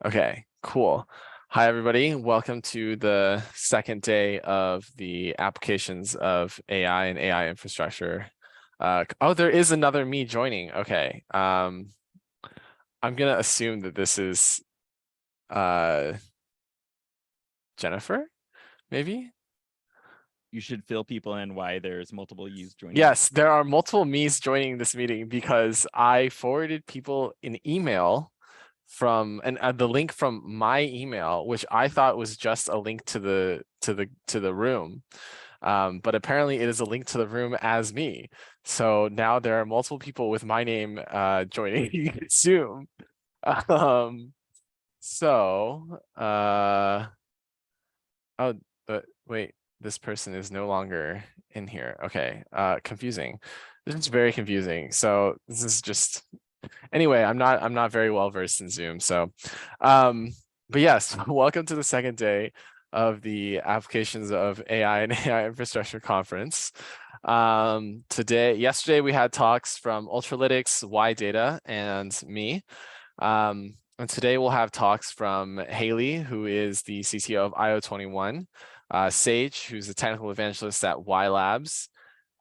Okay, cool. Hi, everybody. Welcome to the second day of the applications of AI and AI infrastructure. Oh, there is another me joining. Okay. I'm gonna assume that this is Jennifer, maybe? You should fill people in why there's multiple yous joining. Yes, there are multiple me's joining this meeting because I forwarded people an email from the link from my email, which I thought was just a link to the room. But apparently it is a link to the room as me. So now there are multiple people with my name joining Zoom. Oh, but wait, this person is no longer in here. Okay, confusing. This is very confusing. So this is just anyway, I'm not very well versed in Zoom. So but yes, welcome to the second day of the applications of AI and AI infrastructure conference. Yesterday we had talks from Ultralytics, YData, and me. And today we'll have talks from Haley, who is the CTO of IO21, Sage, who's a technical evangelist at Y Labs,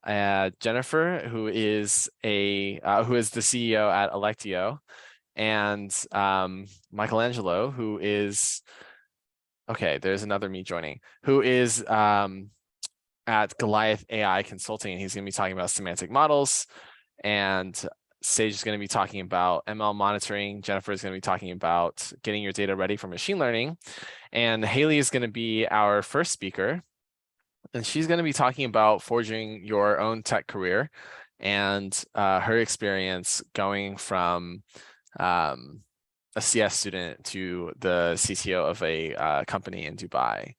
Jennifer, who is the CEO at Electio, and Michelangelo, who is there's another me joining, who is at Goliath AI Consulting, and he's going to be talking about semantic models. And Sage is going to be talking about ML monitoring. Jennifer is going to be talking about getting your data ready for machine learning. And Haley is going to be our first speaker. And she's going to be talking about forging your own tech career and her experience going from a CS student to the CTO of a company in Dubai.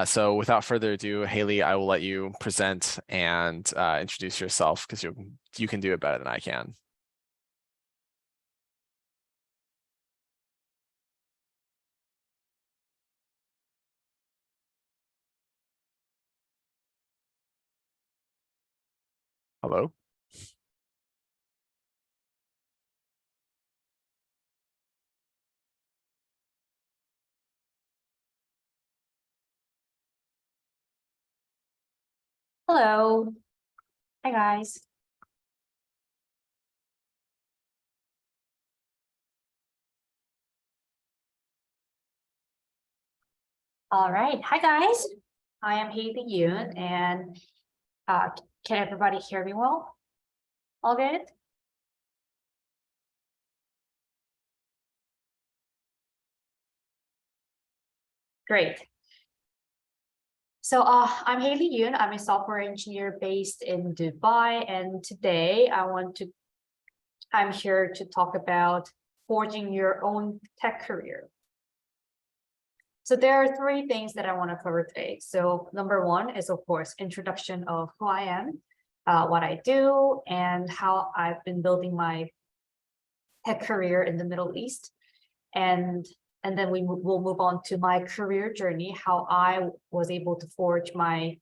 So without further ado, Haley, I will let you present and introduce yourself because you can do it better than I can. Hello? Hello. Hi, guys. All right. Hi, guys. I am Haley Yoon, and can everybody hear me well? All good? Great. So I'm Haley Yoon. I'm a software engineer based in Dubai, and today I'm here to talk about forging your own tech career. So there are three things that I want to cover today. So number one is, of course, introduction of who I am, what I do, and how I've been building my tech career in the Middle East. And then will move on to my career journey, how I was able to forge my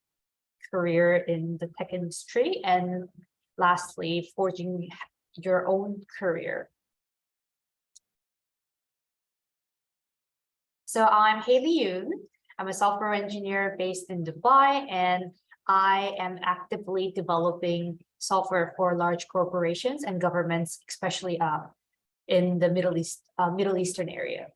career in the tech industry. And lastly, forging your own career. So I'm Haley Yoon. I'm a software engineer based in Dubai, and I am actively developing software for large corporations and governments, especially in the Middle Eastern area.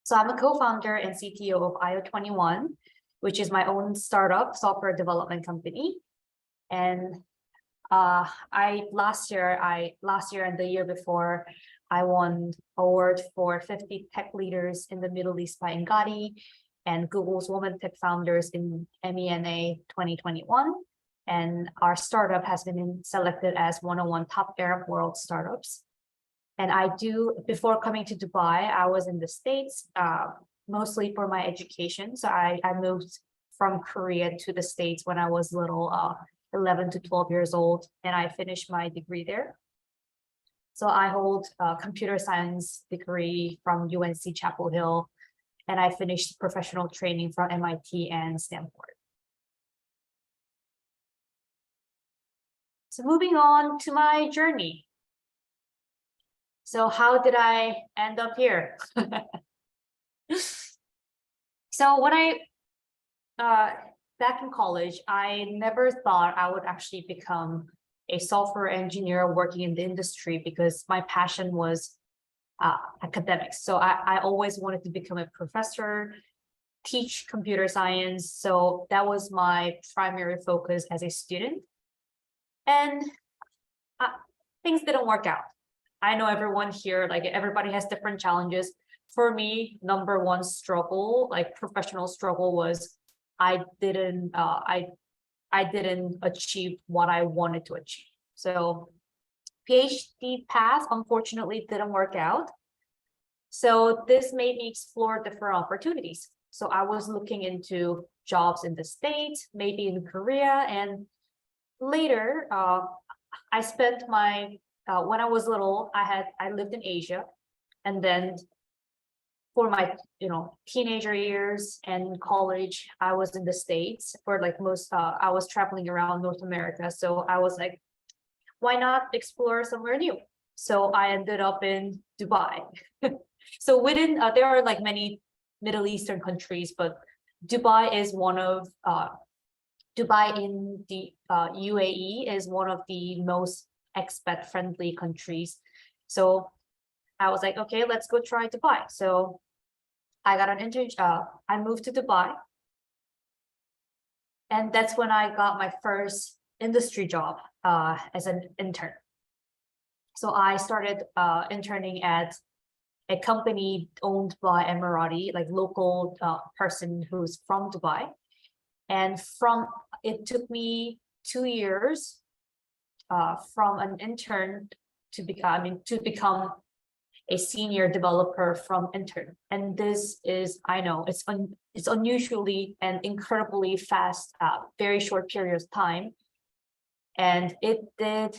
So I'm a co-founder and CTO of IO21, which is my own startup software development company. And last year and the year before, I won award for 50 tech leaders in the Middle East by Engadi and Google's Women Tech Founders in MENA 2021. And our startup has been selected as 101 top Arab world startups. And before coming to Dubai, I was in the States, mostly for my education. So I moved from Korea to the States when I was little, 11 to 12 years old, and I finished my degree there. So I hold a computer science degree from UNC Chapel Hill, and I finished professional training from MIT and Stanford. So moving on to my journey. So how did I end up here? So when I back in college, I never thought I would actually become a software engineer working in the industry because my passion was academics. So I always wanted to become a professor, teach computer science. So that was my primary focus as a student. And things didn't work out. I know everyone here, like everybody has different challenges. For me, number one struggle, like professional struggle, was I didn't achieve what I wanted to achieve. So PhD path unfortunately didn't work out. So this made me explore different opportunities. So I was looking into jobs in the States, maybe in Korea, and later I spent my when I was little, I lived in Asia, and then for my teenager years and college, I was in the States for like most I was traveling around North America. So I was like, why not explore somewhere new? So I ended up in Dubai. So within there are like many Middle Eastern countries, but Dubai is one of Dubai in the UAE is one of the most expat friendly countries. So I was like, okay, let's go try Dubai. So I got an internship. I moved to Dubai, and that's when I got my first industry job as an intern. So I started interning at a company owned by Emirati, like local person who's from Dubai. And it took me 2 years from an intern to become a senior developer from intern. And this is, I know, it's unusually and incredibly fast, very short period of time. And it did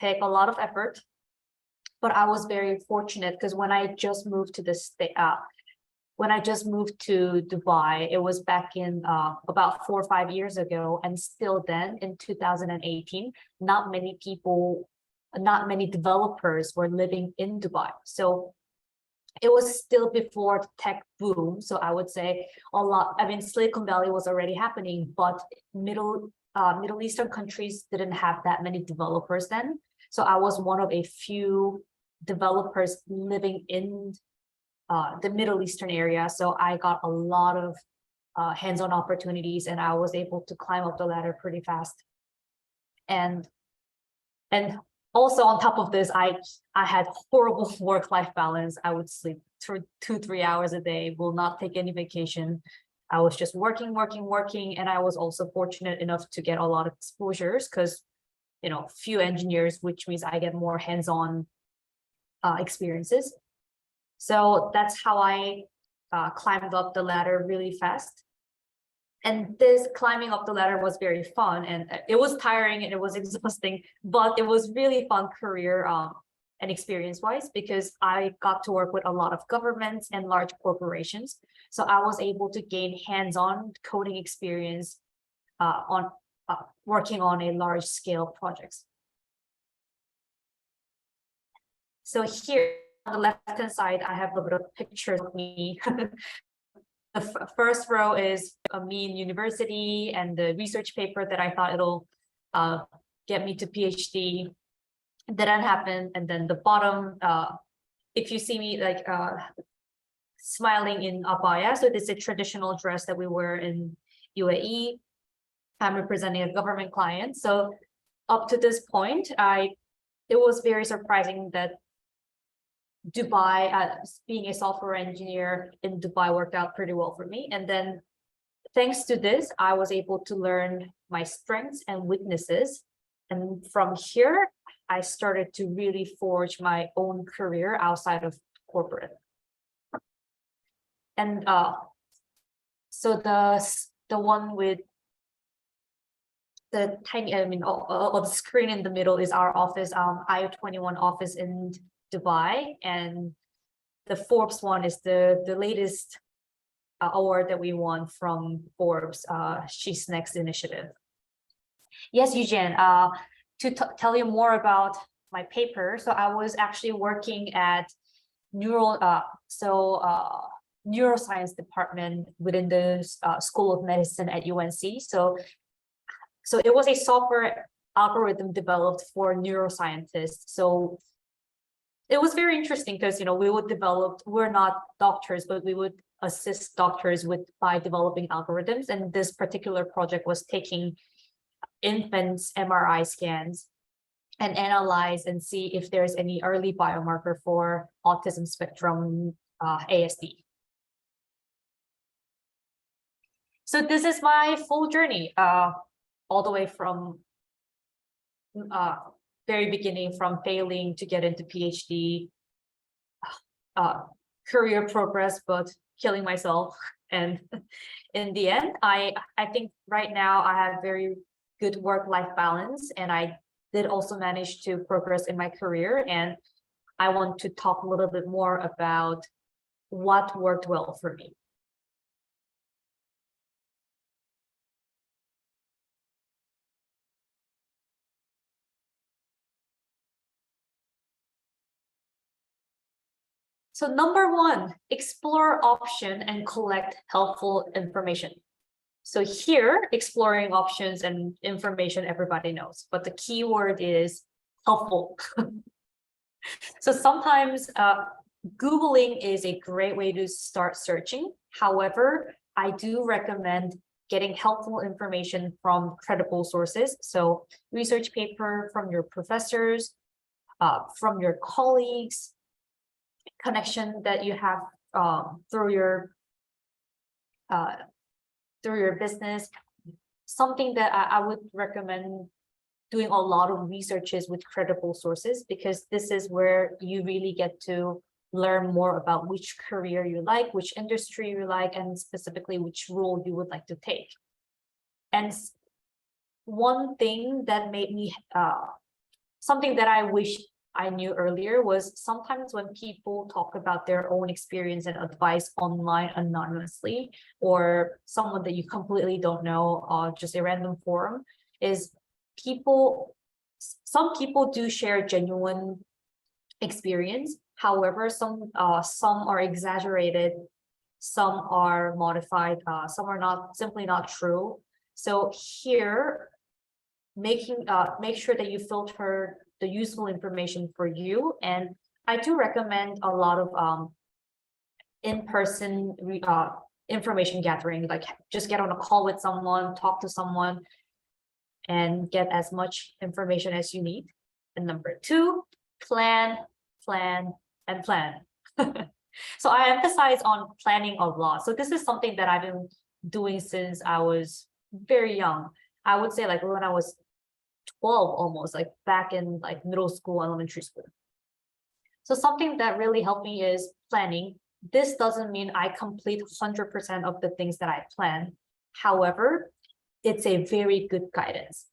take a lot of effort, but I was very fortunate because when I just moved to Dubai, it was back in about 4 or 5 years ago. And still then in 2018, not many developers were living in Dubai. So it was still before the tech boom. So I would say Silicon Valley was already happening, but Middle Eastern countries didn't have that many developers then. So I was one of a few developers living in the Middle Eastern area. So I got a lot of hands-on opportunities, and I was able to climb up the ladder pretty fast. And also on top of this, I had horrible work-life balance. I would sleep 2-3 hours a day, will not take any vacation. I was just working. And I was also fortunate enough to get a lot of exposures because, few engineers, which means I get more hands-on experiences. So that's how I climbed up the ladder really fast. And this climbing up the ladder was very fun, and it was tiring and it was exhausting, but it was really fun career and experience-wise because I got to work with a lot of governments and large corporations. So I was able to gain hands-on coding experience on working on a large-scale projects. So here on the left-hand side, I have a little bit of pictures of me. The first row is me in university and the research paper that I thought it'll get me to PhD. Didn't happen. And then the bottom, if you see me like smiling in abaya, so this is a traditional dress that we wear in UAE. I'm representing a government client. So up to this point, it was very surprising that Dubai, being a software engineer in Dubai worked out pretty well for me. And then thanks to this, I was able to learn my strengths and weaknesses. And from here, I started to really forge my own career outside of corporate. And so the one with the tiny, the screen in the middle is our office, IO21 office in Dubai, and the Forbes one is the latest award that we won from Forbes, She's Next initiative. Yes, Eugene, to tell you more about my paper. So I was actually working at neuroscience department within the School of Medicine at UNC. So it was a software algorithm developed for neuroscientists. So it was very interesting because, we're not doctors, but we would assist doctors by developing algorithms. And this particular project was taking infants' MRI scans and analyze and see if there's any early biomarker for autism spectrum ASD. So this is my full journey, all the way from very beginning, from failing to get into PhD, career progress, but killing myself. And in the end, I think right now I have very good work-life balance, and I did also manage to progress in my career. And I want to talk a little bit more about what worked well for me. So number one, explore option and collect helpful information. So here, exploring options and information, everybody knows, but the key word is helpful. So sometimes Googling is a great way to start searching. However, I do recommend getting helpful information from credible sources. So research paper from your professors, from your colleagues, connection that you have through your business. Something that I would recommend doing a lot of researches with credible sources, because this is where you really get to learn more about which career you like, which industry you like, and specifically which role you would like to take. And one thing that made me something that I wish I knew earlier was sometimes when people talk about their own experience and advice online anonymously, or someone that you completely don't know, just a random forum, is some people do share genuine experience. However, some are exaggerated, some are modified, some are simply not true. So here, make sure that you filter the useful information for you. And I do recommend a lot of in-person information gathering, like just get on a call with someone, talk to someone, and get as much information as you need. And number two, plan, and plan. So I emphasize on planning a lot. So this is something that I've been doing since I was very young. I would say like when I was 12, almost like back in like middle school, elementary school. So something that really helped me is planning. This doesn't mean I complete 100% of the things that I plan. However, it's a very good guidance.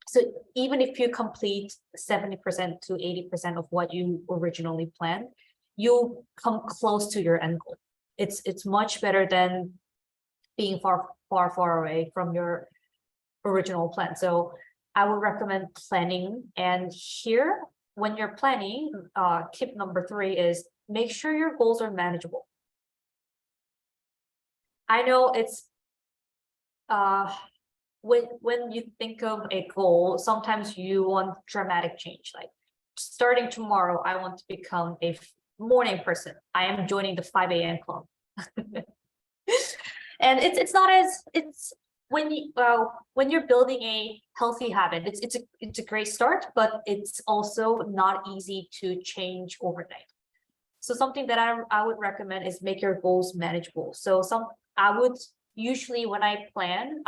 So even if you complete 70% to 80% of what you originally planned, you'll come close to your end goal. It's much better than being far away from your original plan. So I would recommend planning. And here, when you're planning, tip number 3 is make sure your goals are manageable. I know it's when you think of a goal, sometimes you want dramatic change, like starting tomorrow, I want to become a morning person. I am joining the 5 a.m. club. And it's not as when you're building a healthy habit, it's a great start, but it's also not easy to change overnight. So something that I would recommend is make your goals manageable. So I would usually, when I plan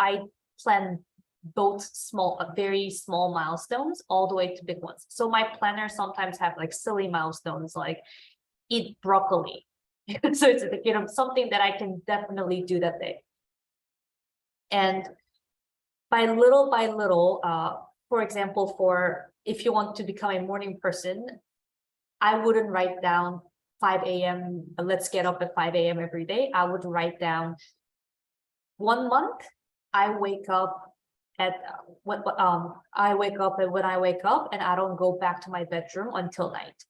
both very small milestones all the way to big ones. So my planners sometimes have like silly milestones like eat broccoli. So it's something that I can definitely do that day. And by little, for example, if you want to become a morning person, I wouldn't write down 5 a.m. Let's get up at 5 a.m. every day. I would write down 1 month, I wake up at when I wake up, and when I wake up, and I don't go back to my bedroom until night.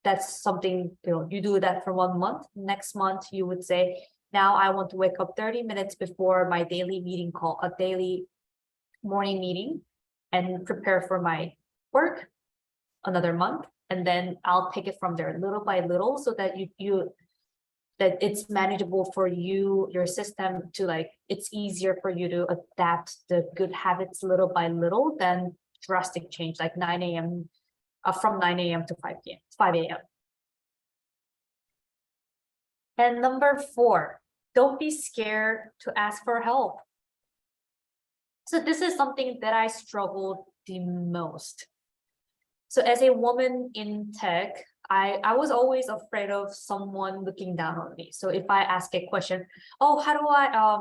That's something, you do that for 1 month. Next month, you would say, now I want to wake up 30 minutes before my daily meeting call, a daily morning meeting, and prepare for my work. Another month, and then I'll take it from there little by little, so that that it's manageable for you, your system to like, it's easier for you to adapt the good habits little by little than drastic change like 9 a.m. From 9 a.m. to 5 a.m. And number 4, don't be scared to ask for help. So this is something that I struggled the most. So as a woman in tech, I was always afraid of someone looking down on me. So if I ask a question, oh, how do I,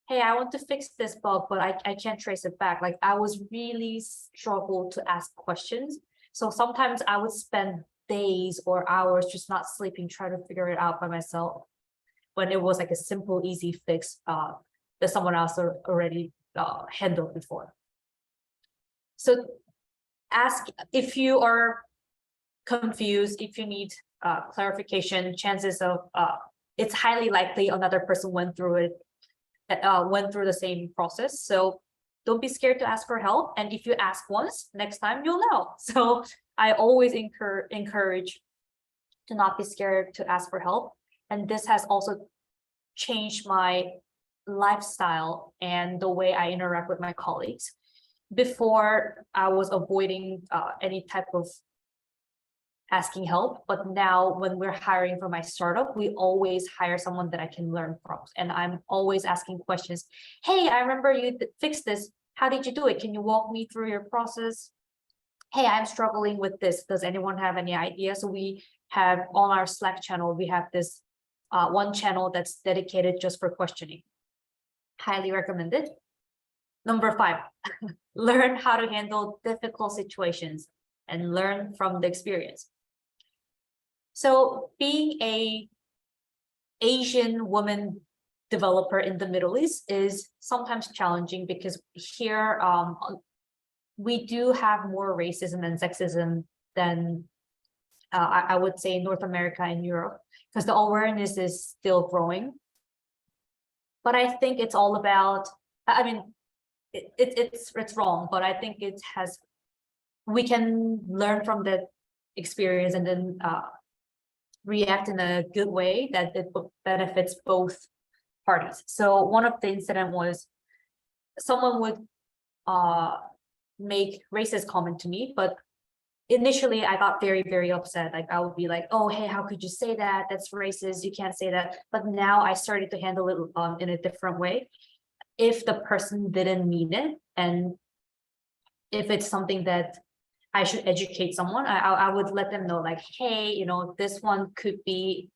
hey, I want to fix this bug, but I can't trace it back. Like I was really struggled to ask questions. So sometimes I would spend days or hours just not sleeping, trying to figure it out by myself, when it was like a simple, easy fix that someone else already handled before. So ask if you are confused, if you need clarification. Chances of it's highly likely another person went through the same process. So don't be scared to ask for help. And if you ask once, next time you'll know. So I always encourage to not be scared to ask for help. And this has also changed my lifestyle and the way I interact with my colleagues. Before, I was avoiding any type of asking help, but now when we're hiring for my startup, we always hire someone that I can learn from. And I'm always asking questions. Hey, I remember you fixed this. How did you do it? Can you walk me through your process? Hey, I'm struggling with this. Does anyone have any ideas? So we have on our Slack channel, we have this one channel that's dedicated just for questioning. Highly recommended. Number 5, learn how to handle difficult situations and learn from the experience. So being a Asian woman developer in the Middle East is sometimes challenging, because here we do have more racism and sexism than I would say North America and Europe, because the awareness is still growing. But I think it's all about, I mean, it's wrong, but I think we can learn from that experience and then react in a good way that it benefits both parties. So one of the incident was someone would make racist comment to me, but initially I got very, very upset. Like I would be like, oh, hey, how could you say that? That's racist. You can't say that. But now I started to handle it in a different way. If the person didn't mean it, and if it's something that I should educate someone, I would let them know, like, hey, this one could be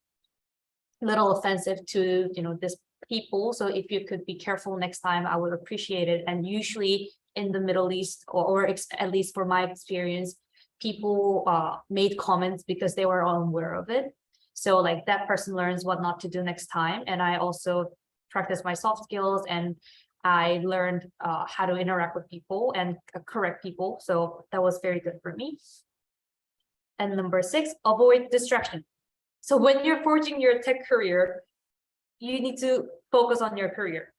a little offensive to, this people. So if you could be careful next time, I would appreciate it. And usually in the Middle East, or at least for my experience, people made comments because they were unaware of it. So like that person learns what not to do next time. And I also practice my soft skills, and I learned how to interact with people and correct people. So that was very good for me. And number 6, avoid distraction. So when you're forging your tech career, you need to focus on your career.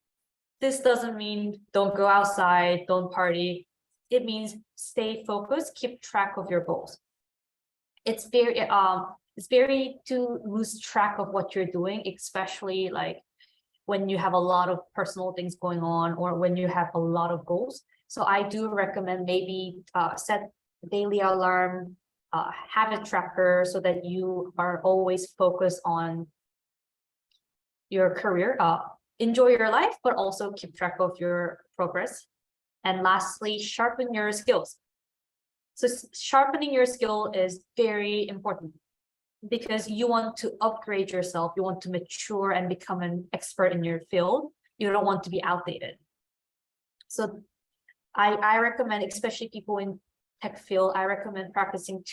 This doesn't mean don't go outside, don't party. It means stay focused, keep track of your goals. It's very to lose track of what you're doing, especially like when you have a lot of personal things going on, or when you have a lot of goals. So I do recommend maybe set daily alarm, habit tracker, so that you are always focused on your career. Enjoy your life, but also keep track of your progress. And lastly, sharpen your skills. So sharpening your skill is very important, because you want to upgrade yourself, you want to mature and become an expert in your field. You don't want to be outdated. So I recommend, especially people in tech field, I recommend practicing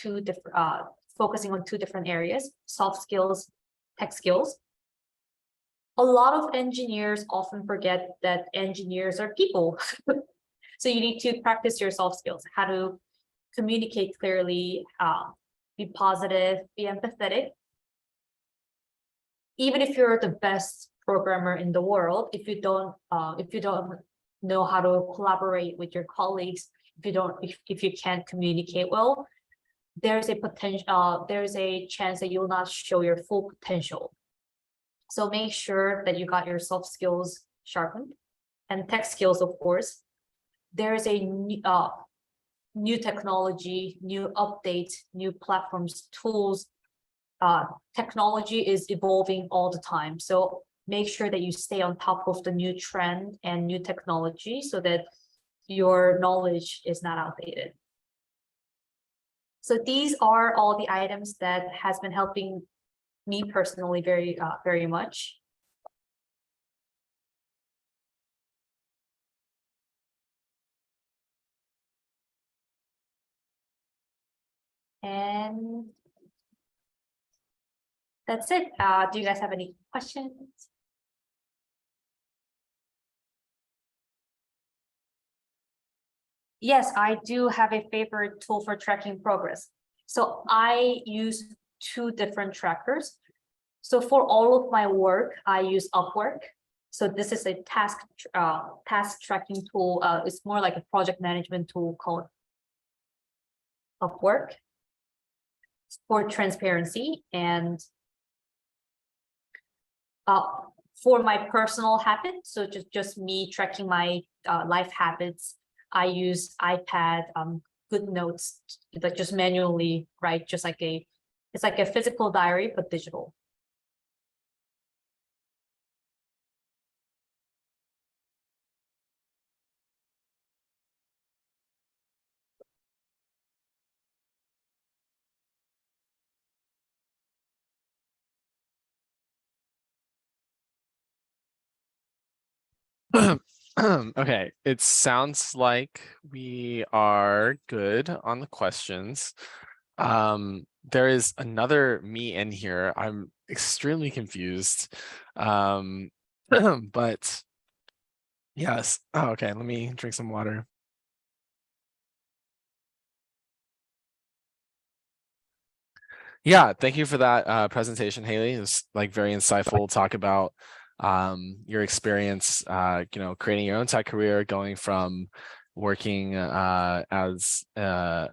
focusing on 2 different areas: soft skills, tech skills. A lot of engineers often forget that engineers are people. So you need to practice your soft skills, how to communicate clearly, be positive, be empathetic. Even if you're the best programmer in the world, if you don't know how to collaborate with your colleagues, if you can't communicate well, there's a chance that you will not show your full potential. So make sure that you got your soft skills sharpened, and tech skills, of course. There's a new technology, new updates, new platforms, tools. Technology is evolving all the time. So make sure that you stay on top of the new trend and new technology so that your knowledge is not outdated. So these are all the items that has been helping me personally very much. And that's it. Do you guys have any questions? Yes, I do have a favorite tool for tracking progress. So I use 2 different trackers. So for all of my work, I use Upwork. So this is a task tracking tool. It's more like a project management tool called Upwork for transparency. And for my personal habits, so just me tracking my life habits, I use iPad, GoodNotes, that just manually write, just like it's like a physical diary, but digital. Okay, it sounds like we are good on the questions. There is another me in here. I'm extremely confused. But yes. Oh, okay, let me drink some water. Yeah, thank you for that presentation, Haley. It was like very insightful. Talk about your experience, creating your own tech career, going from working as a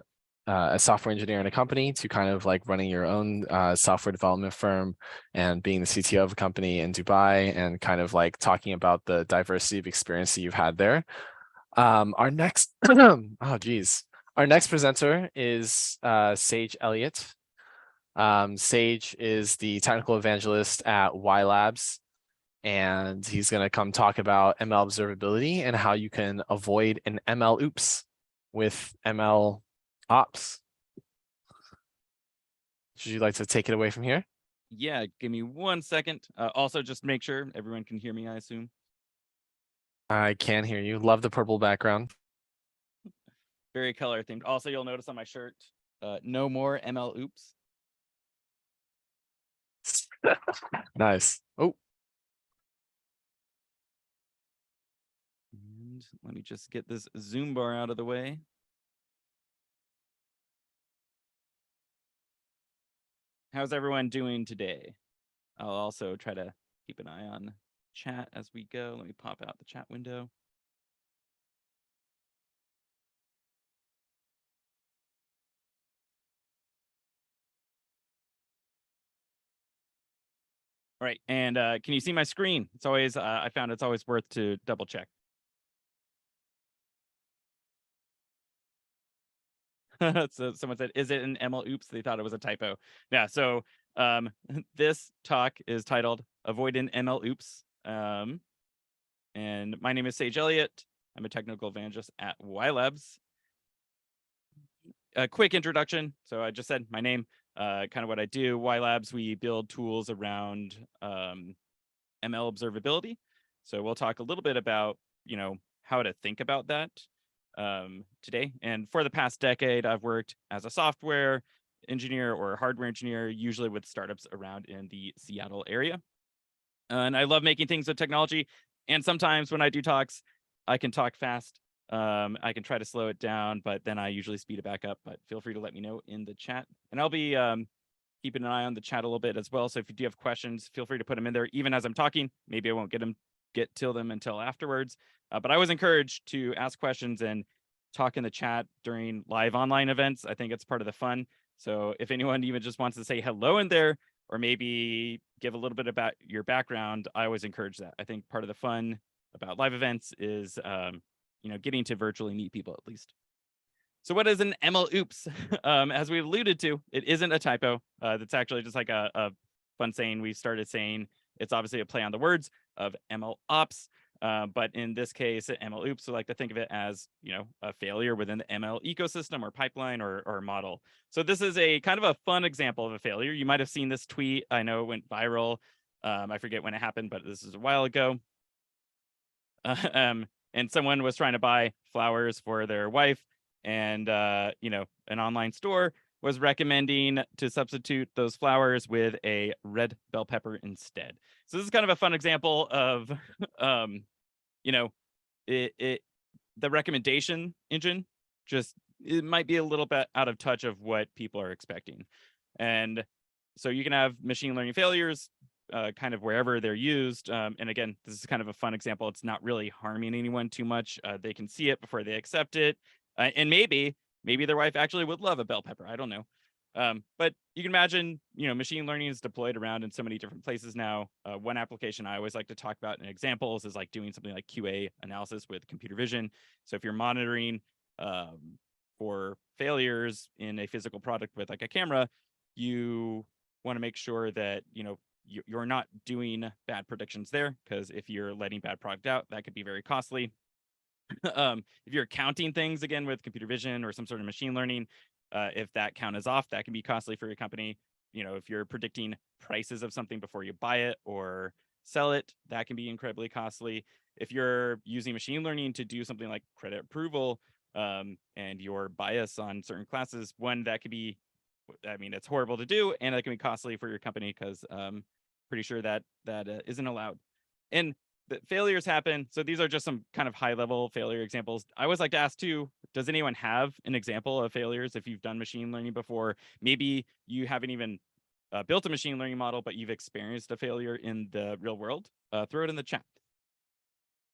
software engineer in a company to kind of like running your own software development firm and being the CTO of a company in Dubai, and kind of like talking about the diversity of experience that you've had there. Our next, oh geez, our next presenter is Sage Elliott. Sage is the technical evangelist at Y Labs, and he's going to come talk about ML observability and how you can avoid an ML oops with ML ops. Would you like to take it away from here? Yeah, give me 1 second. Also, just make sure everyone can hear me, I assume. I can hear you. Love the purple background. Very color themed. Also, you'll notice on my shirt, no more ML oops. Nice. Oh. And let me just get this Zoom bar out of the way. How's everyone doing today? I'll also try to keep an eye on chat as we go. Let me pop out the chat window. All right, and can you see my screen? It's always, I found it's always worth to double check. So someone said, is it an ML oops? They thought it was a typo. Yeah, so this talk is titled Avoid an ML oops. And my name is Sage Elliott. I'm a technical evangelist at Y Labs. A quick introduction. So I just said my name, kind of what I do. Y Labs, we build tools around ML observability. So we'll talk a little bit about, how to think about that today. And for the past decade, I've worked as a software engineer or hardware engineer, usually with startups around in the Seattle area. And I love making things with technology. And sometimes when I do talks, I can talk fast. I can try to slow it down, but then I usually speed it back up, but feel free to let me know in the chat. And I'll be keeping an eye on the chat a little bit as well. So if you do have questions, feel free to put them in there, even as I'm talking. Maybe I won't get to them until afterwards. But I was encouraged to ask questions and talk in the chat during live online events. I think it's part of the fun. So if anyone even just wants to say hello in there, or maybe give a little bit about your background, I always encourage that. I think part of the fun about live events is, getting to virtually meet people at least. So what is an ML oops? As we alluded to, it isn't a typo. That's actually just like a fun saying we started saying. It's obviously a play on the words of ML ops. But in this case, ML oops, we like to think of it as, a failure within the ML ecosystem or pipeline or model. So this is a kind of a fun example of a failure. You might have seen this tweet. I know it went viral. I forget when it happened, but this is a while ago. And someone was trying to buy flowers for their wife, and an online store was recommending to substitute those flowers with a red bell pepper instead. So this is kind of a fun example of the recommendation engine it might be a little bit out of touch of what people are expecting. And so you can have machine learning failures kind of wherever they're used. And again, this is kind of a fun example. It's not really harming anyone too much. They can see it before they accept it. And maybe their wife actually would love a bell pepper. I don't know. But you can imagine, machine learning is deployed around in so many different places now. One application I always like to talk about in examples is like doing something like QA analysis with computer vision. So if you're monitoring for failures in a physical product with like a camera, you want to make sure that, you're not doing bad predictions there, because if you're letting bad product out, that could be very costly. If you're counting things again with computer vision or some sort of machine learning, if that count is off, that can be costly for your company. If you're predicting prices of something before you buy it or sell it, that can be incredibly costly. If you're using machine learning to do something like credit approval, and your bias on certain classes, that could be, it's horrible to do, and that can be costly for your company, because pretty sure that isn't allowed. And the failures happen. So these are just some kind of high level failure examples. I always like to ask too, does anyone have an example of failures? If you've done machine learning before, maybe you haven't even built a machine learning model, but you've experienced a failure in the real world, throw it in the chat.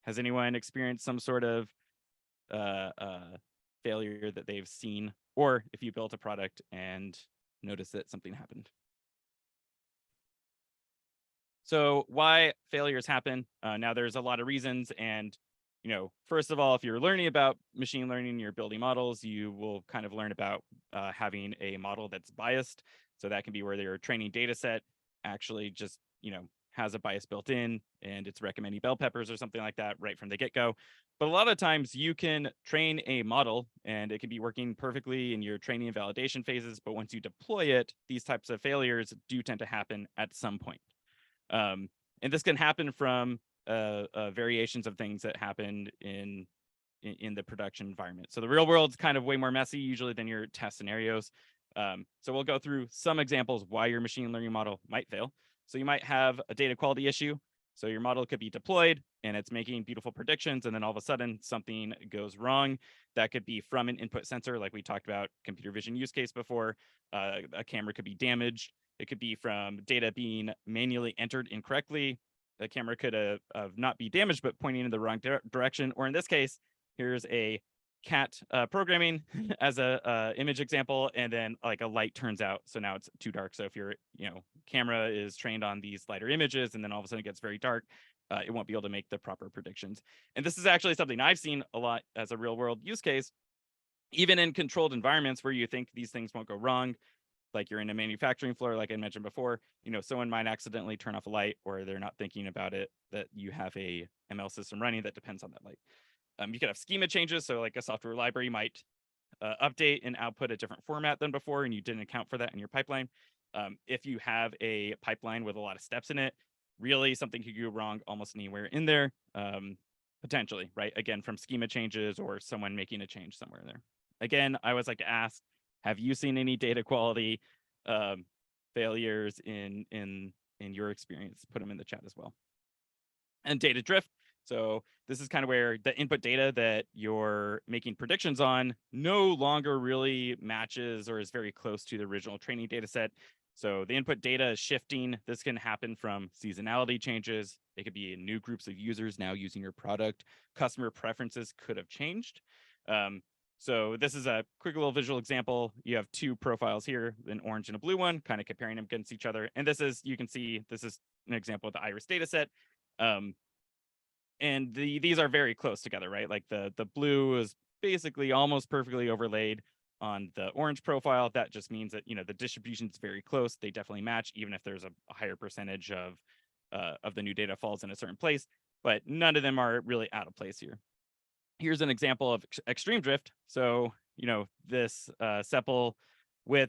Has anyone experienced some sort of failure that they've seen, or if you built a product and noticed that something happened? So why failures happen? Now there's a lot of reasons. And, first of all, if you're learning about machine learning, you're building models, you will kind of learn about having a model that's biased. So that can be where your training data set actually just, has a bias built in, and it's recommending bell peppers or something like that right from the get-go. But a lot of times you can train a model and it can be working perfectly in your training and validation phases. But once you deploy it, these types of failures do tend to happen at some point. And this can happen from variations of things that happened in the production environment. So the real world's kind of way more messy usually than your test scenarios. So we'll go through some examples why your machine learning model might fail. So you might have a data quality issue. So your model could be deployed and it's making beautiful predictions, and then all of a sudden something goes wrong. That could be from an input sensor, like we talked about computer vision use case before. A camera could be damaged. It could be from data being manually entered incorrectly. The camera could not be damaged, but pointing in the wrong direction. Or in this case, here's a cat programming as a image example, and then like a light turns out, so now it's too dark. So if your camera is trained on these lighter images, and then all of a sudden it gets very dark, it won't be able to make the proper predictions. And this is actually something I've seen a lot as a real world use case, even in controlled environments where you think these things won't go wrong. Like you're in a manufacturing floor, like I mentioned before, someone might accidentally turn off a light, or they're not thinking about it, that you have a ML system running that depends on that light. You could have schema changes. So like a software library might update and output a different format than before, and you didn't account for that in your pipeline. If you have a pipeline with a lot of steps in it, really something could go wrong almost anywhere in there, potentially, right? Again, from schema changes or someone making a change somewhere in there. Again, I always like to ask, have you seen any data quality failures in your experience? Put them in the chat as well. And data drift. So this is kind of where the input data that you're making predictions on no longer really matches or is very close to the original training data set. So the input data is shifting. This can happen from seasonality changes. It could be new groups of users now using your product. Customer preferences could have changed. So this is a quick little visual example. You have two profiles here, an orange and a blue one, kind of comparing them against each other. And this is, you can see, this is an example of the iris data set. And these are very close together, right? Like the blue is basically almost perfectly overlaid on the orange profile. That just means that, the distribution is very close. They definitely match, even if there's a higher percentage of the new data falls in a certain place, but none of them are really out of place here. Here's an example of extreme drift. So, this sepal with,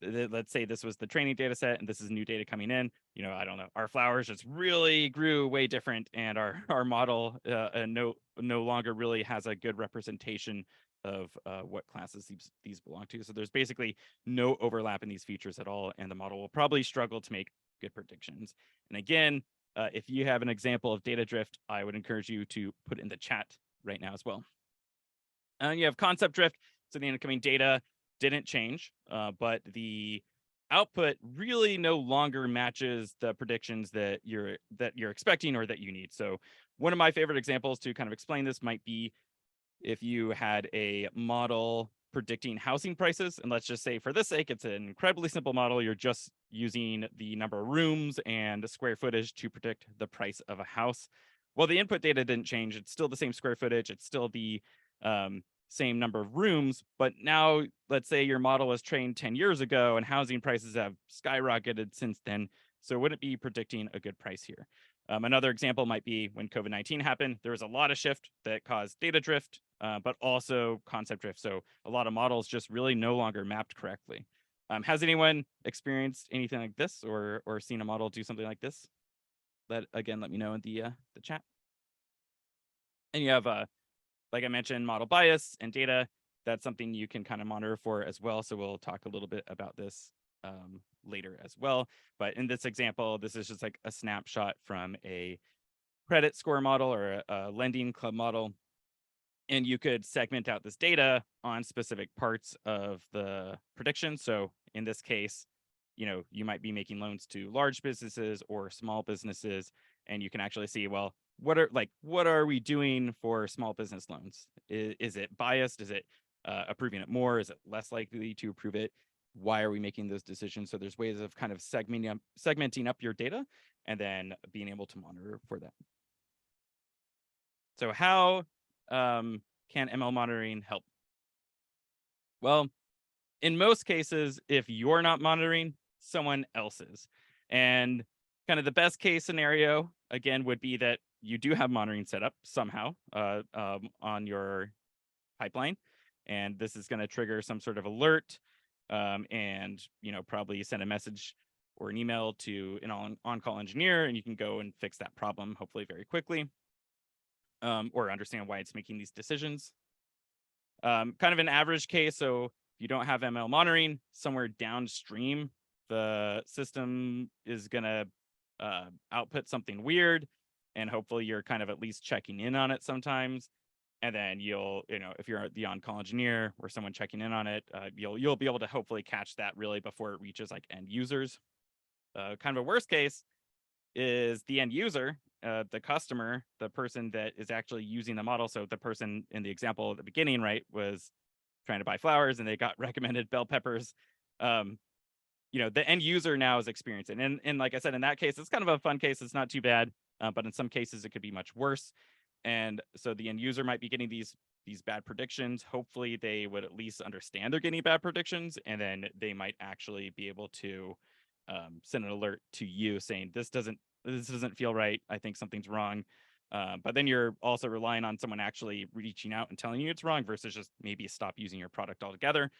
let's say this was the training data set and this is new data coming in. I don't know, our flowers just really grew way different, and our model no longer really has a good representation of what classes these belong to. So there's basically no overlap in these features at all, and the model will probably struggle to make good predictions. And again, if you have an example of data drift, I would encourage you to put it in the chat right now as well. And you have concept drift. So the incoming data didn't change, but the output really no longer matches the predictions that you're expecting or that you need. So one of my favorite examples to kind of explain this might be if you had a model predicting housing prices, and let's just say for this sake, it's an incredibly simple model. You're just using the number of rooms and the square footage to predict the price of a house. Well, the input data didn't change. It's still the same square footage. It's still the same number of rooms, but now let's say your model was trained 10 years ago and housing prices have skyrocketed since then. So wouldn't be predicting a good price here. Another example might be when COVID-19 happened, there was a lot of shift that caused data drift, but also concept drift. So a lot of models just really no longer mapped correctly. Has anyone experienced anything like this or seen a model do something like this? Let me know in the chat. And you have like I mentioned, model bias and data. That's something you can kind of monitor for as well. So we'll talk a little bit about this later as well. But in this example, this is just like a snapshot from a credit score model or a lending club model. And you could segment out this data on specific parts of the prediction. So in this case, you might be making loans to large businesses or small businesses, and you can actually see, well, what are we doing for small business loans? Is it biased? Is it approving it more? Is it less likely to approve it? Why are we making those decisions? So there's ways of kind of segmenting up your data and then being able to monitor for that. So how can ML monitoring help? Well, in most cases, if you're not monitoring, someone else is. And kind of the best case scenario, again, would be that you do have monitoring set up somehow on your pipeline. And this is going to trigger some sort of alert and, probably send a message or an email to an on-call engineer, and you can go and fix that problem, hopefully very quickly, or understand why it's making these decisions. Kind of an average case. So if you don't have ML monitoring, somewhere downstream, the system is going to output something weird, and hopefully you're kind of at least checking in on it sometimes. And then you'll, if you're the on-call engineer or someone checking in on it, you'll be able to hopefully catch that really before it reaches like end users. Kind of a worst case is the end user, the customer, the person that is actually using the model. So the person in the example at the beginning, right, was trying to buy flowers and they got recommended bell peppers. The end user now is experiencing. And like I said, in that case, it's kind of a fun case. It's not too bad, but in some cases it could be much worse. And so the end user might be getting these bad predictions. Hopefully they would at least understand they're getting bad predictions, and then they might actually be able to send an alert to you saying, this doesn't feel right. I think something's wrong. But then you're also relying on someone actually reaching out and telling you it's wrong versus just maybe stop using your product altogether,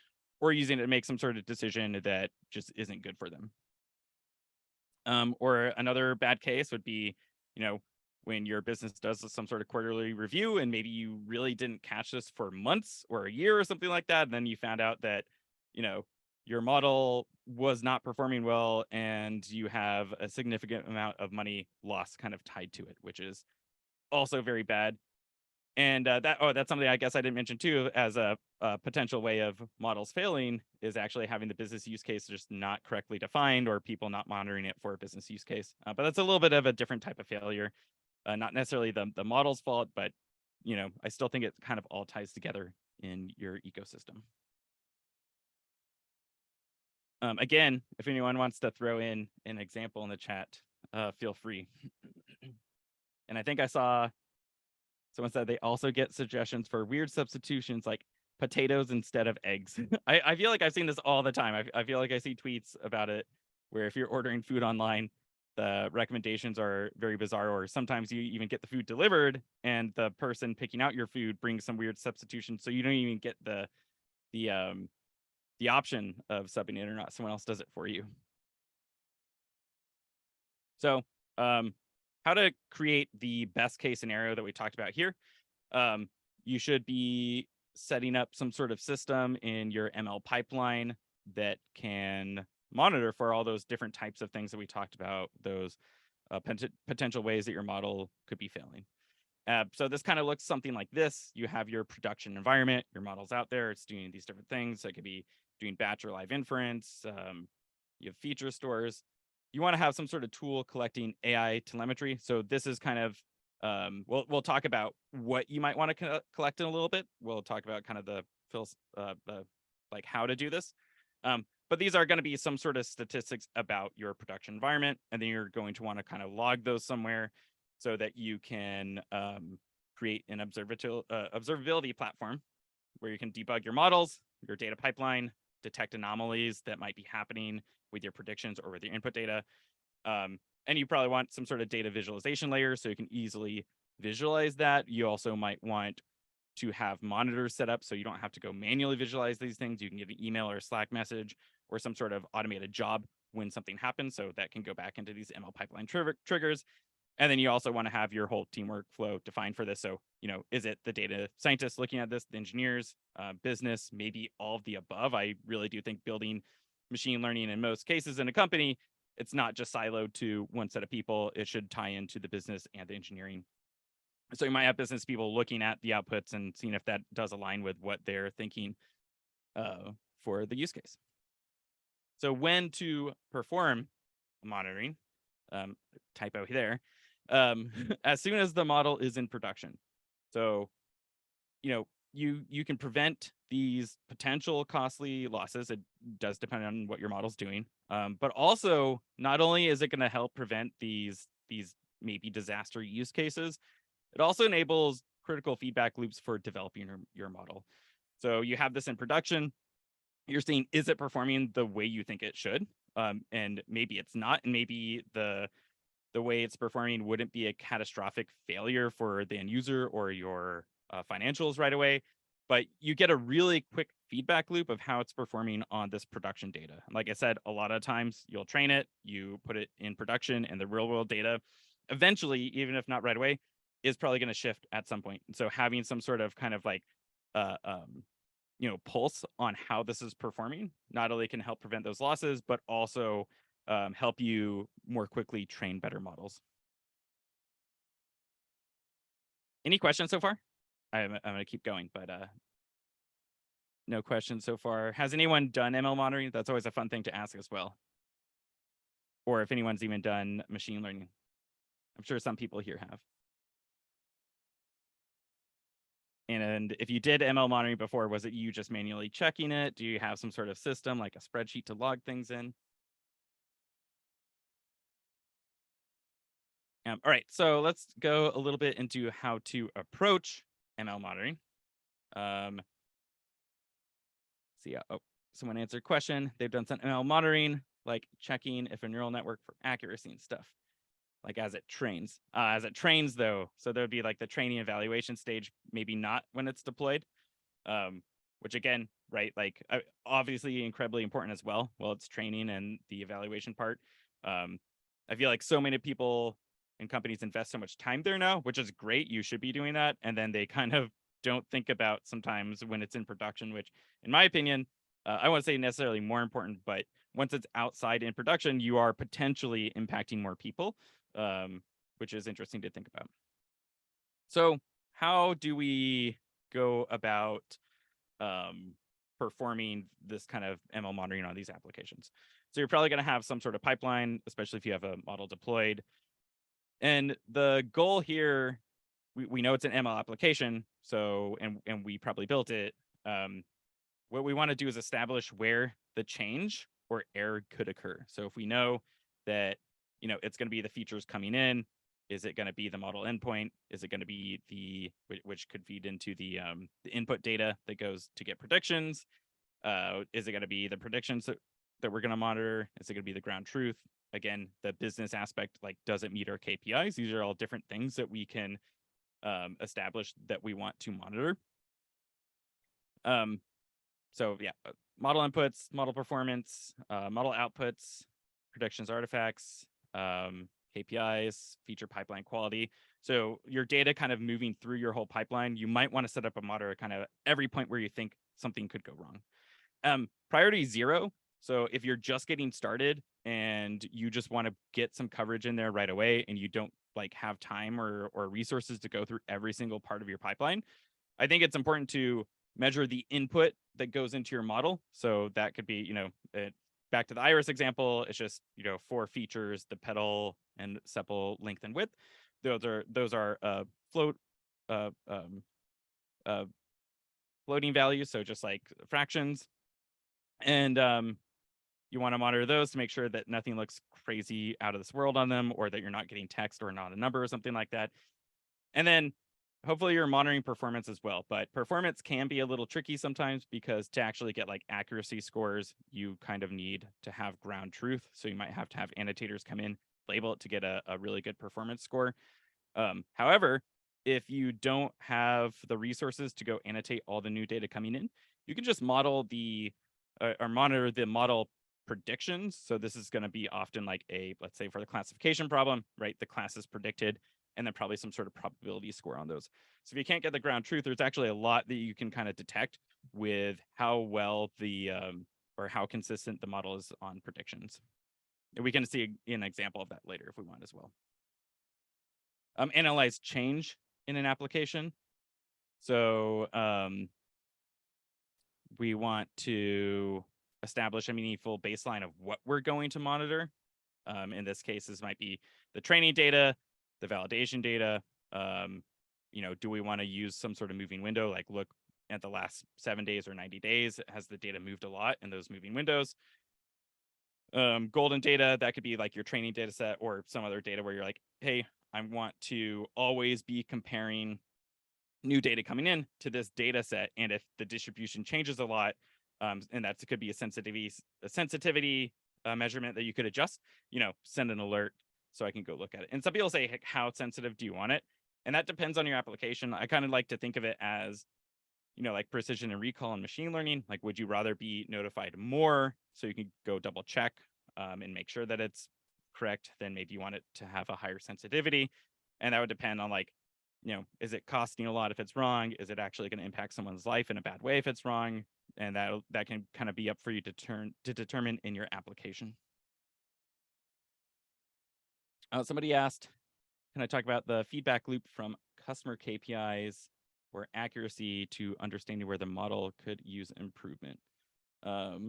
or using it to make some sort of decision that just isn't good for them. Or another bad case would be, when your business does some sort of quarterly review and maybe you really didn't catch this for months or a year or something like that, and then you found out that, your model was not performing well and you have a significant amount of money lost kind of tied to it, which is also very bad. And that's something I guess I didn't mention too, as a potential way of models failing is actually having the business use case just not correctly defined, or people not monitoring it for a business use case. But that's a little bit of a different type of failure, not necessarily the model's fault, but I still think it kind of all ties together in your ecosystem. Again, if anyone wants to throw in an example in the chat, feel free. And I think I saw someone said they also get suggestions for weird substitutions like potatoes instead of eggs. I feel like I've seen this all the time. I feel like I see tweets about it where if you're ordering food online, the recommendations are very bizarre, or sometimes you even get the food delivered and the person picking out your food brings some weird substitution, so you don't even get the option of subbing it or not. Someone else does it for you. So how to create the best case scenario that we talked about here. You should be setting up some sort of system in your ML pipeline that can monitor for all those different types of things that we talked about, those potential ways that your model could be failing. So this kind of looks something like this. You have your production environment, your model's out there, it's doing these different things. So it could be doing batch or live inference. You have feature stores. You want to have some sort of tool collecting AI telemetry. So this is kind of, we'll talk about what you might want to collect in a little bit. We'll talk about kind of the like how to do this. But these are going to be some sort of statistics about your production environment, and then you're going to want to kind of log those somewhere so that you can create an observability platform where you can debug your models, your data pipeline, detect anomalies that might be happening with your predictions or with your input data. And you probably want some sort of data visualization layer so you can easily visualize that. You also might want to have monitors set up so you don't have to go manually visualize these things. You can get an email or a Slack message or some sort of automated job when something happens, so that can go back into these ML pipeline triggers. And then you also want to have your whole team workflow defined for this. So, is it the data scientists looking at this, the engineers, business, maybe all of the above? I really do think building machine learning in most cases in a company, it's not just siloed to one set of people. It should tie into the business and the engineering. So you might have business people looking at the outputs and seeing if that does align with what they're thinking for the use case. So when to perform monitoring, typo there, as soon as the model is in production. So, you can prevent these potential costly losses. It does depend on what your model's doing. But also, not only is it going to help prevent these maybe disaster use cases, it also enables critical feedback loops for developing your model. So you have this in production. You're seeing, is it performing the way you think it should? And maybe it's not, and maybe the way it's performing wouldn't be a catastrophic failure for the end user or your financials right away, but you get a really quick feedback loop of how it's performing on this production data. Like I said, a lot of times you'll train it, you put it in production, and the real world data eventually, even if not right away, is probably going to shift at some point. And so having some sort of kind of like pulse on how this is performing not only can help prevent those losses, but also help you more quickly train better models. Any questions so far? I'm going to keep going, but no questions so far. Has anyone done ML monitoring? That's always a fun thing to ask as well. Or if anyone's even done machine learning. I'm sure some people here have. And if you did ML monitoring before, was it you just manually checking it? Do you have some sort of system like a spreadsheet to log things in? All right, so let's go a little bit into how to approach ML monitoring. Someone answered a question. They've done some ML monitoring, like checking if a neural network for accuracy and stuff, like as it trains. As it trains, though, so there would be like the training evaluation stage, maybe not when it's deployed, which again, right, like obviously incredibly important as well. Well, it's training and the evaluation part. I feel like so many people and companies invest so much time there now, which is great. You should be doing that. And then they kind of don't think about sometimes when it's in production, which in my opinion, I won't say necessarily more important, but once it's outside in production, you are potentially impacting more people, which is interesting to think about. So how do we go about performing this kind of ML monitoring on these applications? So you're probably going to have some sort of pipeline, especially if you have a model deployed. And the goal here, we know it's an ML application, so and we probably built it. What we want to do is establish where the change or error could occur. So if we know that, it's going to be the features coming in, is it going to be the model endpoint? Is it going to be which could feed into the input data that goes to get predictions? Is it going to be the predictions that we're going to monitor? Is it going to be the ground truth? Again, the business aspect, like, does it meet our KPIs? These are all different things that we can establish that we want to monitor. So yeah, model inputs, model performance, model outputs, predictions, artifacts, KPIs, feature pipeline quality. So your data kind of moving through your whole pipeline, you might want to set up a monitor kind of every point where you think something could go wrong. Priority 0. So if you're just getting started and you just want to get some coverage in there right away, and you don't have time or resources to go through every single part of your pipeline, I think it's important to measure the input that goes into your model. So that could be, back to the iris example, it's just, 4 features, the petal and sepal length and width. Those are floating values, so just like fractions. And you want to monitor those to make sure that nothing looks crazy out of this world on them, or that you're not getting text or not a number or something like that. And then hopefully you're monitoring performance as well, but performance can be a little tricky sometimes, because to actually get accuracy scores, you kind of need to have ground truth. So you might have to have annotators come in, label it to get a really good performance score. However, if you don't have the resources to go annotate all the new data coming in, you can just model or monitor the model predictions. So this is going to be often let's say for the classification problem, right? The class is predicted, and then probably some sort of probability score on those. So if you can't get the ground truth, there's actually a lot that you can kind of detect with how well or how consistent the model is on predictions. And we can see an example of that later if we want as well. Analyze change in an application. So we want to establish a meaningful baseline of what we're going to monitor. In this case, this might be the training data, the validation data. Do we want to use some sort of moving window, like look at the last 7 days or 90 days? Has the data moved a lot in those moving windows? Golden data, that could be like your training data set or some other data where you're like, hey, I want to always be comparing new data coming in to this data set. And if the distribution changes a lot, and that could be a sensitivity measurement that you could adjust, send an alert so I can go look at it. And some people say, how sensitive do you want it? And that depends on your application. I kind of like to think of it as, like precision and recall and machine learning. Like, would you rather be notified more so you can go double check and make sure that it's correct? Then maybe you want it to have a higher sensitivity. And that would depend on is it costing a lot if it's wrong? Is it actually going to impact someone's life in a bad way if it's wrong? And that can kind of be up for you to determine in your application. Somebody asked, can I talk about the feedback loop from customer KPIs or accuracy to understanding where the model could use improvement? Let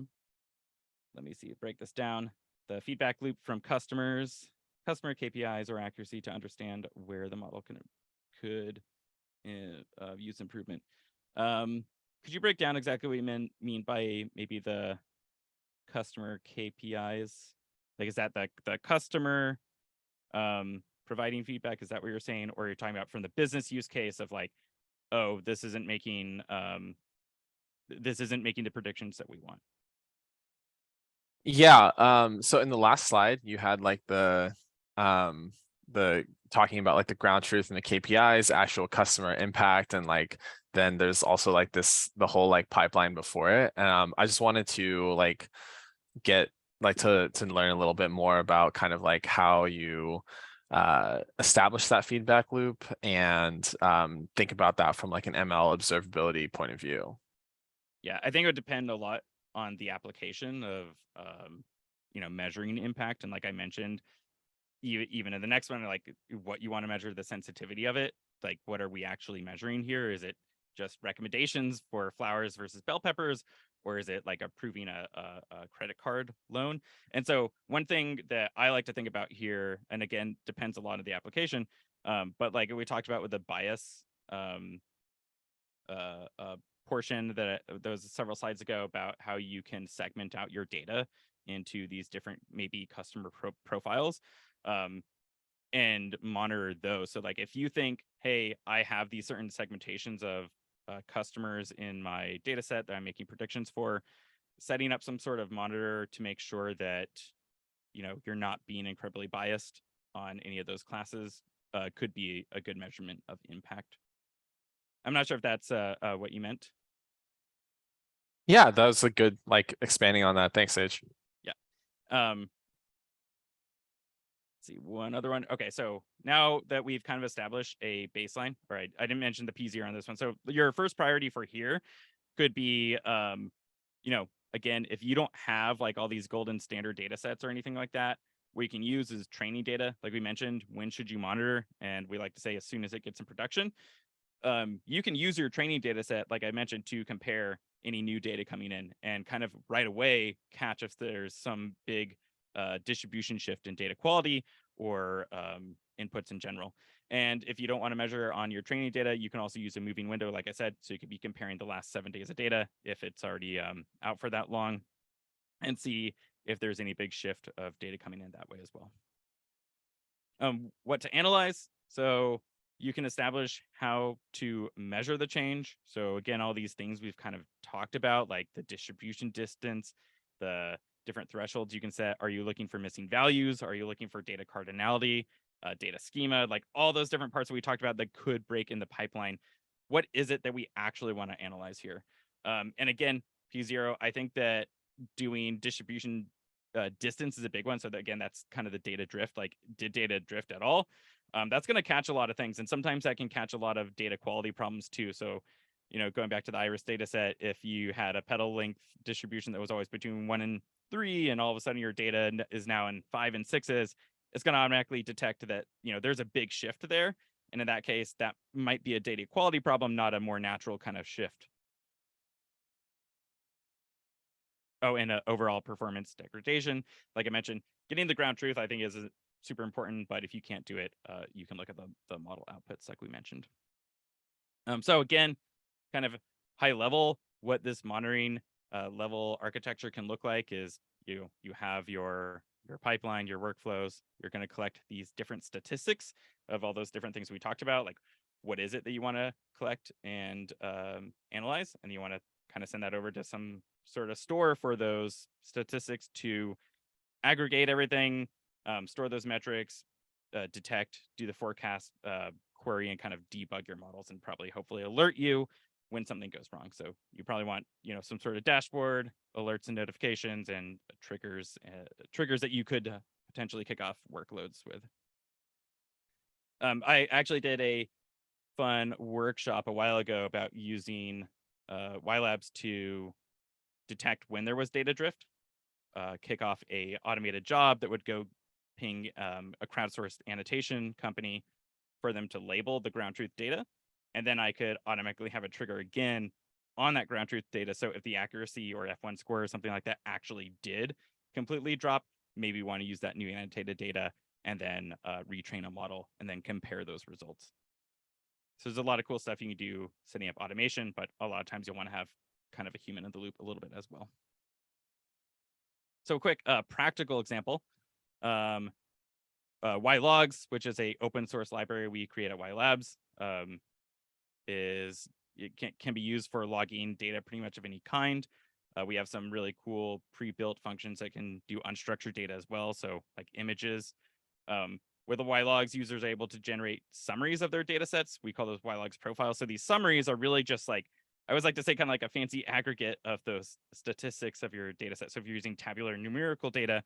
me see, break this down. The feedback loop from customer KPIs or accuracy to understand where the model could use improvement. Could you break down exactly what you mean by maybe the customer KPIs? Like, is that the customer providing feedback? Is that what you're saying? Or you're talking about from the business use case of oh, this isn't making the predictions that we want? Yeah. So in the last slide, you had the talking about the ground truth and the KPIs, actual customer impact, and then there's also the whole pipeline before it. I just wanted to get to learn a little bit more about kind of how you establish that feedback loop and think about that from an ML observability point of view. Yeah, I think it would depend a lot on the application of measuring impact. And like I mentioned, even in the next one, what you want to measure the sensitivity of it. like, what are we actually measuring here? Is it just recommendations for flowers versus bell peppers, or is it like approving a credit card loan? And so one thing that I like to think about here, and again, depends a lot on the application, but like we talked about with the bias portion that was several slides ago about how you can segment out your data into these different maybe customer profiles and monitor those. So like if you think, hey, I have these certain segmentations of customers in my data set that I'm making predictions for, setting up some sort of monitor to make sure that, you know, you're not being incredibly biased on any of those classes could be a good measurement of impact. I'm not sure if that's what you meant. Yeah, that was a good, like, expanding on that. Thanks, Sage. Let's see, one other one. Okay, so now that we've kind of established a baseline, all right, I didn't mention the P0 on this one. So your first priority for here could be, you know, again, if you don't have like all these golden standard data sets or anything like that, what you can use is training data. Like we mentioned, when should you monitor? And we like to say as soon as it gets in production. You can use your training data set, like I mentioned, to compare any new data coming in and kind of right away catch if there's some big distribution shift in data quality or inputs in general. And if you don't want to measure on your training data, you can also use a moving window, like I said, so you could be comparing the last 7 days of data if it's already out for that long and see if there's any big shift of data coming in that way as well. What to analyze? So you can establish how to measure the change. So again, all these things we've kind of talked about, like the distribution distance, the different thresholds you can set. Are you looking for missing values? Are you looking for data cardinality, data schema, like all those different parts that we talked about that could break in the pipeline? What is it that we actually want to analyze here? And again, P0, I think that doing distribution distance is a big one. So that, again, that's kind of the data drift. Like, did data drift at all? That's going to catch a lot of things. And sometimes that can catch a lot of data quality problems too. So, you know, going back to the iris data set, if you had a petal length distribution that was always between 1 and 3, and all of a sudden your data is now in 5 and 6s, it's going to automatically detect that, you know, there's a big shift there. And in that case, that might be a data quality problem, not a more natural kind of shift. Oh, and overall performance degradation. Like I mentioned, getting the ground truth, I think, is super important. But if you can't do it, you can look at the model outputs like we mentioned. So again, kind of high level, what this monitoring level architecture can look like is you have your pipeline, your workflows. You're going to collect these different statistics of all those different things we talked about, like what is it that you want to collect and analyze, and you want to kind of send that over to some sort of store for those statistics to aggregate everything, store those metrics, detect, do the forecast query, and kind of debug your models, and probably hopefully alert you when something goes wrong. So you probably want, you know, some sort of dashboard, alerts and notifications, and triggers that you could potentially kick off workloads with. I actually did a fun workshop a while ago about using YLabs to detect when there was data drift, kick off a automated job that would go ping a crowdsourced annotation company for them to label the ground truth data. And then I could automatically have a trigger again on that ground truth data. So if the accuracy or F1 score or something like that actually did completely drop, maybe want to use that new annotated data and then retrain a model and then compare those results. So there's a lot of cool stuff you can do setting up automation, but a lot of times you'll want to have kind of a human in the loop a little bit as well. So a quick practical example, YLogs, which is a open source library we create at YLabs, can be used for logging data pretty much of any kind. We have some really cool pre-built functions that can do unstructured data as well, so like images. With the YLogs, users are able to generate summaries of their data sets. We call those YLogs profiles. So these summaries are really just like, I always like to say, kind of like a fancy aggregate of those statistics of your data set. So if you're using tabular numerical data,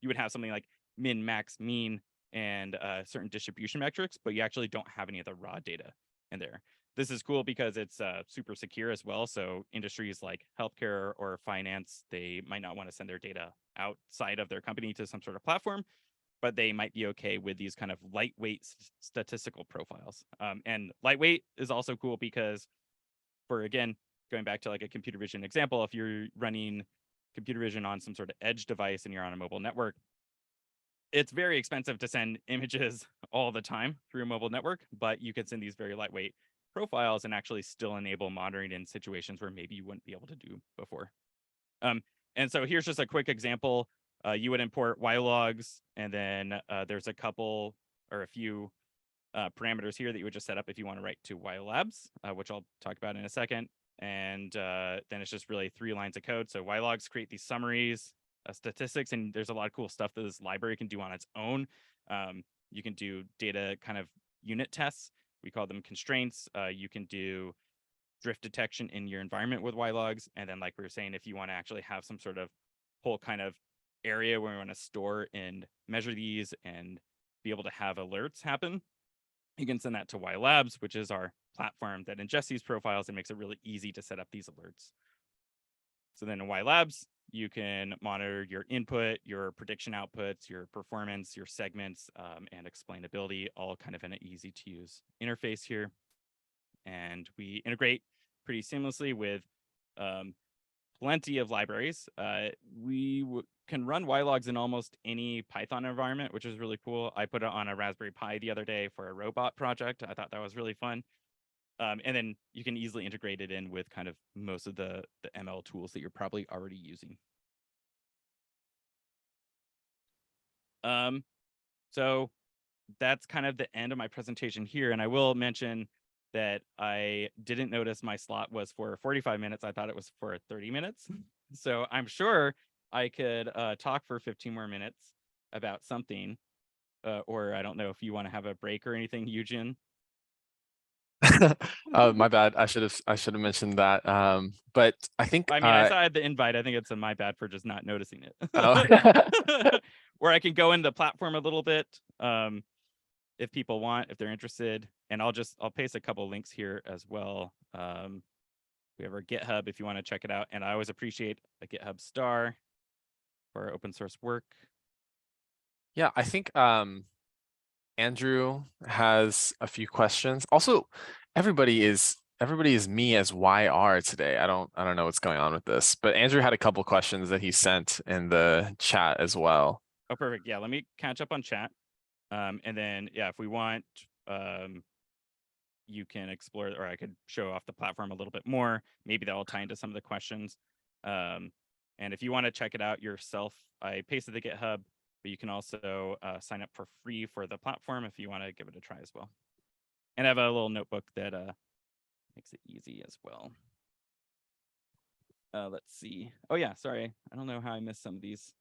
you would have something like min, max, mean, and certain distribution metrics, but you actually don't have any of the raw data in there. This is cool because it's super secure as well. So industries like healthcare or finance, they might not want to send their data outside of their company to some sort of platform. but they might be okay with these kind of lightweight statistical profiles. And lightweight is also cool because for, again, going back to like a computer vision example, if you're running computer vision on some sort of edge device and you're on a mobile network, it's very expensive to send images all the time through a mobile network, but you can send these very lightweight profiles and actually still enable monitoring in situations where maybe you wouldn't be able to do before. And so here's just a quick example. You would import ylogs, and then there's a couple or a few parameters here that you would just set up if you want to write to ylabs, which I'll talk about in a second. And then it's just really 3 lines of code. So ylogs create these summaries, statistics, and there's a lot of cool stuff that this library can do on its own. You can do data kind of unit tests. We call them constraints. You can do drift detection in your environment with ylogs. And then like we were saying, if you want to actually have some sort of whole kind of area where we want to store and measure these and be able to have alerts happen, you can send that to ylabs, which is our platform that ingests these profiles and makes it really easy to set up these alerts. So then in ylabs, you can monitor your input, your prediction outputs, your performance, your segments, and explainability, all kind of in an easy to use interface here. And we integrate pretty seamlessly with plenty of libraries. We can run ylogs in almost any Python environment, which is really cool. I put it on a Raspberry Pi the other day for a robot project. I thought that was really fun. And then you can easily integrate it in with kind of most of the ML tools that you're probably already using. So that's kind of the end of my presentation here. And I will mention that I didn't notice my slot was for 45 minutes. I thought it was for 30 minutes. So I'm sure I could talk for 15 more minutes about something. Or I don't know if you want to have a break or anything, Eugen. My bad. I should have mentioned that. But I think I mean, I saw the invite. I think it's my bad for just not noticing it. Oh. Or I can go into the platform a little bit if people want, if they're interested. And I'll paste a couple links here as well. We have our GitHub if you want to check it out. And I always appreciate a GitHub star for our open source work. Yeah, I think Andrew has a few questions. Also, everybody is me as YR today. I don't know what's going on with this, but Andrew had a couple questions that he sent in the chat as well. Oh, perfect. Yeah, let me catch up on chat. And then, yeah, if we want, you can explore, or I could show off the platform a little bit more. Maybe that will tie into some of the questions. And if you want to check it out yourself, I pasted the GitHub, but you can also sign up for free for the platform if you want to give it a try as well. And I have a little notebook that makes it easy as well. Let's see. Oh yeah, sorry. I don't know how I missed some of these.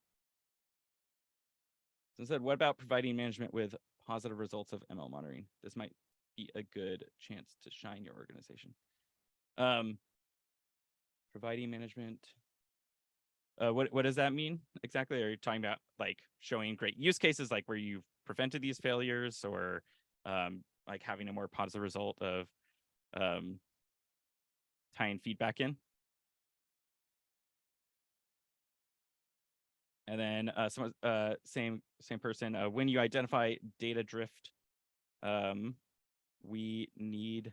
So I said, what about providing management with positive results of ML monitoring? This might be a good chance to shine your organization. Providing management. What does that mean exactly? Are you talking about like showing great use cases, like where you've prevented these failures, or like having a more positive result of tying feedback in? And then same person, when you identify data drift, we need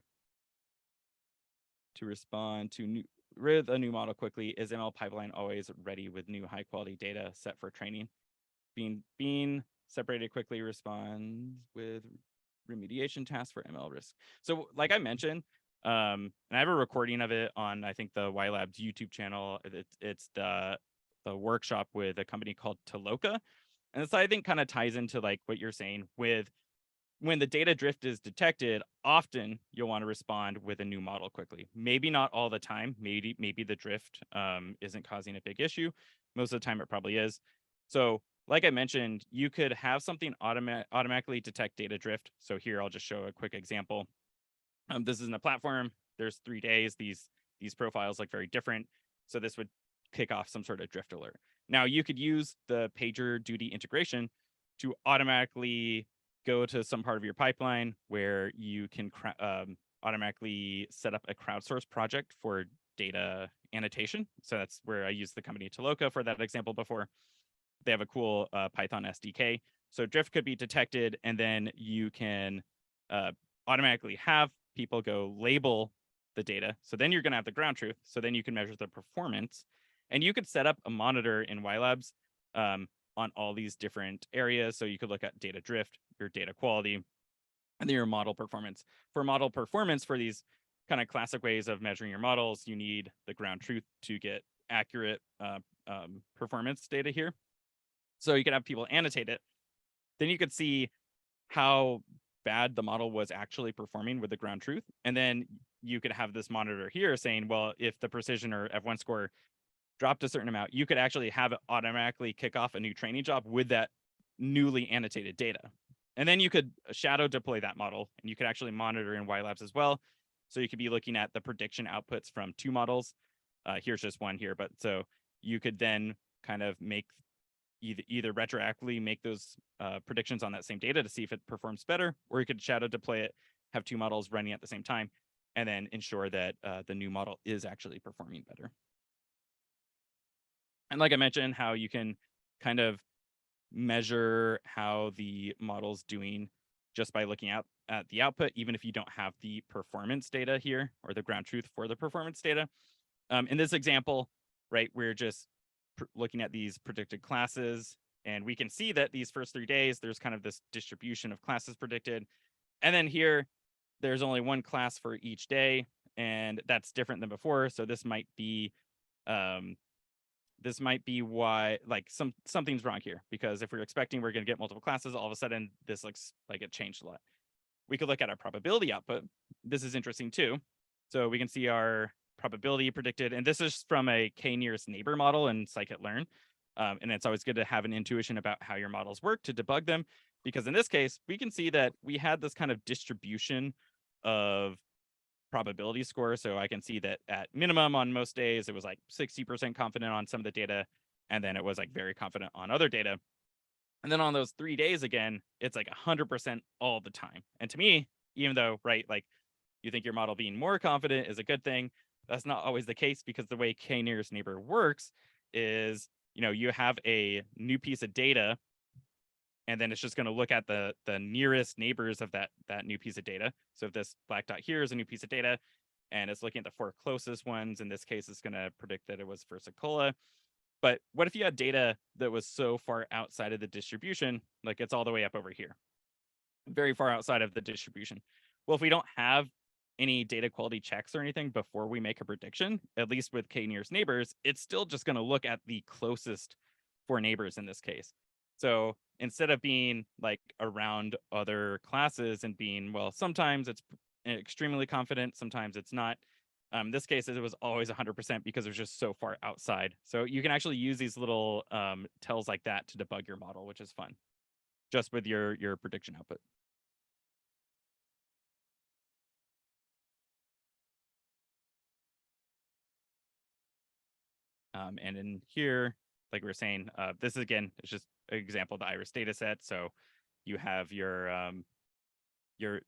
to respond to with a new model quickly. Is ML pipeline always ready with new high quality data set for training? Being separated quickly responds with remediation tasks for ML risk. So like I mentioned, and I have a recording of it on, I think, the YLabs YouTube channel. It's the workshop with a company called Toloka. And this, I think, kind of ties into like what you're saying with when the data drift is detected, often you'll want to respond with a new model quickly. Maybe not all the time. Maybe the drift isn't causing a big issue. Most of the time it probably is. So like I mentioned, you could have something automatically detect data drift. So here I'll just show a quick example. This is in the platform. There's 3 days. These profiles look very different. So this would kick off some sort of drift alert. Now you could use the PagerDuty integration to automatically go to some part of your pipeline where you can automatically set up a crowdsourced project for data annotation. So that's where I used the company Toloka for that example before. They have a cool Python SDK So drift could be detected, and then you can automatically have people go label the data. So then you're going to have the ground truth. So then you can measure the performance, and you could set up a monitor in YLabs on all these different areas. So you could look at data drift, your data quality, and then your model performance. For model performance, for these kind of classic ways of measuring your models, you need the ground truth to get accurate performance data here. So you could have people annotate it. Then you could see how bad the model was actually performing with the ground truth. And then you could have this monitor here saying, well, if the precision or F1 score dropped a certain amount, you could actually have it automatically kick off a new training job with that newly annotated data. And then you could shadow deploy that model, and you could actually monitor in YLabs as well. So you could be looking at the prediction outputs from 2 models. Here's just one here, but so you could then kind of make either retroactively make those predictions on that same data to see if it performs better, or you could shadow deploy it, have 2 models running at the same time, and then ensure that the new model is actually performing better. And like I mentioned, how you can kind of measure how the model's doing just by looking at the output, even if you don't have the performance data here or the ground truth for the performance data. In this example, right, we're just looking at these predicted classes, and we can see that these first 3 days, there's kind of this distribution of classes predicted. And then here, there's only 1 class for each day, and that's different than before. So this might be why, like, something's wrong here, because if we're expecting we're going to get multiple classes, all of a sudden this looks like it changed a lot. We could look at our probability output. This is interesting too. So we can see our probability predicted, and this is from a k-nearest neighbor model in scikit-learn. And it's always good to have an intuition about how your models work to debug them, because in this case, we can see that we had this kind of distribution of probability score. So I can see that at minimum on most days, it was like 60% confident on some of the data, and then it was like very confident on other data. And then on those 3 days again, it's like 100% all the time. And to me, even though, right, like you think your model being more confident is a good thing, that's not always the case, because the way k-nearest neighbor works is, you know, you have a new piece of data, and then it's just going to look at the nearest neighbors of that new piece of data. So if this black dot here is a new piece of data, and it's looking at the 4 closest ones, in this case, it's going to predict that it was for Sekolah. But what if you had data that was so far outside of the distribution, like it's all the way up over here, very far outside of the distribution? Well, if we don't have any data quality checks or anything before we make a prediction, at least with k-nearest neighbors, it's still just going to look at the closest 4 neighbors in this case. So instead of being like around other classes and being, well, sometimes it's extremely confident, sometimes it's not. In this case, it was always 100% because it was just so far outside. So you can actually use these little tells like that to debug your model, which is fun, just with your prediction output. And in here, like we were saying, this is, again, it's just an example of the Iris data set. So you have your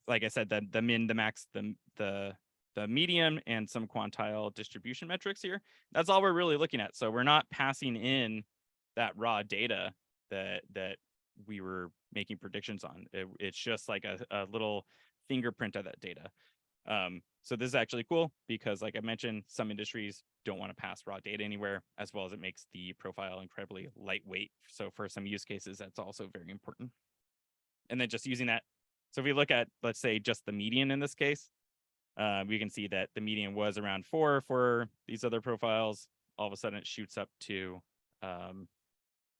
like I said, the min, the max, the median, and some quantile distribution metrics here. That's all we're really looking at. So we're not passing in that raw data that we were making predictions on. It's just like a little fingerprint of that data. So this is actually cool because, like I mentioned, some industries don't want to pass raw data anywhere, as well as it makes the profile incredibly lightweight. So for some use cases, that's also very important. And then just using that. So if we look at, let's say, just the median in this case, we can see that the median was around 4 for these other profiles. All of a sudden, it shoots up to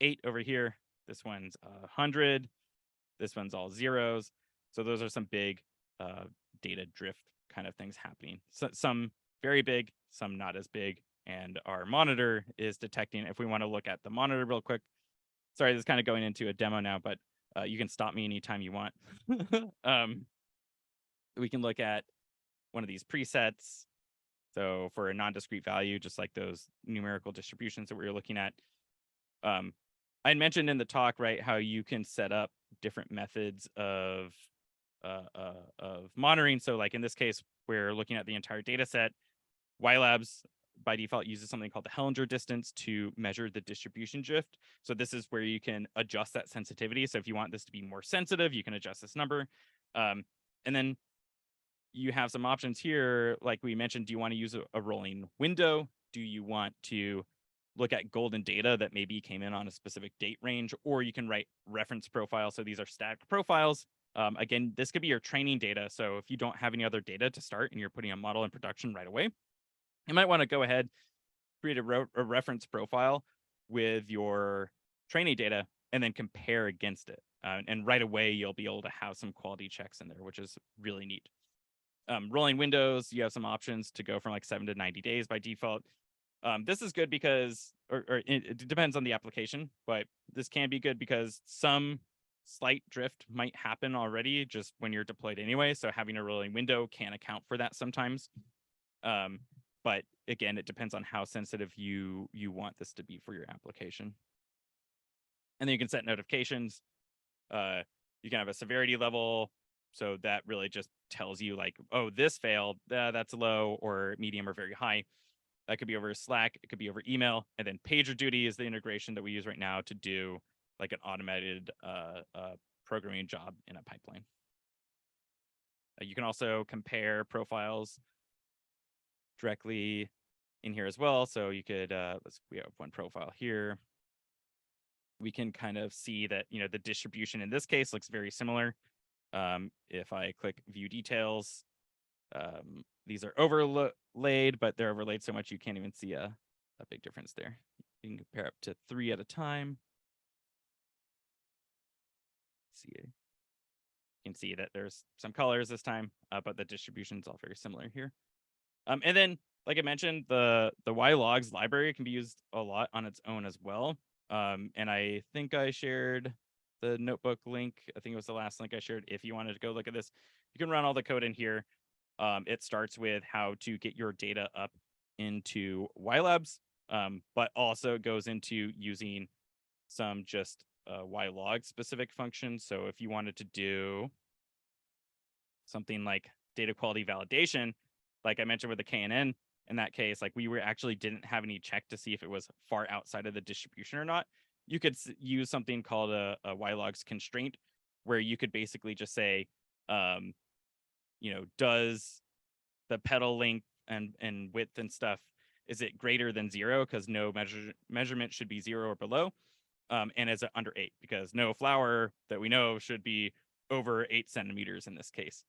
8 over here. This one's 100. This one's all zeros. So those are some big data drift kind of things happening. So, some very big, some not as big. And our monitor is detecting. If we want to look at the monitor real quick, sorry, this is kind of going into a demo now, but you can stop me anytime you want. We can look at one of these presets. So for a non-discrete value, just like those numerical distributions that we were looking at. I had mentioned in the talk, right, how you can set up different methods of monitoring. So like in this case, we're looking at the entire data set. YLabs by default uses something called the Hellinger distance to measure the distribution drift. So this is where you can adjust that sensitivity. So if you want this to be more sensitive, you can adjust this number. And then you have some options here, like we mentioned. Do you want to use a rolling window? Do you want to look at golden data that maybe came in on a specific date range? Or you can write reference profiles. So these are static profiles. Again, this could be your training data. So if you don't have any other data to start and you're putting a model in production right away, you might want to go ahead, create a reference profile with your training data and then compare against it. And right away, you'll be able to have some quality checks in there, which is really neat. Rolling windows, you have some options to go from like 7 to 90 days by default. This is good because, or it depends on the application, but this can be good because some slight drift might happen already just when you're deployed anyway. So having a rolling window can account for that sometimes. But again, it depends on how sensitive you want this to be for your application. And then you can set notifications. You can have a severity level. So that really just tells you like, oh, this failed, that's low or medium or very high. That could be over Slack, it could be over email. And then PagerDuty is the integration that we use right now to do like an automated programming job in a pipeline. You can also compare profiles directly in here as well. So you could, we have one profile here. We can kind of see that, the distribution in this case looks very similar. If I click view details, these are overlaid, but they're overlaid so much you can't even see a big difference there. You can compare up to 3 at a time. You can see that there's some colors this time, but the distribution is all very similar here. And then, like I mentioned, the YLogs library can be used a lot on its own as well. And I think I shared the notebook link. I think it was the last link I shared. If you wanted to go look at this, you can run all the code in here. It starts with how to get your data up into YLabs, but also goes into using some just YLog specific functions. So if you wanted to do something like data quality validation, like I mentioned with the KNN, in that case, like we actually didn't have any check to see if it was far outside of the distribution or not. You could use something called a YLogs constraint, where you could basically just say, does the petal length and width and stuff, is it greater than 0? Because no measurement should be 0 or below. And is it under 8? Because no flower that we know should be over 8 centimeters in this case.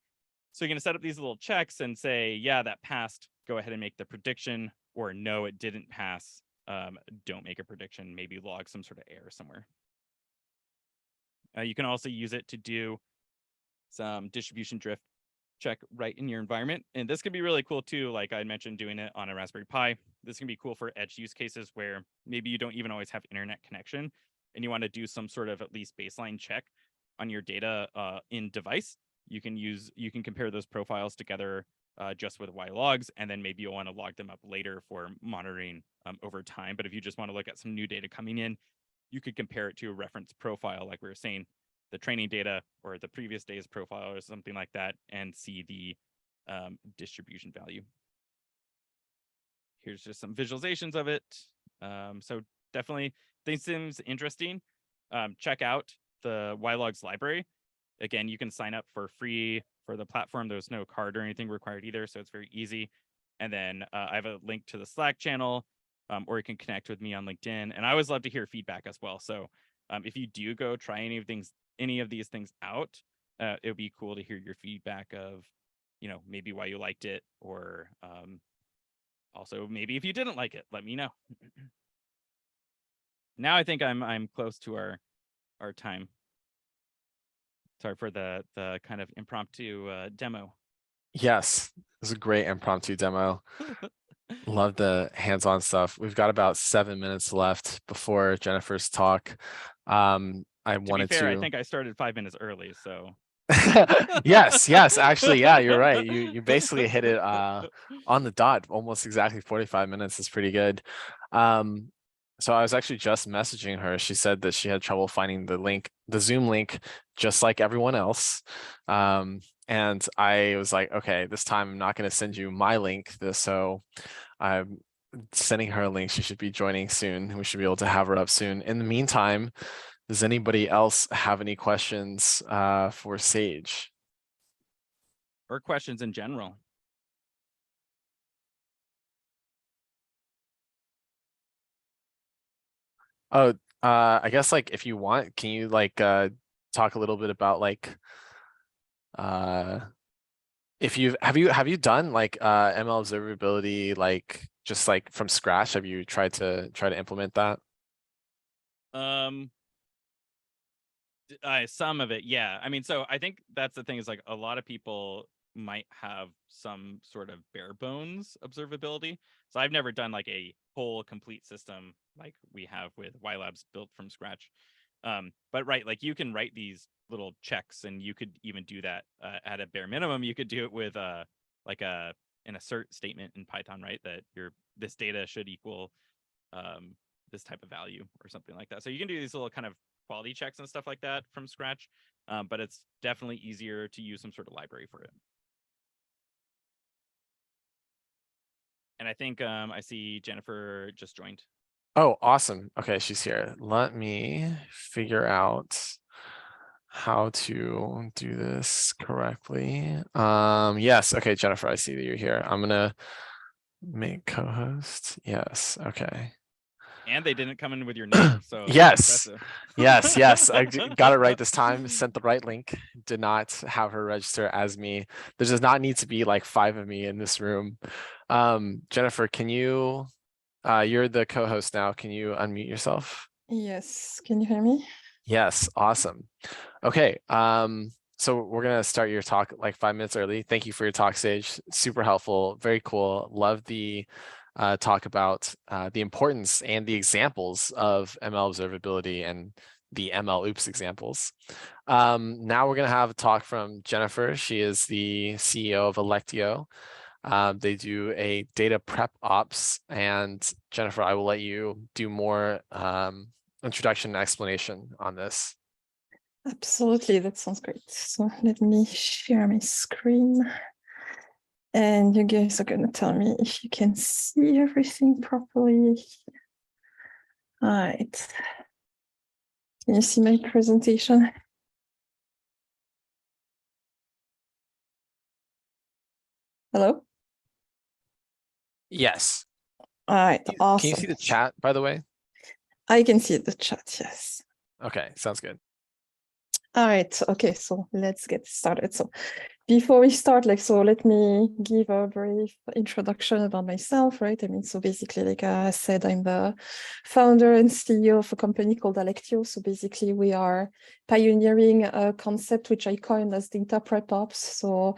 So you're going to set up these little checks and say, yeah, that passed. Go ahead and make the prediction, or no, it didn't pass. Don't make a prediction, maybe log some sort of error somewhere. You can also use it to do some distribution drift check right in your environment. And this can be really cool too. Like I mentioned, doing it on a Raspberry Pi. This can be cool for edge use cases where maybe you don't even always have internet connection and you want to do some sort of at least baseline check on your data in device. You can compare those profiles together just with YLogs, and then maybe you'll want to log them up later for monitoring over time. But if you just want to look at some new data coming in, you could compare it to a reference profile, like we were saying, the training data or the previous day's profile or something like that, and see the distribution value. Here's just some visualizations of it. So definitely, this seems interesting. Check out the YLogs library. Again, you can sign up for free for the platform. There's no card or anything required either, so it's very easy. And then I have a link to the Slack channel, or you can connect with me on LinkedIn. And I always love to hear feedback as well. So if you do go try any of these things out, it would be cool to hear your feedback of, maybe why you liked it, or also maybe if you didn't like it, let me know. Now I think I'm close to our time. Sorry for the kind of impromptu demo. Yes, it was a great impromptu demo. Love the hands-on stuff. We've got about 7 minutes left before Jennifer's talk. I think I started 5 minutes early, so. yes, actually, yeah, you're right. You basically hit it on the dot. Almost exactly 45 minutes is pretty good. So I was actually just messaging her. She said that she had trouble finding the Zoom link, just like everyone else. And I was like, okay, this time I'm not going to send you my link. So sending her a link. She should be joining soon. We should be able to have her up soon. In the meantime, does anybody else have any questions for Sage? Or questions in general? Oh, I guess like if you want, can you like talk a little bit about like if have you done like ML observability like just like from scratch? Have you tried to implement that? Some of it, yeah. I mean, so I think that's the thing is like a lot of people might have some sort of bare bones observability. So I've never done like a whole complete system like we have with YLabs built from scratch. But right, like you can write these little checks, and you could even do that at a bare minimum. You could do it with like an assert statement in Python, right? That this data should equal this type of value or something like that. So you can do these little kind of quality checks and stuff like that from scratch, but it's definitely easier to use some sort of library for it. And I think I see Jennifer just joined. Oh, awesome. Okay, she's here. Let me figure out how to do this correctly. Yes. Okay, Jennifer, I see that you're here. I'm gonna make co-host. Yes. Okay. And they didn't come in with your name, so yes. that's yes. I got it right this time. Sent the right link. Did not have her register as me. There does not need to be like 5 of me in this room. Jennifer, can you? You're the co-host now. Can you unmute yourself? Yes. Can you hear me? Yes. Awesome. Okay. So we're gonna start your talk like 5 minutes early. Thank you for your talk, Sage. Super helpful. Very cool. Love the talk about the importance and the examples of ML observability and the ML oops examples. Now we're gonna have a talk from Jennifer. She is the CEO of Electio. They do a data prep ops, and Jennifer, I will let you do more introduction and explanation on this. Absolutely, that sounds great. So let me share my screen. And you guys are going to tell me if you can see everything properly. All right. Can you see my presentation? Hello? Yes. All right, awesome. Can you see the chat, by the way? I can see the chat, yes. Okay, sounds good. All right, okay, so let's get started. So before we start, so let me give a brief introduction about myself, right? I mean, so basically, like I said, I'm the founder and CEO of a company called Electio. So basically, we are pioneering a concept which I coined as data prep ops. So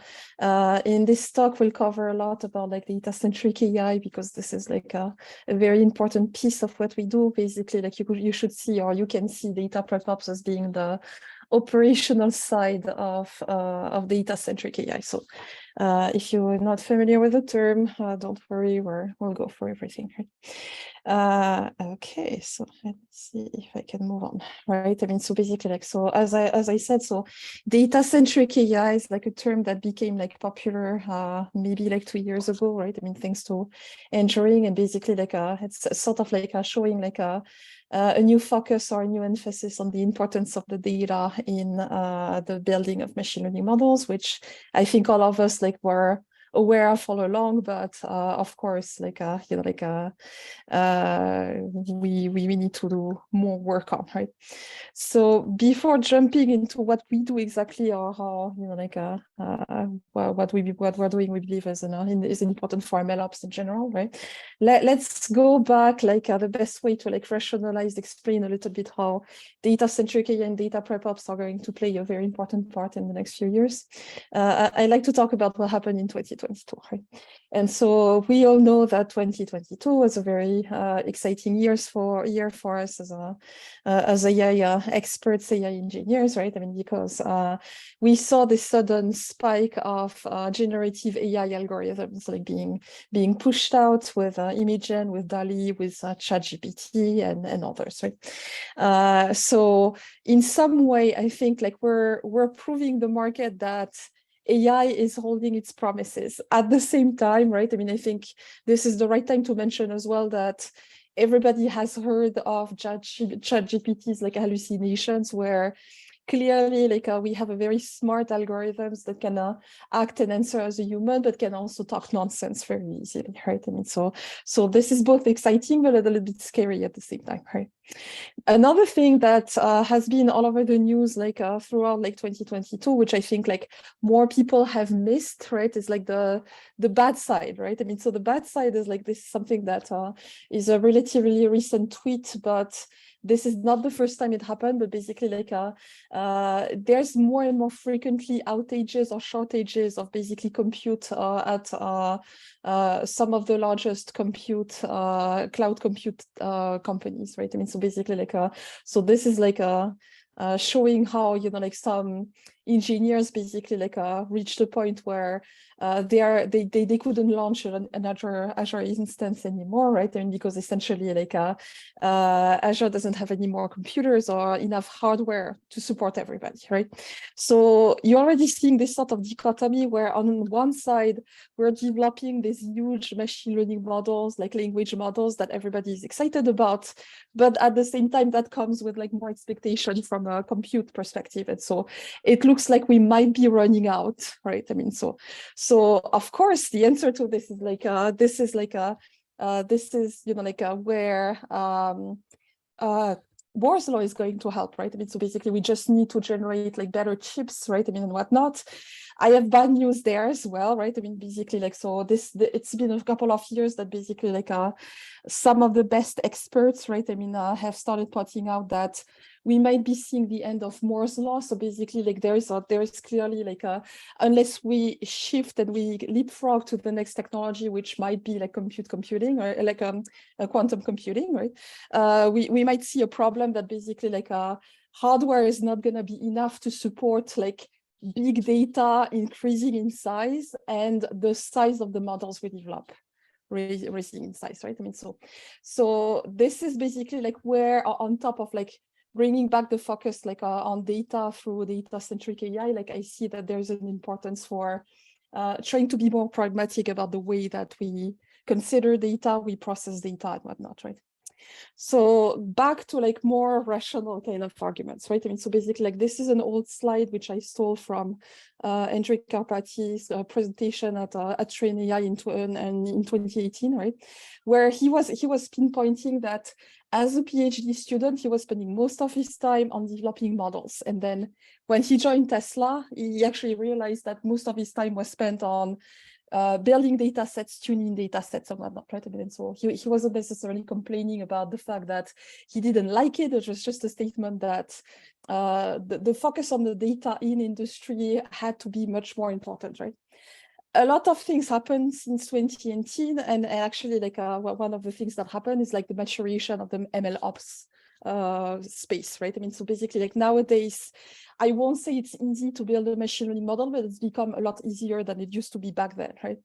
in this talk, we'll cover a lot about like data-centric AI, because this is like a very important piece of what we do. Basically, like you should see, or you can see data prep ops as being the operational side of data-centric AI. So if you're not familiar with the term, don't worry, we'll go for everything. Right? Okay, so let's see if I can move on. Right, I mean, so basically, like, so as I said, so data-centric AI is like a term that became like popular maybe like 2 years ago, right? I mean, thanks to Engineering, and basically like it's sort of like showing like a new focus or a new emphasis on the importance of the data in the building of machine learning models, which I think all of us like were aware of all along, but of course, like you know, like we need to do more work on, right? So before jumping into what we do exactly, or how, you know, like what we're doing, we believe is important for MLOps in general, right? Let's go back, like the best way to like rationalize, explain a little bit how data-centric AI and data prep ops are going to play a very important part in the next few years. I like to talk about what happened in 2022, right? And so we all know that 2022 was a very exciting year for us as AI experts, AI engineers, right? I mean, because we saw this sudden spike of generative AI algorithms like being pushed out with Imagen, with DALL-E, with ChatGPT and others, right? So in some way, I think like we're proving the market that AI is holding its promises. At the same time, right? I mean, I think this is the right time to mention as well that everybody has heard of ChatGPT's like hallucinations, where clearly like we have a very smart algorithms that can act and answer as a human, but can also talk nonsense very easily, right? I mean, so this is both exciting but a little bit scary at the same time, right? Another thing that has been all over the news like throughout like 2022, which I think like more people have missed, right, is like the bad side, right? I mean, so the bad side is like this is something that is a relatively recent tweet, but this is not the first time it happened, but basically like there's more and more frequently outages or shortages of basically compute at some of the largest compute cloud compute companies, right? I mean, so basically like so this is like showing how, you know, like some engineers basically like reached a point where they couldn't launch an Azure instance anymore, right? I mean, because essentially like Azure doesn't have any more computers or enough hardware to support everybody, right? So you're already seeing this sort of dichotomy where on one side we're developing these huge machine learning models, like language models that everybody is excited about, but at the same time that comes with like more expectation from a compute perspective, and so it looks like we might be running out, right? I mean, so of course the answer to this is like this is you know like where Moore's law is going to help, right? I mean, so basically we just need to generate like better chips, right? I mean, and whatnot. I have bad news there as well, right? I mean, basically like, so it's been a couple of years that basically like some of the best experts, right? I mean, have started pointing out that we might be seeing the end of Moore's law. So basically like there is clearly like unless we shift and we leapfrog to the next technology, which might be like computing or like quantum computing, right? We might see a problem that basically like hardware is not going to be enough to support like big data increasing in size and the size of the models we develop raising in size, right? I mean, so this is basically like where on top of like bringing back the focus like on data through data-centric AI, like I see that there's an importance for trying to be more pragmatic about the way that we consider data, we process data and whatnot, right? So back to like more rational kind of arguments, right? I mean, so basically like this is an old slide which I stole from Andrej Karpathy's presentation at TrainAI in 2018, right? Where he was pinpointing that as a PhD student, he was spending most of his time on developing models. And then when he joined Tesla, he actually realized that most of his time was spent on building data sets, tuning data sets and whatnot, right? I mean, so he wasn't necessarily complaining about the fact that he didn't like it. It was just a statement that the focus on the data in industry had to be much more important, right? A lot of things happened since 2018, and actually like one of the things that happened is like the maturation of the ML ops space, right? I mean, so basically like nowadays, I won't say it's easy to build a machine learning model, but it's become a lot easier than it used to be back then, right?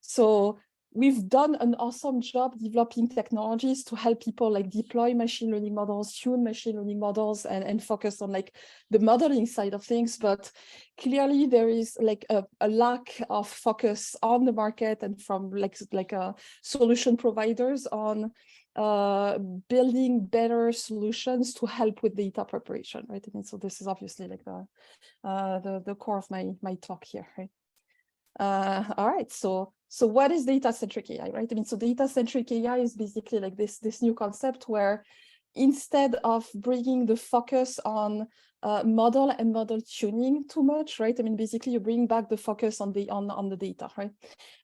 So we've done an awesome job developing technologies to help people like deploy machine learning models, tune machine learning models, and focus on like the modeling side of things. But clearly there is like a lack of focus on the market and from like solution providers on building better solutions to help with data preparation, right? I mean, so this is obviously like the core of my talk here, right? All right, so what is data-centric AI, right? I mean, so data-centric AI is basically like this new concept where instead of bringing the focus on model and model tuning too much, right? I mean, basically you bring back the focus on the data, right?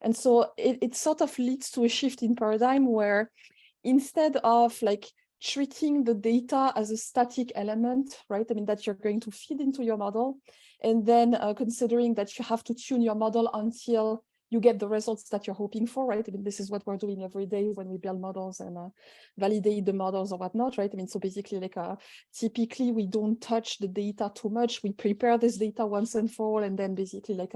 And so it sort of leads to a shift in paradigm where instead of like treating the data as a static element, right? I mean, that you're going to feed into your model, and then considering that you have to tune your model until you get the results that you're hoping for, right? I mean, this is what we're doing every day when we build models and validate the models or whatnot, right? I mean, so basically like typically we don't touch the data too much. We prepare this data once and for all, and then basically like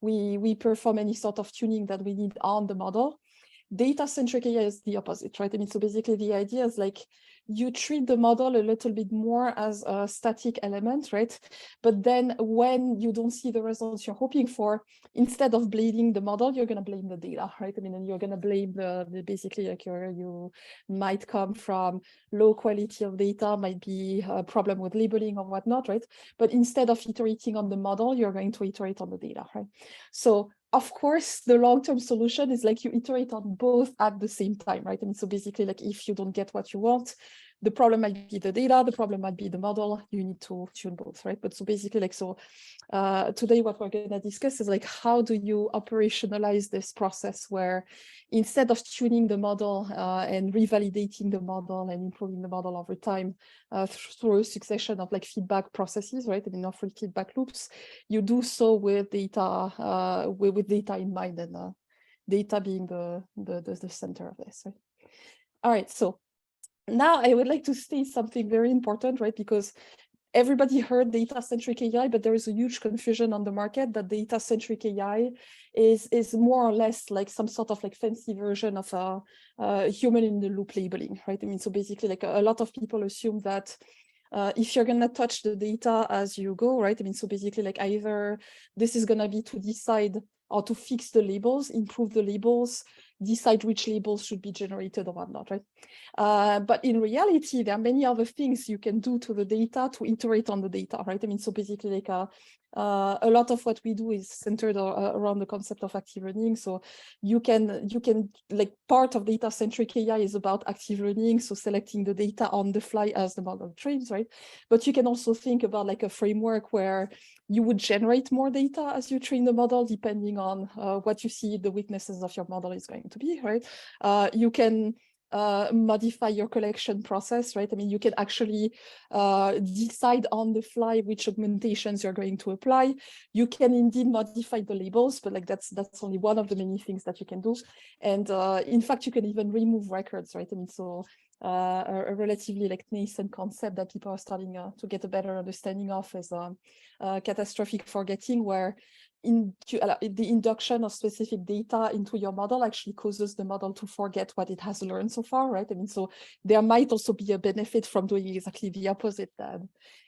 we perform any sort of tuning that we need on the model. Data-centric AI is the opposite, right? I mean, so basically the idea is like you treat the model a little bit more as a static element, right? But then when you don't see the results you're hoping for, instead of blaming the model, you're going to blame the data, right? I mean, and you're going to blame the basically like you might come from low quality of data, might be a problem with labeling or whatnot, right? But instead of iterating on the model, you're going to iterate on the data, right? So of course, the long-term solution is like you iterate on both at the same time, right? I mean, so basically, like if you don't get what you want, the problem might be the data, the problem might be the model, you need to tune both, right? But so basically, like, so today what we're going to discuss is like, how do you operationalize this process where instead of tuning the model and revalidating the model and improving the model over time through a succession of like feedback processes, right? I mean, of feedback loops, you do so with data, with data in mind, and data being the center of this, right? All right, so now I would like to state something very important, right? Because everybody heard data-centric AI, but there is a huge confusion on the market that data-centric AI is more or less like some sort of like fancy version of a human-in-the-loop labeling, right? I mean, so basically, like a lot of people assume that if you're gonna touch the data as you go, right? I mean, so basically, like either this is gonna be to decide or to fix the labels, improve the labels, decide which labels should be generated or whatnot, right? But in reality, there are many other things you can do to the data to iterate on the data, right? I mean, so basically, like a lot of what we do is centered around the concept of active learning. So you can like part of data-centric AI is about active learning, so selecting the data on the fly as the model trains, right? But you can also think about like a framework where you would generate more data as you train the model, depending on what you see the weaknesses of your model is going to be, right? You can modify your collection process, right? I mean, you can actually decide on the fly which augmentations you're going to apply. You can indeed modify the labels, but like that's only one of the many things that you can do. And in fact, you can even remove records, right? I mean, so a relatively like nascent concept that people are starting to get a better understanding of is catastrophic forgetting, where the induction of specific data into your model actually causes the model to forget what it has learned so far, right? I mean, so there might also be a benefit from doing exactly the opposite that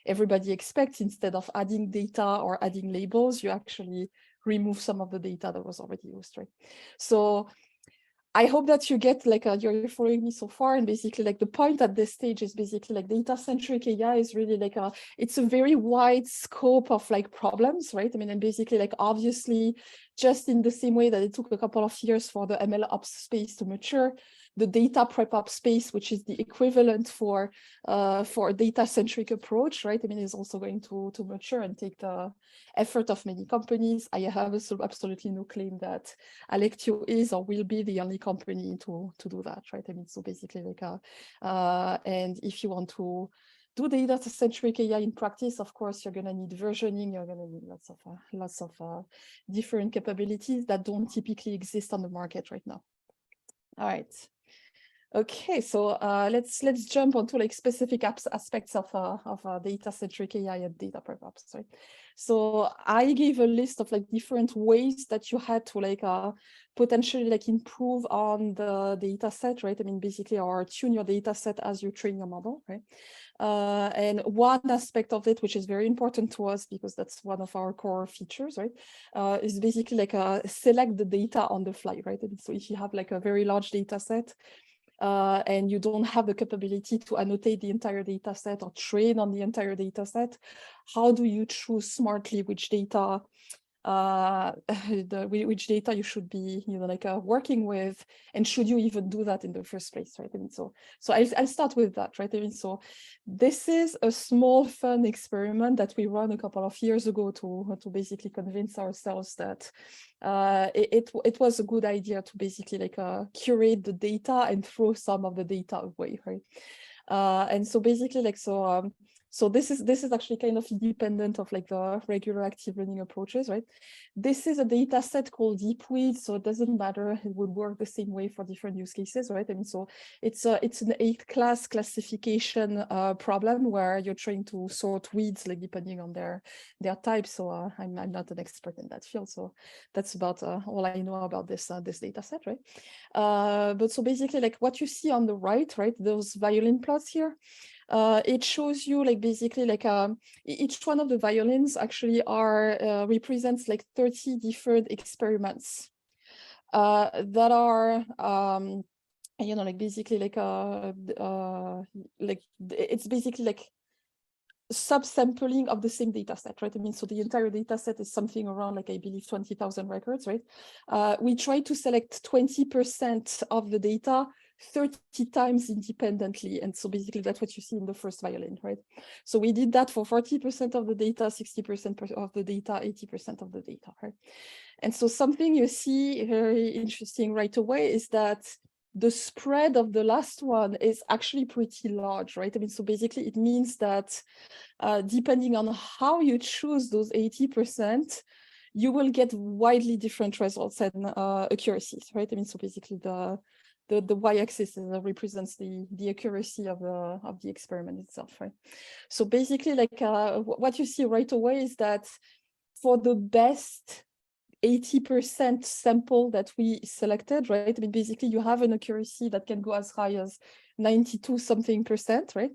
everybody expects. Instead of adding data or adding labels, you actually remove some of the data that was already used, right? So I hope that you get like you're following me so far, and basically like the point at this stage is basically like data-centric AI is really like it's a very wide scope of like problems, right? I mean, and basically like obviously just in the same way that it took a couple of years for the ML ops space to mature, the data prep ops space, which is the equivalent for a data-centric approach, right? I mean, is also going to mature and take the effort of many companies. I have absolutely no claim that Alectio is or will be the only company to do that, right? I mean, so basically like and if you want to do data-centric AI in practice, of course, you're gonna need versioning, you're gonna need lots of different capabilities that don't typically exist on the market right now. All right. Okay, so let's jump onto like specific aspects of data-centric AI and data prep ops, right? So I gave a list of like different ways that you had to like potentially like improve on the data set, right? I mean, basically, or tune your data set as you train your model, right? And one aspect of it, which is very important to us because that's one of our core features, right? Is basically like select the data on the fly, right? And so if you have like a very large data set, and you don't have the capability to annotate the entire data set or train on the entire data set, how do you choose smartly which data which data you should be working with, and should you even do that in the first place, right? I mean, so I'll start with that, right? I mean, so this is a small fun experiment that we ran a couple of years ago to basically convince ourselves that it was a good idea to basically like curate the data and throw some of the data away, right? And so basically like so So this is actually kind of independent of like the regular active learning approaches, right? This is a data set called DeepWeeds, so it doesn't matter, it would work the same way for different use cases, right? I mean, so it's an 8-class classification problem where you're trying to sort weeds like depending on their type. So I'm not an expert in that field, so that's about all I know about this this data set, right? But so basically, like what you see on the right, those violin plots here, it shows you like basically like each one of the violins actually represents like 30 different experiments that are you know, like basically like it's basically like subsampling of the same data set, right? I mean, so the entire data set is something around like, I believe 20,000 records, right? We try to select 20% of the data 30 times independently. And so basically that's what you see in the first violin, right? So we did that for 40% of the data, 60% of the data, 80% of the data, right? And so something you see very interesting right away is that the spread of the last one is actually pretty large, right? I mean, so basically it means that depending on how you choose those 80%, you will get widely different results and accuracies, right? I mean, so basically the y-axis represents the accuracy of the experiment itself, right? So basically, like what you see right away is that for the best 80% sample that we selected, right? I mean, basically you have an accuracy that can go as high as 92 something percent, right?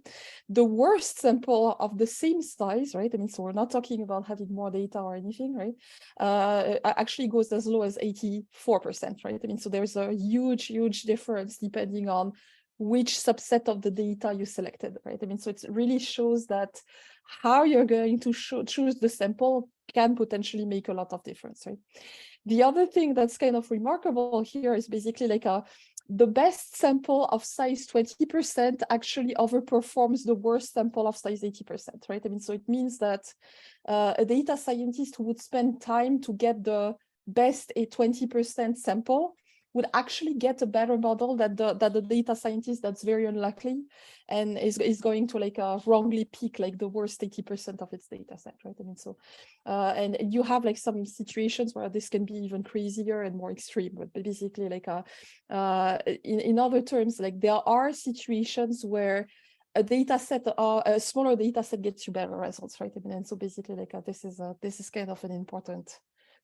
The worst sample of the same size, right? I mean, so we're not talking about having more data or anything, right? Actually goes as low as 84%, right? I mean, so there's a huge difference depending on which subset of the data you selected, right? I mean, so it really shows that how you're going to choose the sample can potentially make a lot of difference, right? The other thing that's kind of remarkable here is basically like the best sample of size 20% actually overperforms the worst sample of size 80%, right? I mean, so it means that a data scientist who would spend time to get the best 20% sample would actually get a better model than the data scientist that's very unlucky and is going to like wrongly pick like the worst 80% of its data set, right? I mean, so and you have like some situations where this can be even crazier and more extreme, but basically like in other terms, like there are situations where a data set or a smaller data set gets you better results, right? I mean, and so basically like this is kind of an important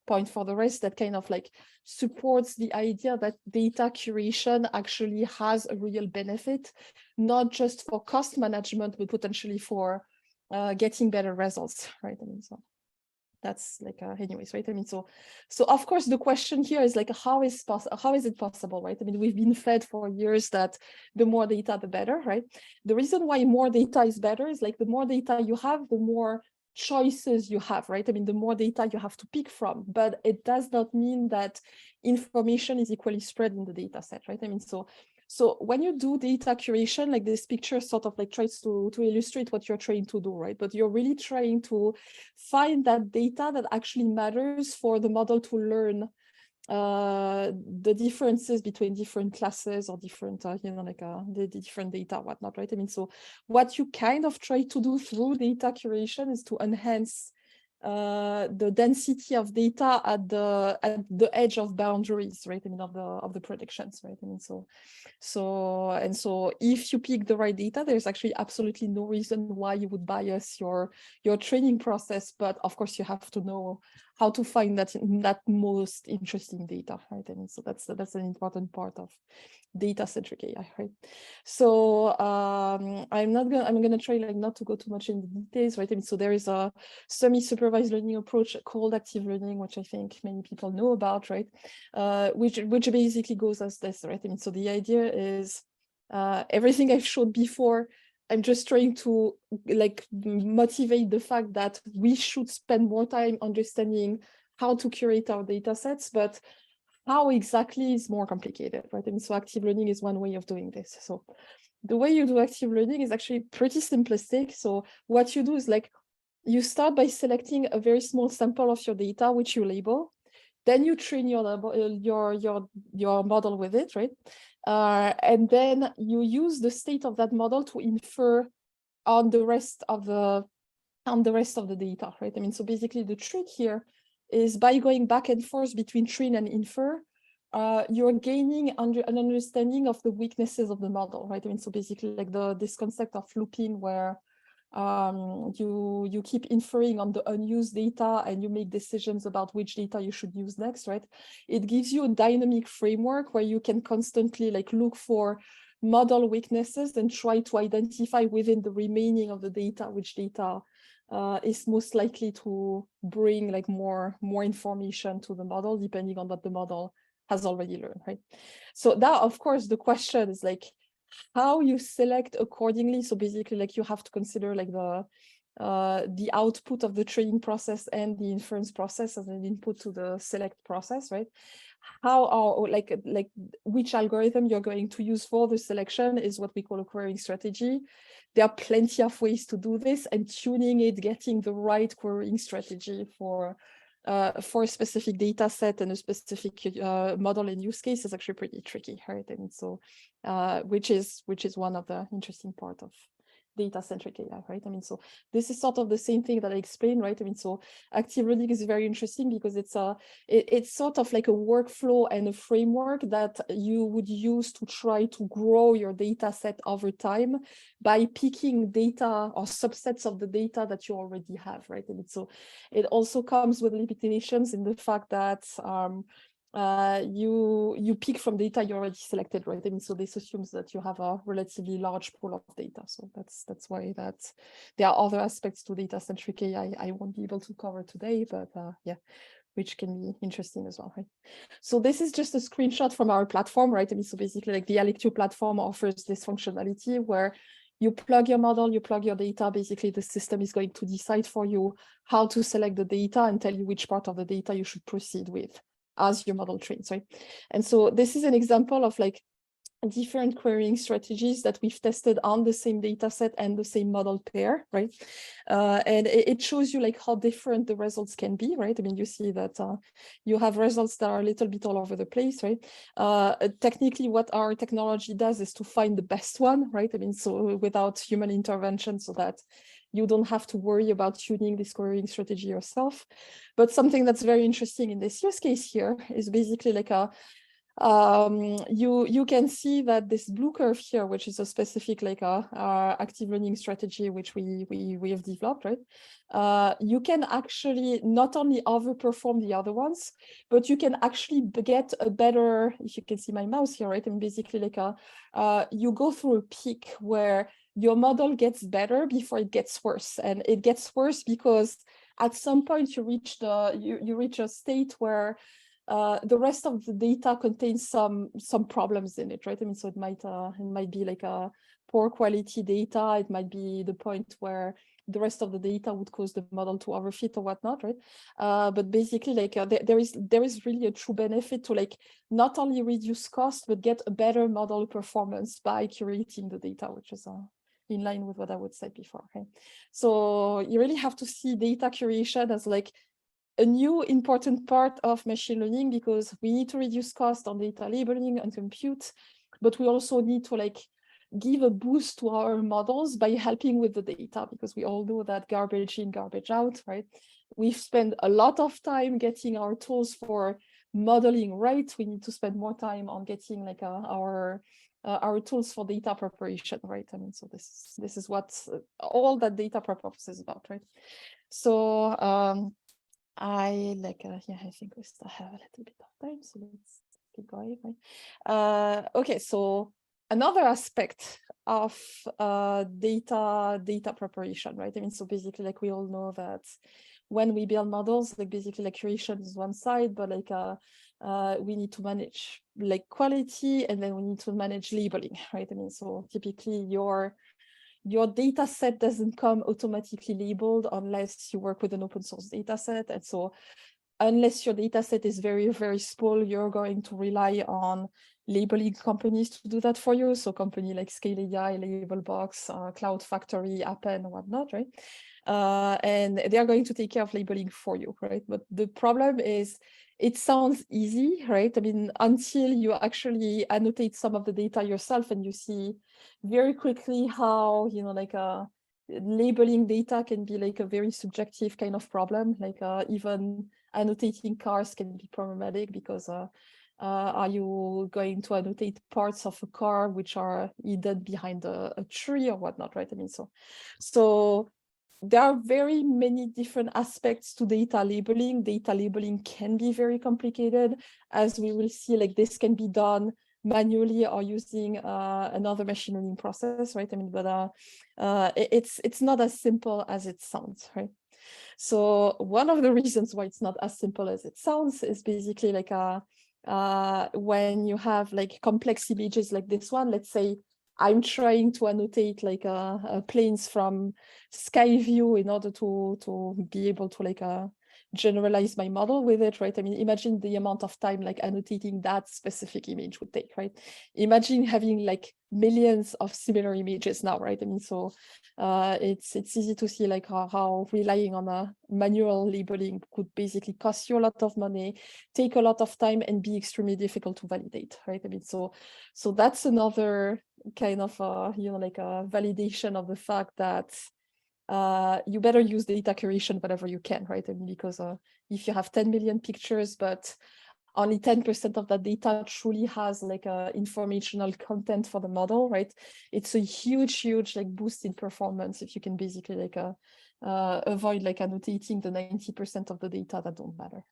point for the rest that kind of like supports the idea that data curation actually has a real benefit, not just for cost management, but potentially for getting better results, right? I mean, so that's like anyways, right? I mean, so of course the question here is like how is it possible, right? I mean, we've been fed for years that the more data the better, right? The reason why more data is better is like the more data you have, the more choices you have, right? I mean, the more data you have to pick from, but it does not mean that information is equally spread in the data set, right? I mean, so when you do data curation, like this picture sort of like tries to illustrate what you're trying to do, right? But you're really trying to find that data that actually matters for the model to learn the differences between different classes or different, you know, like the different data, whatnot, right? I mean, so what you kind of try to do through data curation is to enhance the density of data at the edge of boundaries, right? I mean, of the predictions, right? I mean, so if you pick the right data, there's actually absolutely no reason why you would bias your training process, but of course you have to know how to find that most interesting data, right? I mean, so that's an important part of data-centric AI, right? So I'm gonna try like not to go too much in the details, right? I mean, so there is a semi-supervised learning approach called active learning, which I think many people know about, right? Which basically goes as this, right? I mean, so the idea is everything I've showed before, I'm just trying to like motivate the fact that we should spend more time understanding how to curate our data sets, but how exactly is more complicated, right? I mean, so active learning is one way of doing this. So the way you do active learning is actually pretty simplistic. So what you do is like, you start by selecting a very small sample of your data, which you label. Then you train your model with it, right? And then you use the state of that model to infer on the rest of the data, right? I mean, so basically the trick here is by going back and forth between train and infer, you're gaining an understanding of the weaknesses of the model, right? I mean, so basically like this concept of looping where you keep inferring on the unused data and you make decisions about which data you should use next, right? It gives you a dynamic framework where you can constantly like look for model weaknesses and try to identify within the remaining of the data which data is most likely to bring like more information to the model depending on what the model has already learned, right? So that, of course, the question is like how you select accordingly. So basically, like you have to consider like the output of the training process and the inference process as an input to the select process, right? How are like which algorithm you're going to use for the selection is what we call a querying strategy. There are plenty of ways to do this, and tuning it, getting the right querying strategy for a specific data set and a specific model and use case is actually pretty tricky, right? And so, which is one of the interesting part of data-centric AI, right? I mean, so this is sort of the same thing that I explained, right? I mean, so active learning is very interesting because it's sort of like a workflow and a framework that you would use to try to grow your data set over time by picking data or subsets of the data that you already have, right? And so it also comes with limitations in the fact that you pick from data you already selected, right? I mean, so this assumes that you have a relatively large pool of data. So that's why there are other aspects to data-centric AI I won't be able to cover today, but yeah, which can be interesting as well, right? So this is just a screenshot from our platform, right? I mean, so basically like the Alectio platform offers this functionality where you plug your model, you plug your data, basically the system is going to decide for you how to select the data and tell you which part of the data you should proceed with as your model trains, right? And so this is an example of like different querying strategies that we've tested on the same data set and the same model pair, right? And it shows you like how different the results can be, right? I mean, you see that you have results that are a little bit all over the place, right? Technically, what our technology does is to find the best one, right? I mean, so without human intervention, so that you don't have to worry about tuning this querying strategy yourself. But something that's very interesting in this use case here is basically like you can see that this blue curve here, which is a specific like active learning strategy which we have developed, right? You can actually not only overperform the other ones, but you can actually get a better, if you can see my mouse here, right? And basically like you go through a peak where your model gets better before it gets worse, and it gets worse because at some point you reach a state where the rest of the data contains some problems in it, right? I mean, so it might be like a poor quality data. It might be the point where the rest of the data would cause the model to overfit or whatnot, right? But basically, like there is really a true benefit to like not only reduce cost but get a better model performance by curating the data, which is in line with what I would say before. Okay, so you really have to see data curation as like a new important part of machine learning, because we need to reduce cost on data labeling and compute, but we also need to like give a boost to our models by helping with the data, because we all know that garbage in, garbage out, right? We've spent a lot of time getting our tools for modeling right. We need to spend more time on getting like our tools for data preparation, right? I mean, so this is what all that data prep is about, right? So I think we still have a little bit of time, so let's keep going, right? Okay, so another aspect of data preparation, right? I mean, so basically, like we all know that when we build models, like basically like curation is one side, but like we need to manage like quality, and then we need to manage labeling, right? I mean, so typically your data set doesn't come automatically labeled unless you work with an open source data set. And so unless your data set is very, very small, you're going to rely on labeling companies to do that for you. So company like Scale AI, Labelbox, Cloud Factory, Appen, and whatnot, right? And they are going to take care of labeling for you, right? But the problem is, it sounds easy, right? I mean, until you actually annotate some of the data yourself, and you see very quickly how, labeling data can be like a very subjective kind of problem. Like even annotating cars can be problematic because are you going to annotate parts of a car which are hidden behind a tree or whatnot, right? I mean, so there are very many different aspects to data labeling. Data labeling can be very complicated, as we will see. Like this can be done manually or using another machine learning process, right? I mean, but it's not as simple as it sounds, right? So one of the reasons why it's not as simple as it sounds is basically like when you have like complex images like this one. Let's say I'm trying to annotate like planes from sky view in order to be able to like generalize my model with it, right? I mean, imagine the amount of time like annotating that specific image would take, right? Imagine having like millions of similar images now, right? I mean, so it's easy to see like how relying on a manual labeling could basically cost you a lot of money, take a lot of time, and be extremely difficult to validate, right? I mean, so that's another kind of like a validation of the fact that you better use data curation whenever you can, right? I mean, because if you have 10 million pictures, but only 10% of that data truly has like informational content for the model, right? It's a huge like boost in performance if you can basically like avoid like annotating the 90% of the data that don't matter.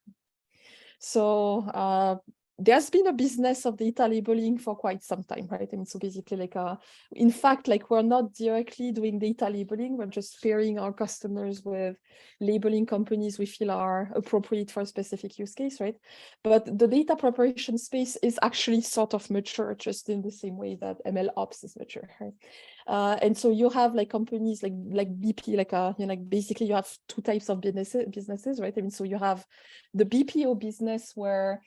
So there's been a business of data labeling for quite some time, right? I mean, so basically like, in fact, like we're not directly doing data labeling, we're just pairing our customers with labeling companies we feel are appropriate for a specific use case, right? But the data preparation space is actually sort of mature, just in the same way that ML ops is mature, right? And so you have like companies like BP, like like basically you have two types of businesses, right? I mean, so you have the BPO business where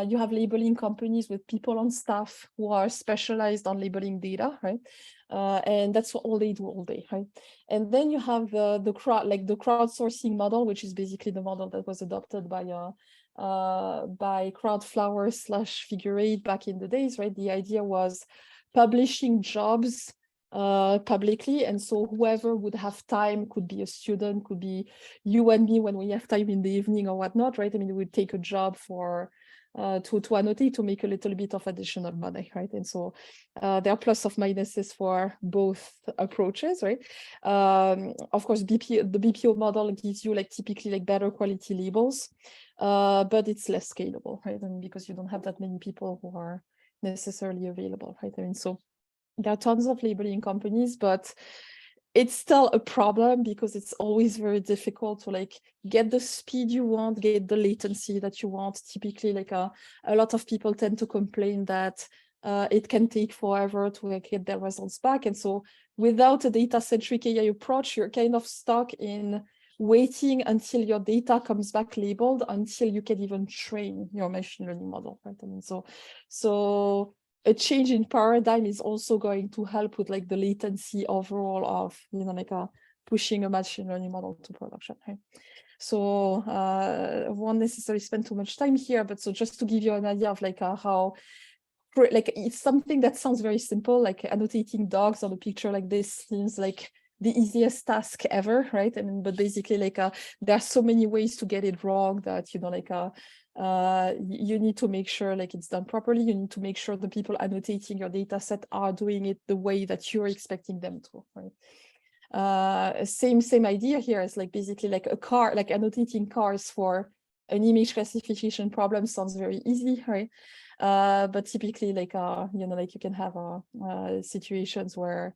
you have labeling companies with people on staff who are specialized on labeling data, right? And that's what all they do all day, right? And then you have the crowdsourcing model, which is basically the model that was adopted by Crowdflower / Figure 8 back in the days, right? The idea was publishing jobs publicly, and so whoever would have time, could be a student, could be you and me when we have time in the evening or whatnot, right? I mean, we would take a job for to annotate to make a little bit of additional money, right? And so there are plus or minuses for both approaches, right? Of course, the BPO model gives you like typically like better quality labels, but it's less scalable, right? I mean, because you don't have that many people who are necessarily available, right? I mean, so there are tons of labeling companies, but it's still a problem because it's always very difficult to like get the speed you want, get the latency that you want. Typically, like a lot of people tend to complain that it can take forever to like get their results back. And so without a data-centric AI approach, you're kind of stuck in waiting until your data comes back labeled until you can even train your machine learning model, right? I mean, so a change in paradigm is also going to help with like the latency overall of, you know, like pushing a machine learning model to production, right? So I won't necessarily spend too much time here, but so just to give you an idea of like how, like it's something that sounds very simple, like annotating dogs on a picture like this seems like the easiest task ever, right? I mean, but basically like there are so many ways to get it wrong that, you know, like you need to make sure like it's done properly. You need to make sure the people annotating your data set are doing it the way that you're expecting them to, right? Same idea here is like basically like a car, like annotating cars for an image classification problem sounds very easy, right? But typically like you know, like you can have situations where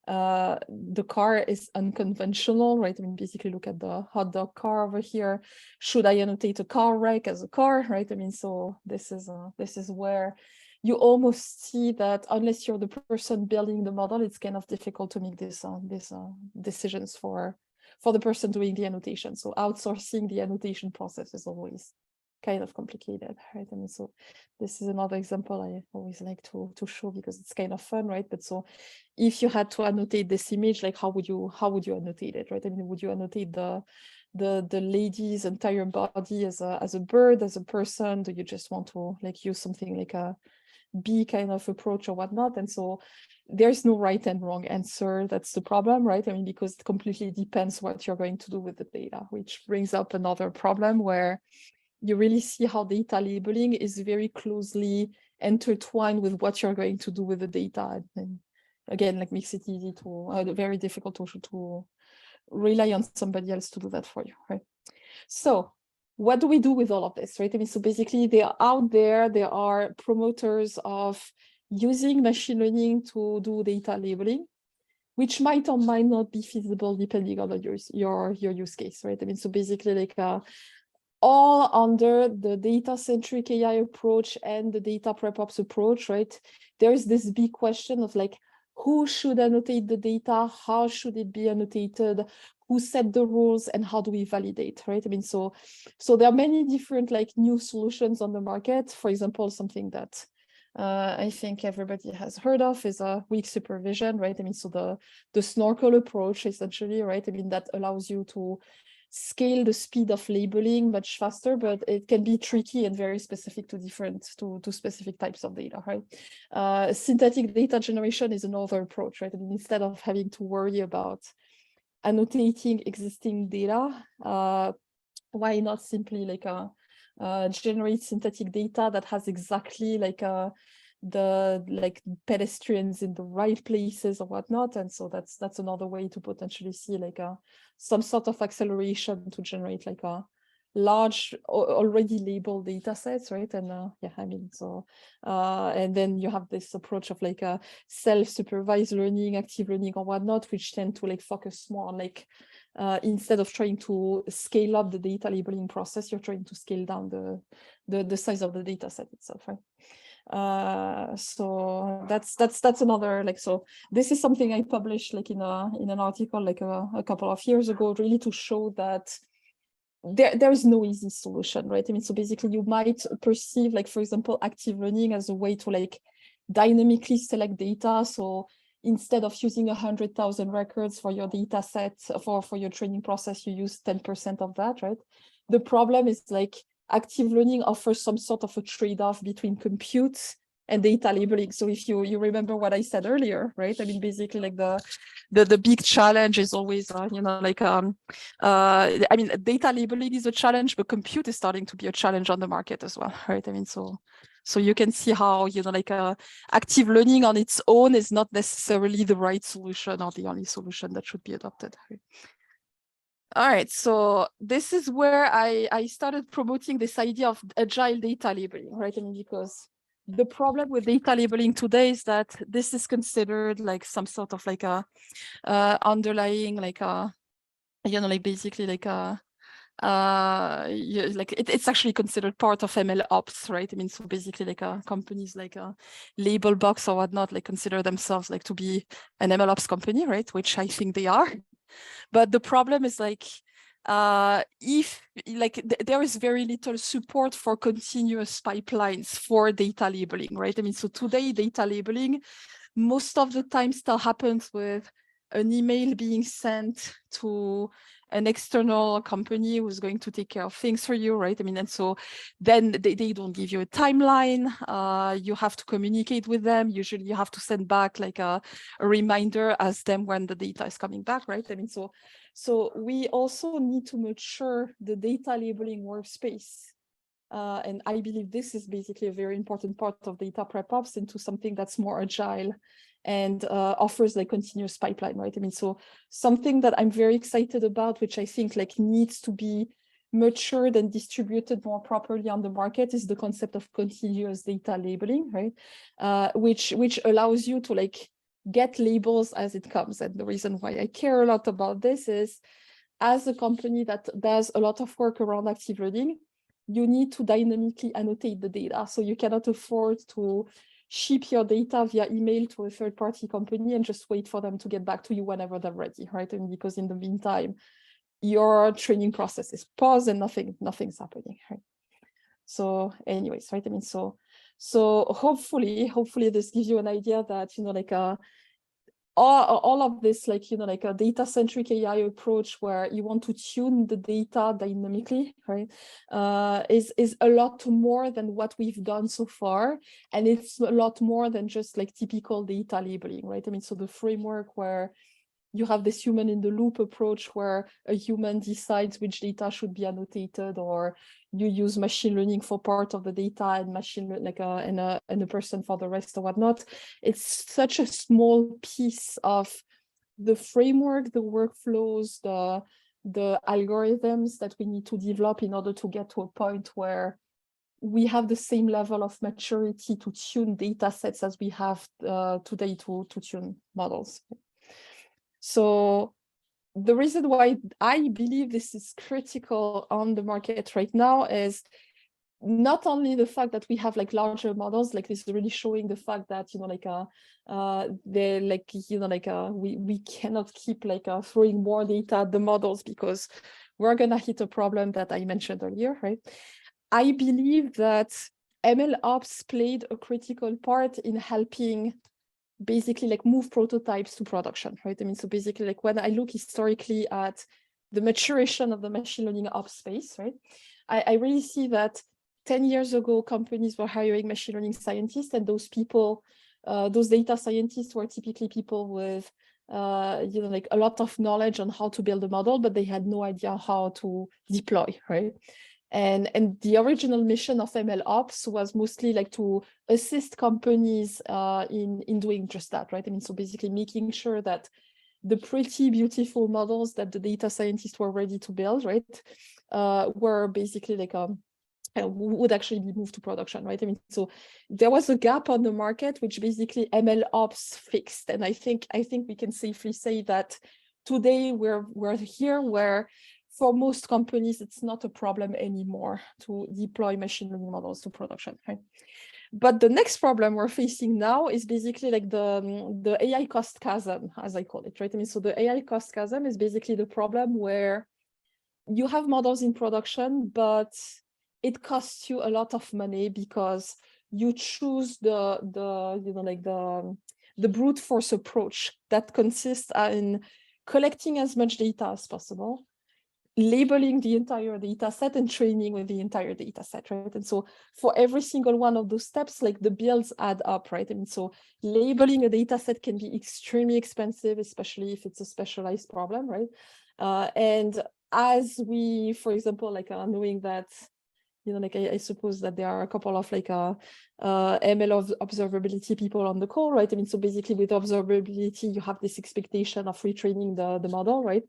the car is unconventional, right? I mean, basically look at the hot dog car over here. Should I annotate a car wreck as a car, right? I mean, so this is where you almost see that unless you're the person building the model, it's kind of difficult to make these decisions for the person doing the annotation. So outsourcing the annotation process is always kind of complicated, right? I mean, so this is another example I always like to show because it's kind of fun, right? But so if you had to annotate this image, like how would you annotate it, right? I mean, would you annotate the lady's entire body as a bird, as a person? Do you just want to like use something like B kind of approach or whatnot. And so there's no right and wrong answer. That's the problem, right? I mean, because it completely depends what you're going to do with the data, which brings up another problem where you really see how data labeling is very closely intertwined with what you're going to do with the data. And again, like makes it easy to, very difficult to rely on somebody else to do that for you, right? So what do we do with all of this, right? I mean, so basically they are out there, there are promoters of using machine learning to do data labeling, which might or might not be feasible depending on your use case, right? I mean, so basically like all under the data-centric AI approach and the data prep ops approach, right? There's this big question of like, who should annotate the data? How should it be annotated? Who set the rules and how do we validate, right? I mean, so there are many different like new solutions on the market. For example, something that I think everybody has heard of is a weak supervision, right? I mean, so the snorkel approach essentially, right? I mean, that allows you to scale the speed of labeling much faster, but it can be tricky and very specific to specific types of data, right? Synthetic data generation is another approach, right? I mean, instead of having to worry about annotating existing data, why not simply like generate synthetic data that has exactly like the pedestrians in the right places or whatnot, and so that's another way to potentially see like some sort of acceleration to generate like a large already labeled data sets, right? And yeah, I mean, so and then you have this approach of like a self-supervised learning, active learning or whatnot, which tend to like focus more on like instead of trying to scale up the data labeling process, you're trying to scale down the size of the data set itself, right? So that's another like, so this is something I published like in an article like a couple of years ago, really to show that there is no easy solution, right? I mean, so basically you might perceive like, for example, active learning as a way to like dynamically select data. So instead of using 100,000 records for your data set for your training process, you use 10% of that, right? The problem is like active learning offers some sort of a trade-off between compute and data labeling. So if you remember what I said earlier, right? I mean, basically like the big challenge is always, you know, like, I mean, data labeling is a challenge, but compute is starting to be a challenge on the market as well, right? I mean, so you can see how, you know, like active learning on its own is not necessarily the right solution or the only solution that should be adopted. Right? All right, so this is where I started promoting this idea of agile data labeling, right? I mean, because the problem with data labeling today is that this is considered like some sort of like a underlying like a, you know, like basically like a like it's actually considered part of ML ops, right? I mean, so basically like companies like Labelbox or whatnot, like consider themselves like to be an ML ops company, right? Which I think they are. But the problem is like, if like there is very little support for continuous pipelines for data labeling, right? I mean, so today data labeling most of the time still happens with an email being sent to an external company who's going to take care of things for you, right? I mean, and so then they don't give you a timeline. You have to communicate with them. Usually you have to send back like a reminder as them when the data is coming back, right? I mean, so we also need to mature the data labeling workspace. And I believe this is basically a very important part of data prep ops into something that's more agile and offers like continuous pipeline, right? I mean, so something that I'm very excited about, which I think like needs to be matured and distributed more properly on the market, is the concept of continuous data labeling, right? Which allows you to like get labels as it comes. And the reason why I care a lot about this is, as a company that does a lot of work around active learning, you need to dynamically annotate the data. So you cannot afford to ship your data via email to a third-party company and just wait for them to get back to you whenever they're ready, right? And because in the meantime, your training process is paused and nothing's happening, right? So anyways, right? I mean, so hopefully this gives you an idea that, you know, like all of this, like, you know, like a data-centric AI approach where you want to tune the data dynamically, right, is a lot more than what we've done so far. And it's a lot more than just like typical data labeling, right? I mean, so the framework where you have this human in the loop approach where a human decides which data should be annotated, or you use machine learning for part of the data and and a person for the rest or whatnot. It's such a small piece of the framework, the workflows, the algorithms that we need to develop in order to get to a point where we have the same level of maturity to tune data sets as we have today to tune models. So the reason why I believe this is critical on the market right now is not only the fact that we have like larger models, like this is really showing the fact that, you know, like they're like, you know, like we cannot keep like throwing more data at the models because we're gonna hit a problem that I mentioned earlier, right? I believe that ML ops played a critical part in helping basically like move prototypes to production, right? I mean, so basically like when I look historically at the maturation of the machine learning ops space, right? I really see that 10 years ago, companies were hiring machine learning scientists, and those people, those data scientists were typically people with, you know, like a lot of knowledge on how to build a model, but they had no idea how to deploy, right? And the original mission of ML Ops was mostly like to assist companies in doing just that, right? I mean, so basically making sure that the pretty beautiful models that the data scientists were ready to build, right, were basically like would actually be moved to production, right? I mean, so there was a gap on the market which basically ML Ops fixed, and I think we can safely say that today we're here where, for most companies, it's not a problem anymore to deploy machine learning models to production, right? But the next problem we're facing now is basically like the AI cost chasm, as I call it, right? I mean, so the AI cost chasm is basically the problem where you have models in production, but it costs you a lot of money because you choose the you know, like the brute force approach that consists in collecting as much data as possible, labeling the entire data set, and training with the entire data set, right? And so for every single one of those steps, like the bills add up, right? I mean, so labeling a data set can be extremely expensive, especially if it's a specialized problem, right? And as we, for example, like knowing that, you know, like I suppose that there are a couple of like ML observability people on the call, right? I mean, so basically with observability, you have this expectation of retraining the model, right?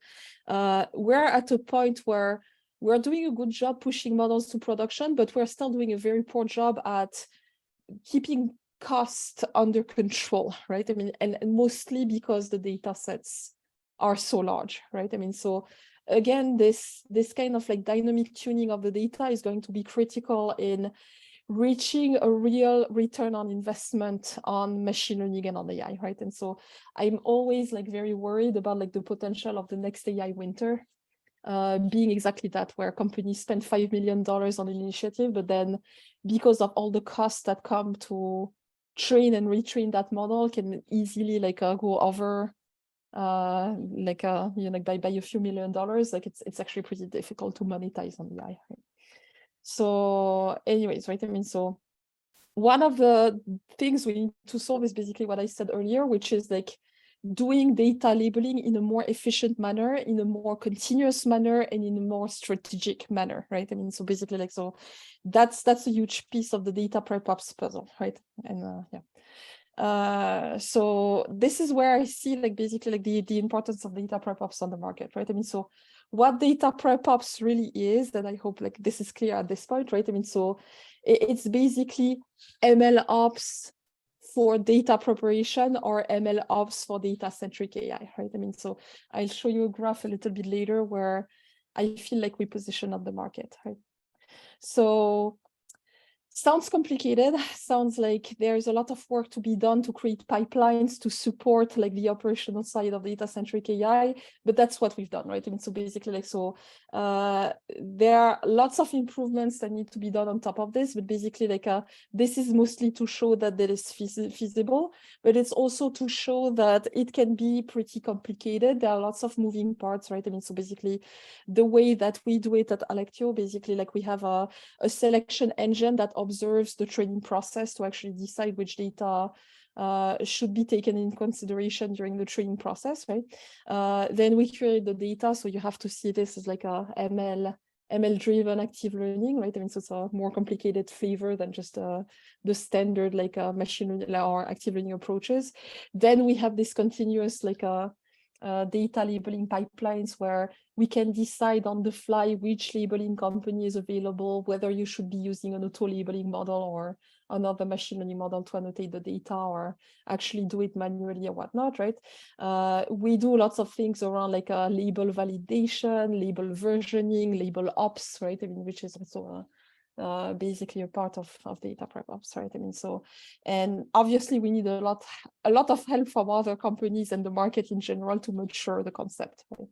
We're at a point where we're doing a good job pushing models to production, but we're still doing a very poor job at keeping cost under control, right? I mean, and mostly because the data sets are so large, right? I mean, so again, this kind of like dynamic tuning of the data is going to be critical in reaching a real return on investment on machine learning and on AI, right? And so I'm always like very worried about like the potential of the next AI winter being exactly that, where companies spend $5 million on an initiative, but then because of all the costs that come to train and retrain that model can easily like go over you know, like by a few $1 million, like it's actually pretty difficult to monetize on AI, right? So anyways, right, I mean, so one of the things we need to solve is basically what I said earlier, which is like doing data labeling in a more efficient manner, in a more continuous manner, and in a more strategic manner, right? I mean, so basically like, so that's a huge piece of the data prep ops puzzle, right? And yeah. So this is where I see like basically like the importance of data prep ops on the market, right? I mean, so what data prep ops really is, and I hope like this is clear at this point, right? I mean, so it's basically ML ops for data preparation, or ML ops for data-centric AI, right? I mean, so I'll show you a graph a little bit later where I feel like we position on the market, right? So Sounds complicated. Sounds like there's a lot of work to be done to create pipelines to support like the operational side of data-centric AI, but that's what we've done, right? I mean, so basically like, so there are lots of improvements that need to be done on top of this, but basically like this is mostly to show that that is feasible, but it's also to show that it can be pretty complicated. There are lots of moving parts, right? I mean, so basically the way that we do it at Alectio, basically like we have a selection engine that observes the training process to actually decide which data should be taken in consideration during the training process, right? Then we create the data, so you have to see this as like a ML-driven active learning, right? I mean, so it's a more complicated flavor than just the standard like machine learning or active learning approaches. Then we have this continuous like data labeling pipelines where we can decide on the fly which labeling company is available, whether you should be using an auto labeling model or another machine learning model to annotate the data, or actually do it manually or whatnot, right? We do lots of things around like label validation, label versioning, label ops, right? I mean, which is also basically a part of data prep ops, right? I mean, so, and obviously we need a lot of help from other companies and the market in general to mature the concept, right?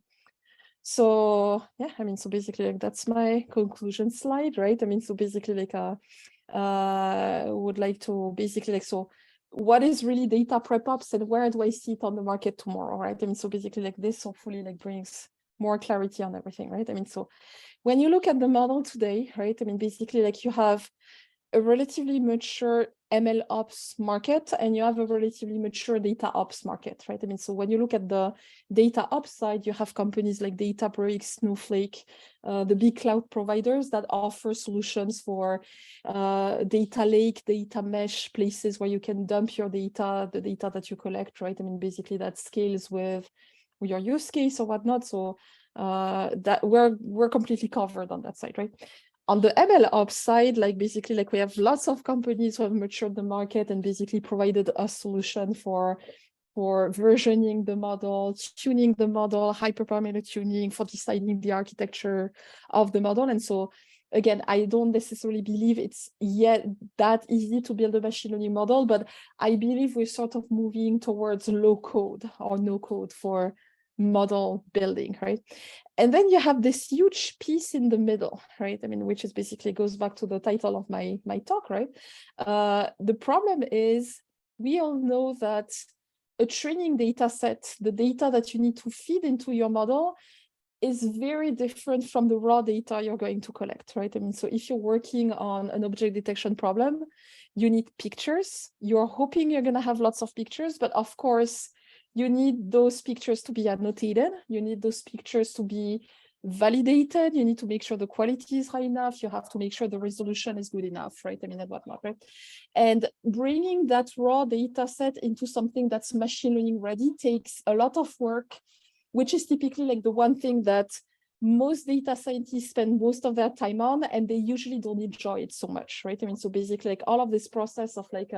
So yeah, I mean, so basically like that's my conclusion slide, right? I mean, so basically like would like to basically like, so what is really data prep ops and where do I see it on the market tomorrow, right? I mean, so basically like this hopefully like brings more clarity on everything, right? I mean, so when you look at the model today, right? I mean, basically like you have a relatively mature ML ops market and you have a relatively mature data ops market, right? I mean, so when you look at the data ops side, you have companies like Databricks, Snowflake, the big cloud providers that offer solutions for data lake, data mesh, places where you can dump your data, the data that you collect, right? I mean, basically that scales with your use case or whatnot. So that we're completely covered on that side, right? On the ML ops side, like basically like we have lots of companies who have matured the market and basically provided a solution for versioning the model, tuning the model, hyperparameter tuning, for deciding the architecture of the model. And so again, I don't necessarily believe it's yet that easy to build a machine learning model, but I believe we're sort of moving towards low code or no code for model building, right? And then you have this huge piece in the middle, right? I mean, which is basically goes back to the title of my talk, right? The problem is we all know that a training data set, the data that you need to feed into your model, is very different from the raw data you're going to collect, right? I mean, so if you're working on an object detection problem, you need pictures. You're hoping you're going to have lots of pictures, but of course, you need those pictures to be annotated. You need those pictures to be validated. You need to make sure the quality is high enough. You have to make sure the resolution is good enough, right? I mean, and whatnot, right? And bringing that raw data set into something that's machine learning ready takes a lot of work, which is typically like the one thing that most data scientists spend most of their time on, and they usually don't enjoy it so much, right? I mean, so basically like all of this process of like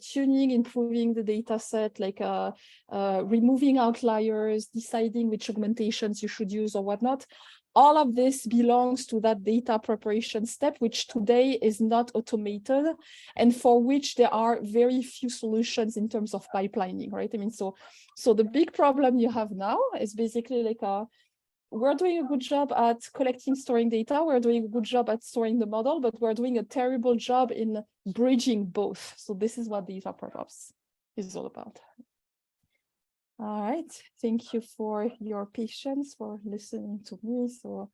tuning, improving the data set, like removing outliers, deciding which augmentations you should use or whatnot. All of this belongs to that data preparation step, which today is not automated and for which there are very few solutions in terms of pipelining, right? I mean, so the big problem you have now is basically like we're doing a good job at collecting, storing data. We're doing a good job at storing the model, but we're doing a terrible job in bridging both. So this is what data prep ops is all about. All right. Thank you for your patience, for listening to me. So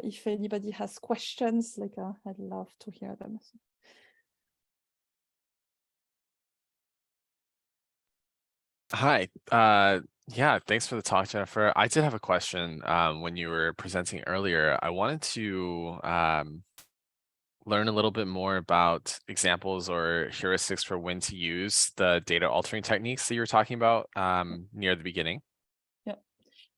if anybody has questions, like I'd love to hear them. Hi. Yeah, thanks for the talk, Jennifer. I did have a question when you were presenting earlier. I wanted to learn a little bit more about examples or heuristics for when to use the data altering techniques that you were talking about near the beginning. Yeah.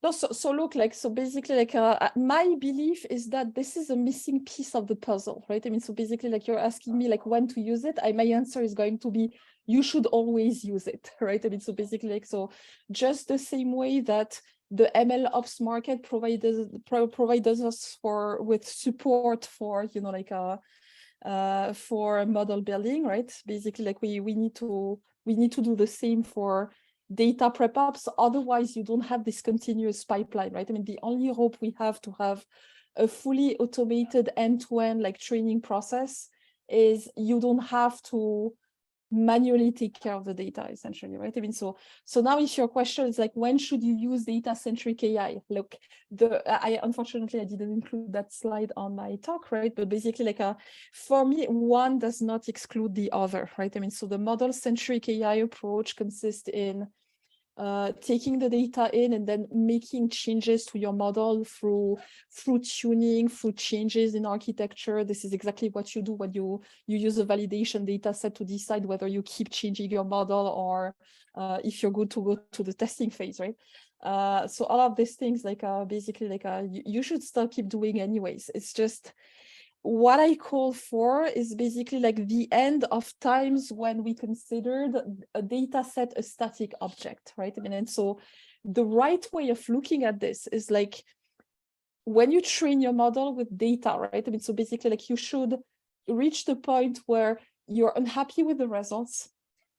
No, so look, like, so basically, like, my belief is that this is a missing piece of the puzzle, right? I mean, so basically, like, you're asking me, like, when to use it. My answer is going to be, you should always use it, right? I mean, so basically, like, so just the same way that the ML ops market provides us with support for, you know, like for model building, right? Basically, like we need to do the same for data prep ops. Otherwise, you don't have this continuous pipeline, right? I mean, the only hope we have to have a fully automated end-to-end like training process is you don't have to manually take care of the data, essentially, right? I mean, so now if your question is like, when should you use data-centric AI? Look, unfortunately I didn't include that slide on my talk, right? But basically, like for me, one does not exclude the other, right? I mean, so the model-centric AI approach consists in taking the data in and then making changes to your model through tuning, through changes in architecture. This is exactly what you do when you use a validation data set to decide whether you keep changing your model or if you're good to go to the testing phase, right? So all of these things, like basically, like you should still keep doing anyways. It's just what I call for is basically like the end of times when we considered a data set a static object, right? I mean, and so the right way of looking at this is like when you train your model with data, right? I mean, so basically, like you should reach the point where you're unhappy with the results.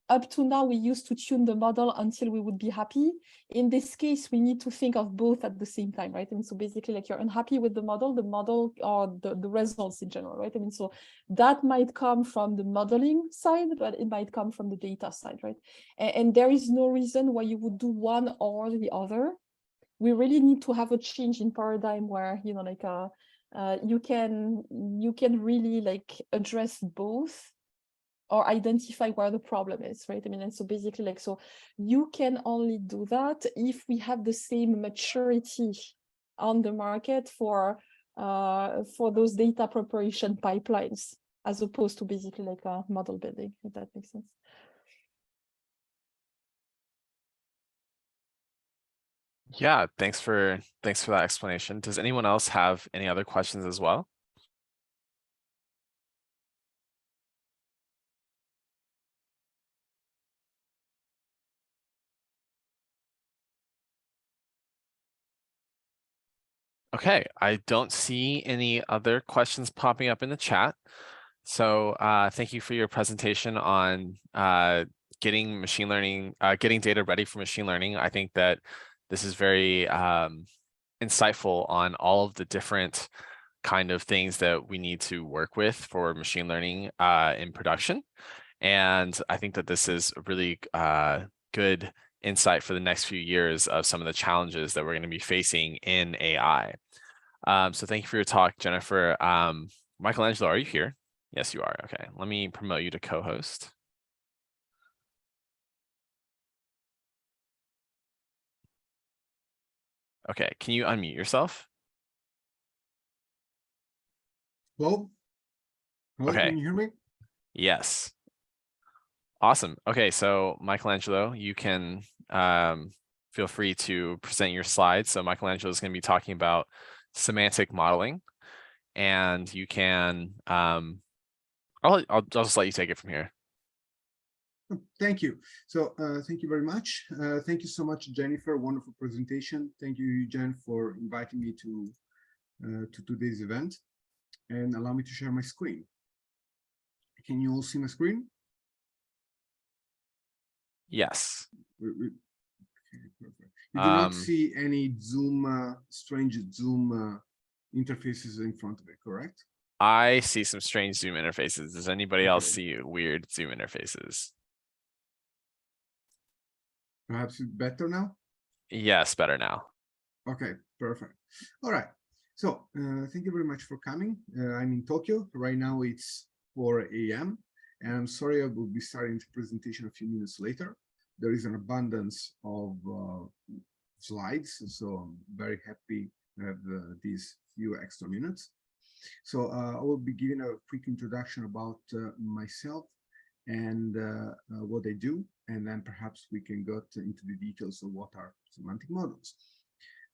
Up to now, we used to tune the model until we would be happy. In this case, we need to think of both at the same time, right? I mean, so basically, like you're unhappy with the model or the results in general, right? I mean, so that might come from the modeling side, but it might come from the data side, right? And there is no reason why you would do one or the other. We really need to have a change in paradigm where, you know, like you can really like address both or identify where the problem is, right? I mean, and so basically, like, so you can only do that if we have the same maturity on the market for those data preparation pipelines, as opposed to basically like a model building, if that makes sense. Yeah, thanks for that explanation. Does anyone else have any other questions as well? Okay, I don't see any other questions popping up in the chat. So thank you for your presentation on getting machine learning, getting data ready for machine learning. I think that this is very insightful on all of the different kind of things that we need to work with for machine learning in production. And I think that this is a really good insight for the next few years of some of the challenges that we're going to be facing in AI. So thank you for your talk, Jennifer. Michelangelo, are you here? Yes, you are. Okay, let me promote you to co-host. Okay, can you unmute yourself? Hello? Hello, Okay. can you hear me? Yes. Awesome. Okay, so Michelangelo, you can feel free to present your slides. So Michelangelo is going to be talking about semantic modeling, and you can I'll just let you take it from here. Thank you. So thank you very much. Thank you so much, Jennifer. Wonderful presentation. Thank you, Jen, for inviting me to today's event. And allow me to share my screen. Can you all see my screen? Yes. Okay, perfect. You do not see any Zoom, strange Zoom interfaces in front of it, correct? I see some strange Zoom interfaces. Does anybody else see weird Zoom interfaces? Perhaps it's better now? Yes, better now. Okay, perfect. All right. So thank you very much for coming. I'm in Tokyo. Right now it's 4 a.m. And I'm sorry I will be starting the presentation a few minutes later. There is an abundance of slides, so I'm very happy to have these few extra minutes. So I will be giving a quick introduction about myself and what I do, and then perhaps we can go into the details of what are semantic models.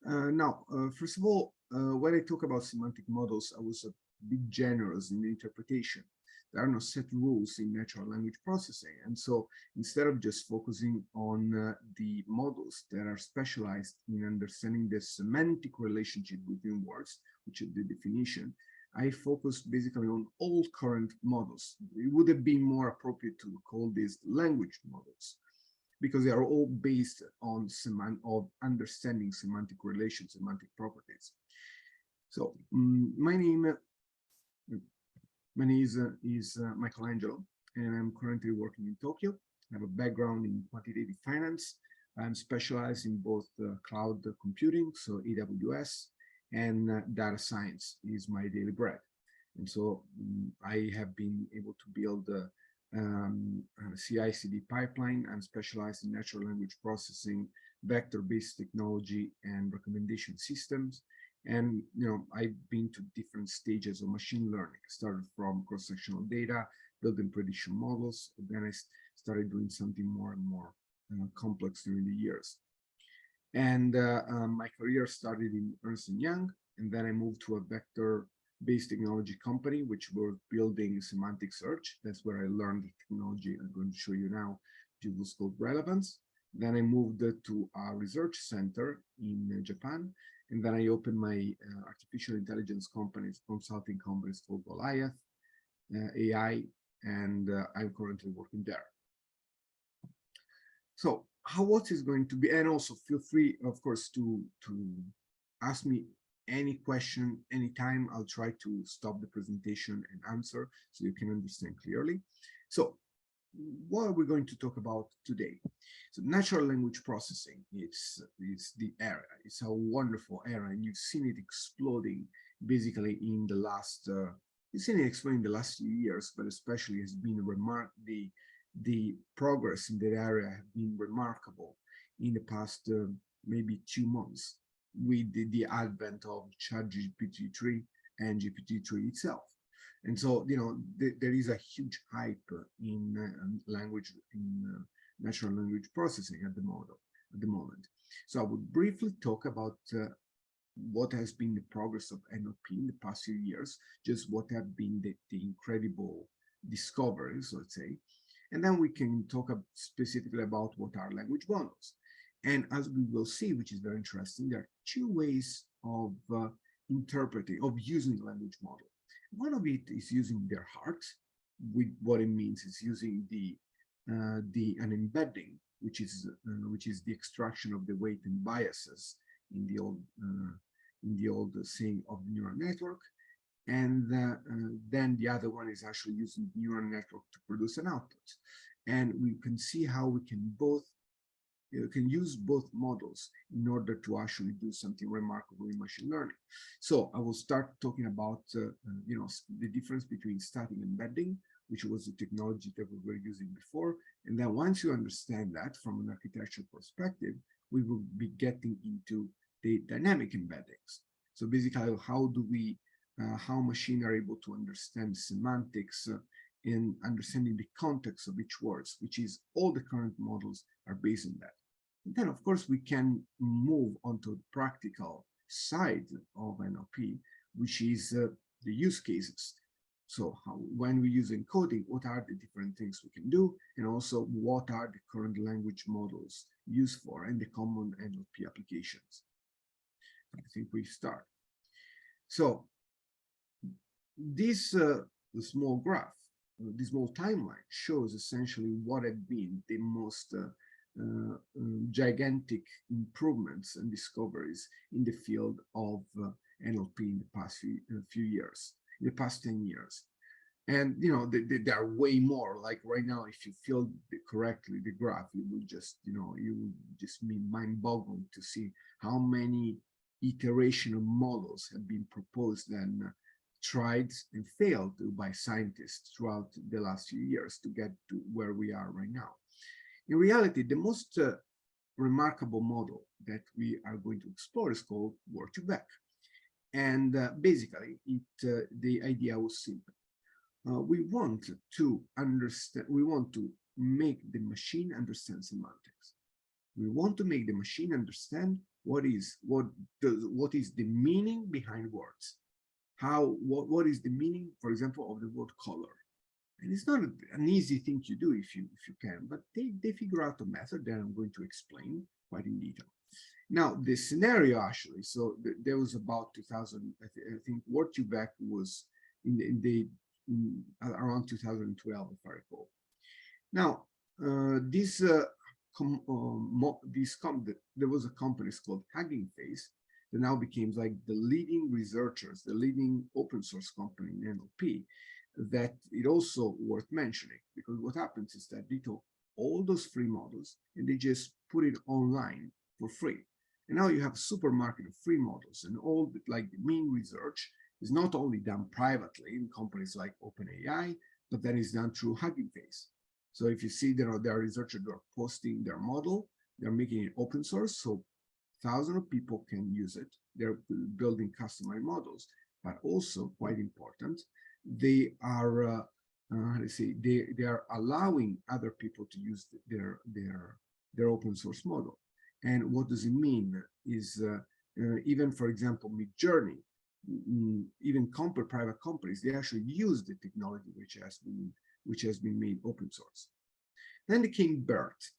Now, first of all, when I talk about semantic models, I was be generous in the interpretation. There are no set rules in natural language processing. And so instead of just focusing on the models that are specialized in understanding the semantic relationship between words, which is the definition, I focused basically on all current models. It would have been more appropriate to call these language models, because they are all based on understanding semantic relations, semantic properties. So my name is Michelangelo, and I'm currently working in Tokyo. I have a background in quantitative finance. I'm specialized in both cloud computing, so AWS, and data science is my daily bread. And so I have been able to build a CI/CD pipeline. I'm specialized in natural language processing, vector-based technology, and recommendation systems. And I've been to different stages of machine learning. I started from cross-sectional data, building prediction models. Then I started doing something more and more complex during the years. And my career started in Ernst & Young, and then I moved to a vector-based technology company, which were building semantic search. That's where I learned the technology I'm going to show you now, which was called Relevance. Then I moved to a research center in Japan, and then I opened my artificial intelligence consulting companies called Goliath AI, and I'm currently working there. So what is going to be, and also feel free, of course, to ask me any question anytime. I'll try to stop the presentation and answer so you can understand clearly. So what are we going to talk about today? So natural language processing is the area. It's a wonderful area, and you've seen it exploding basically in the last you've seen it exploding in the last few years, but especially has been the progress in that area have been remarkable in the past maybe 2 months with the advent of ChatGPT-3 and GPT-3 itself. And so, there is a huge hype in natural language processing at the moment. So I would briefly talk about what has been the progress of NLP in the past few years, just what have been the incredible discoveries, let's say. And then we can talk specifically about what are language models. And as we will see, which is very interesting, there are 2 ways of using the language model. One of it is using their heart. With what it means is using an embedding, which is the extraction of the weight and biases in the old saying of the neural network. And then the other one is actually using the neural network to produce an output. And we can see how we can use both models in order to actually do something remarkable in machine learning. So I will start talking about the difference between static embedding, which was the technology that we were using before. And then once you understand that from an architectural perspective, we will be getting into the dynamic embeddings. So basically, how machines are able to understand semantics in understanding the context of each words, which is all the current models are based on that. And then, of course, we can move onto the practical side of NLP, which is the use cases. So when we use encoding, what are the different things we can do? And also, what are the current language models used for and the common NLP applications? I think we start. So this small graph, this small timeline shows essentially what have been the most gigantic improvements and discoveries in the field of NLP in the past few years, in the past 10 years. And there are way more. Like right now, if you fill correctly the graph, you will just be mind-boggling to see how many iteration of models have been proposed and tried and failed by scientists throughout the last few years to get to where we are right now. In reality, the most remarkable model that we are going to explore is called Word2Vec. And basically, the idea was simple. We want to make the machine understand semantics. We want to make the machine understand what is the meaning behind words. what is the meaning, for example, of the word color. And it's not an easy thing to do if you can, but they figure out a method that I'm going to explain quite in detail. Now, the scenario actually, so there was about 2000, I think Word2Vec was around 2012, if I recall. Now, there was a company called Hugging Face that now became like the leading researchers, the leading open source company in NLP. That it also worth mentioning, because what happens is that they took all those free models and they just put it online for free. And now you have a supermarket of free models, and all like the main research is not only done privately in companies like OpenAI, but then is done through Hugging Face. So if you see there are researchers that are posting their model, they're making it open source, so thousands of people can use it. They're building customized models, but also quite important, they are they are allowing other people to use their open source model. And what does it mean is even, for example, Midjourney, even private companies, they actually use the technology which has been made open source. Then there came BERT,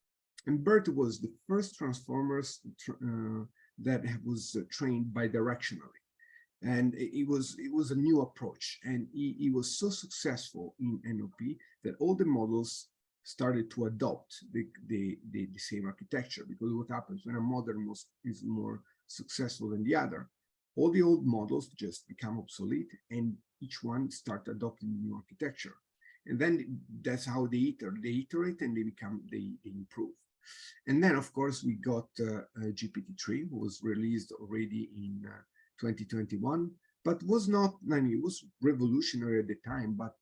and BERT was the first transformers that was trained bidirectionally. And it was a new approach, and it was so successful in NLP that all the models started to adopt the same architecture. Because what happens when a model is more successful than the other, all the old models just become obsolete, and each one start adopting the new architecture. And then that's how they iterate and they improve. And then of course we got GPT-3, who was released already in 2021, but was not, I mean, it was revolutionary at the time, but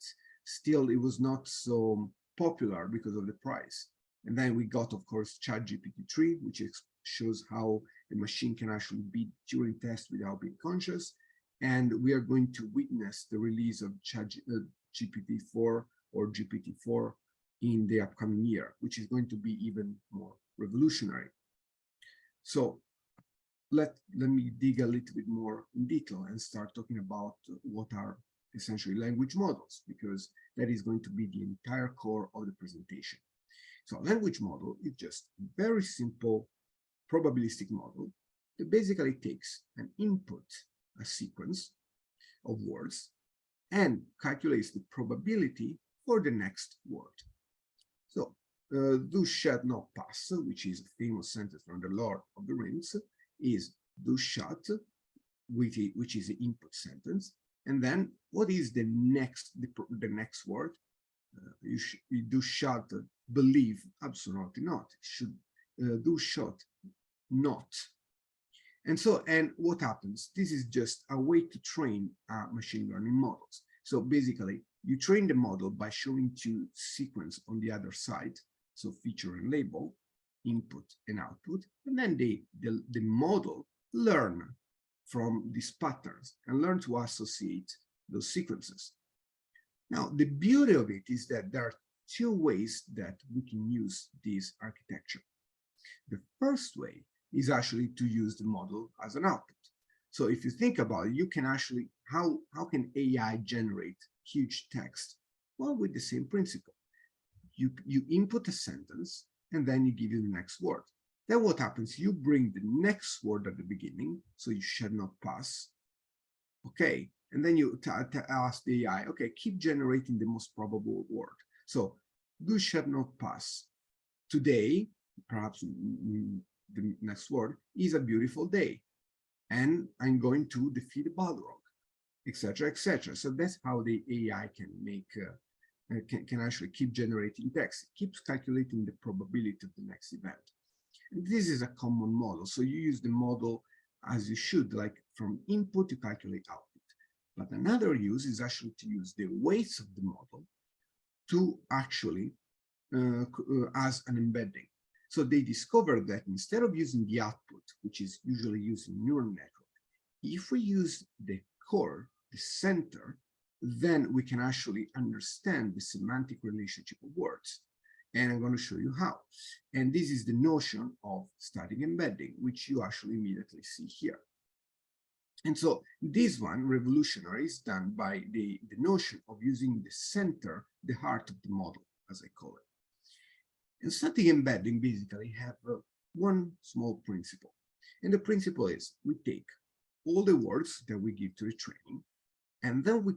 still it was not so popular because of the price. And then we got, of course, ChatGPT-3, which shows how a machine can actually beat Turing test without being conscious. And we are going to witness the release of GPT-4 or GPT-4 in the upcoming year, which is going to be even more revolutionary. So let me dig a little bit more in detail and start talking about what are essentially language models, because that is going to be the entire core of the presentation. So a language model is just a very simple probabilistic model that basically takes an input, a sequence of words, and calculates the probability for the next word. So "thou shalt not pass," which is a famous sentence from the Lord of the Rings, is "thou shalt," which is the input sentence, and then what is the next word? "Thou shalt believe," absolutely not. "Thou shalt not." And so, and what happens? This is just a way to train machine learning models. So basically, you train the model by showing two sequence on the other side, so feature and label, input and output, and then the model learn from these patterns and learn to associate those sequences. Now, the beauty of it is that there are two ways that we can use this architecture. The first way is actually to use the model as an output. So if you think about it, you can actually, how can AI generate huge text? Well, with the same principle. You input a sentence, and then you give it the next word. Then what happens? You bring the next word at the beginning, so "you shall not pass." Okay, and then you ask the AI, okay, keep generating the most probable word. So "thou shalt not pass." Today, perhaps the next word, is a beautiful day, and I'm going to defeat the Balrog, etc., etc. So that's how the AI can make can actually keep generating text. It keeps calculating the probability of the next event. And this is a common model. So you use the model as you should, like from input to calculate output. But another use is actually to use the weights of the model to actually as an embedding. So they discovered that instead of using the output, which is usually used in neural network, if we use the core, the center, then we can actually understand the semantic relationship of words. And I'm going to show you how. And this is the notion of static embedding, which you actually immediately see here. And so this one, revolutionary, is done by the notion of using the center, the heart of the model, as I call it. And static embedding basically have one small principle. And the principle is we take all the words that we give to the training, and then we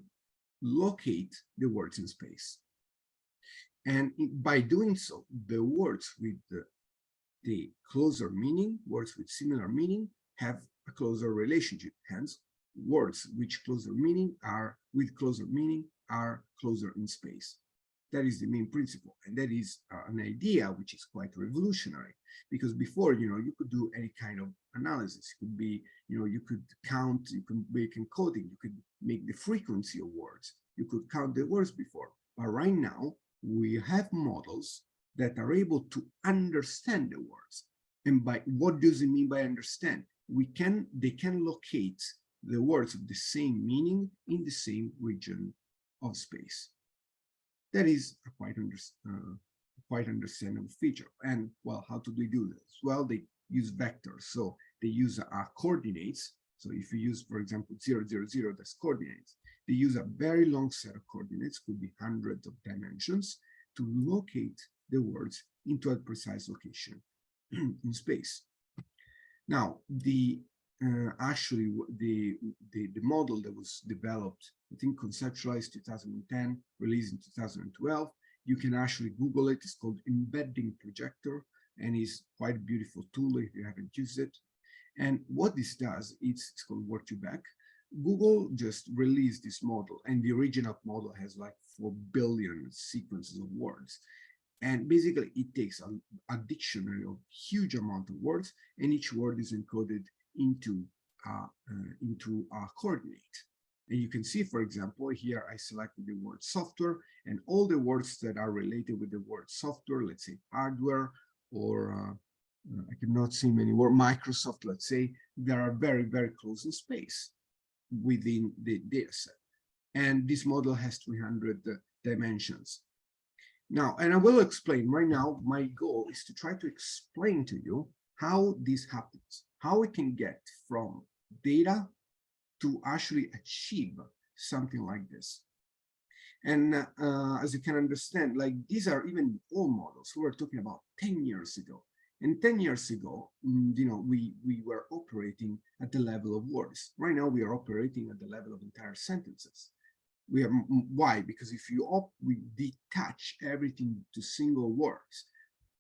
locate the words in space. And by doing so, the words with the closer meaning, words with similar meaning, have a closer relationship. Hence, words which closer meaning are closer in space. That is the main principle, and that is an idea which is quite revolutionary, because before, you could do any kind of analysis. It could be, you could count, you could make encoding, you could make the frequency of words, you could count the words before. But right now, we have models that are able to understand the words. And by what does it mean by understand? They can locate the words of the same meaning in the same region of space. That is a quite understandable feature. And well, how do they do this? Well, they use vectors. So they use coordinates. So if you use, for example, 0, 0, 0, that's coordinates. They use a very long set of coordinates, could be hundreds of dimensions, to locate the words into a precise location in space. Now, actually the model that was developed, I think conceptualized 2010, released in 2012, you can actually Google it. It's called Embedding Projector, and is quite a beautiful tool if you haven't used it. And what this does, it's called Word2Vec. Google just released this model, and the original model has like 4 billion sequences of words. And basically, it takes a dictionary of huge amount of words, and each word is encoded into a coordinate. And you can see, for example, here I selected the word software, and all the words that are related with the word software, let's say hardware, or I cannot see many words, Microsoft, let's say, they are very, very close in space within the data set. And this model has 300 dimensions. Now, and I will explain right now, my goal is to try to explain to you how this happens, how we can get from data to actually achieve something like this. And as you can understand, like these are even old models. We were talking about 10 years ago. And 10 years ago, we were operating at the level of words. Right now, we are operating at the level of entire sentences. Why? Because if we detach everything to single words,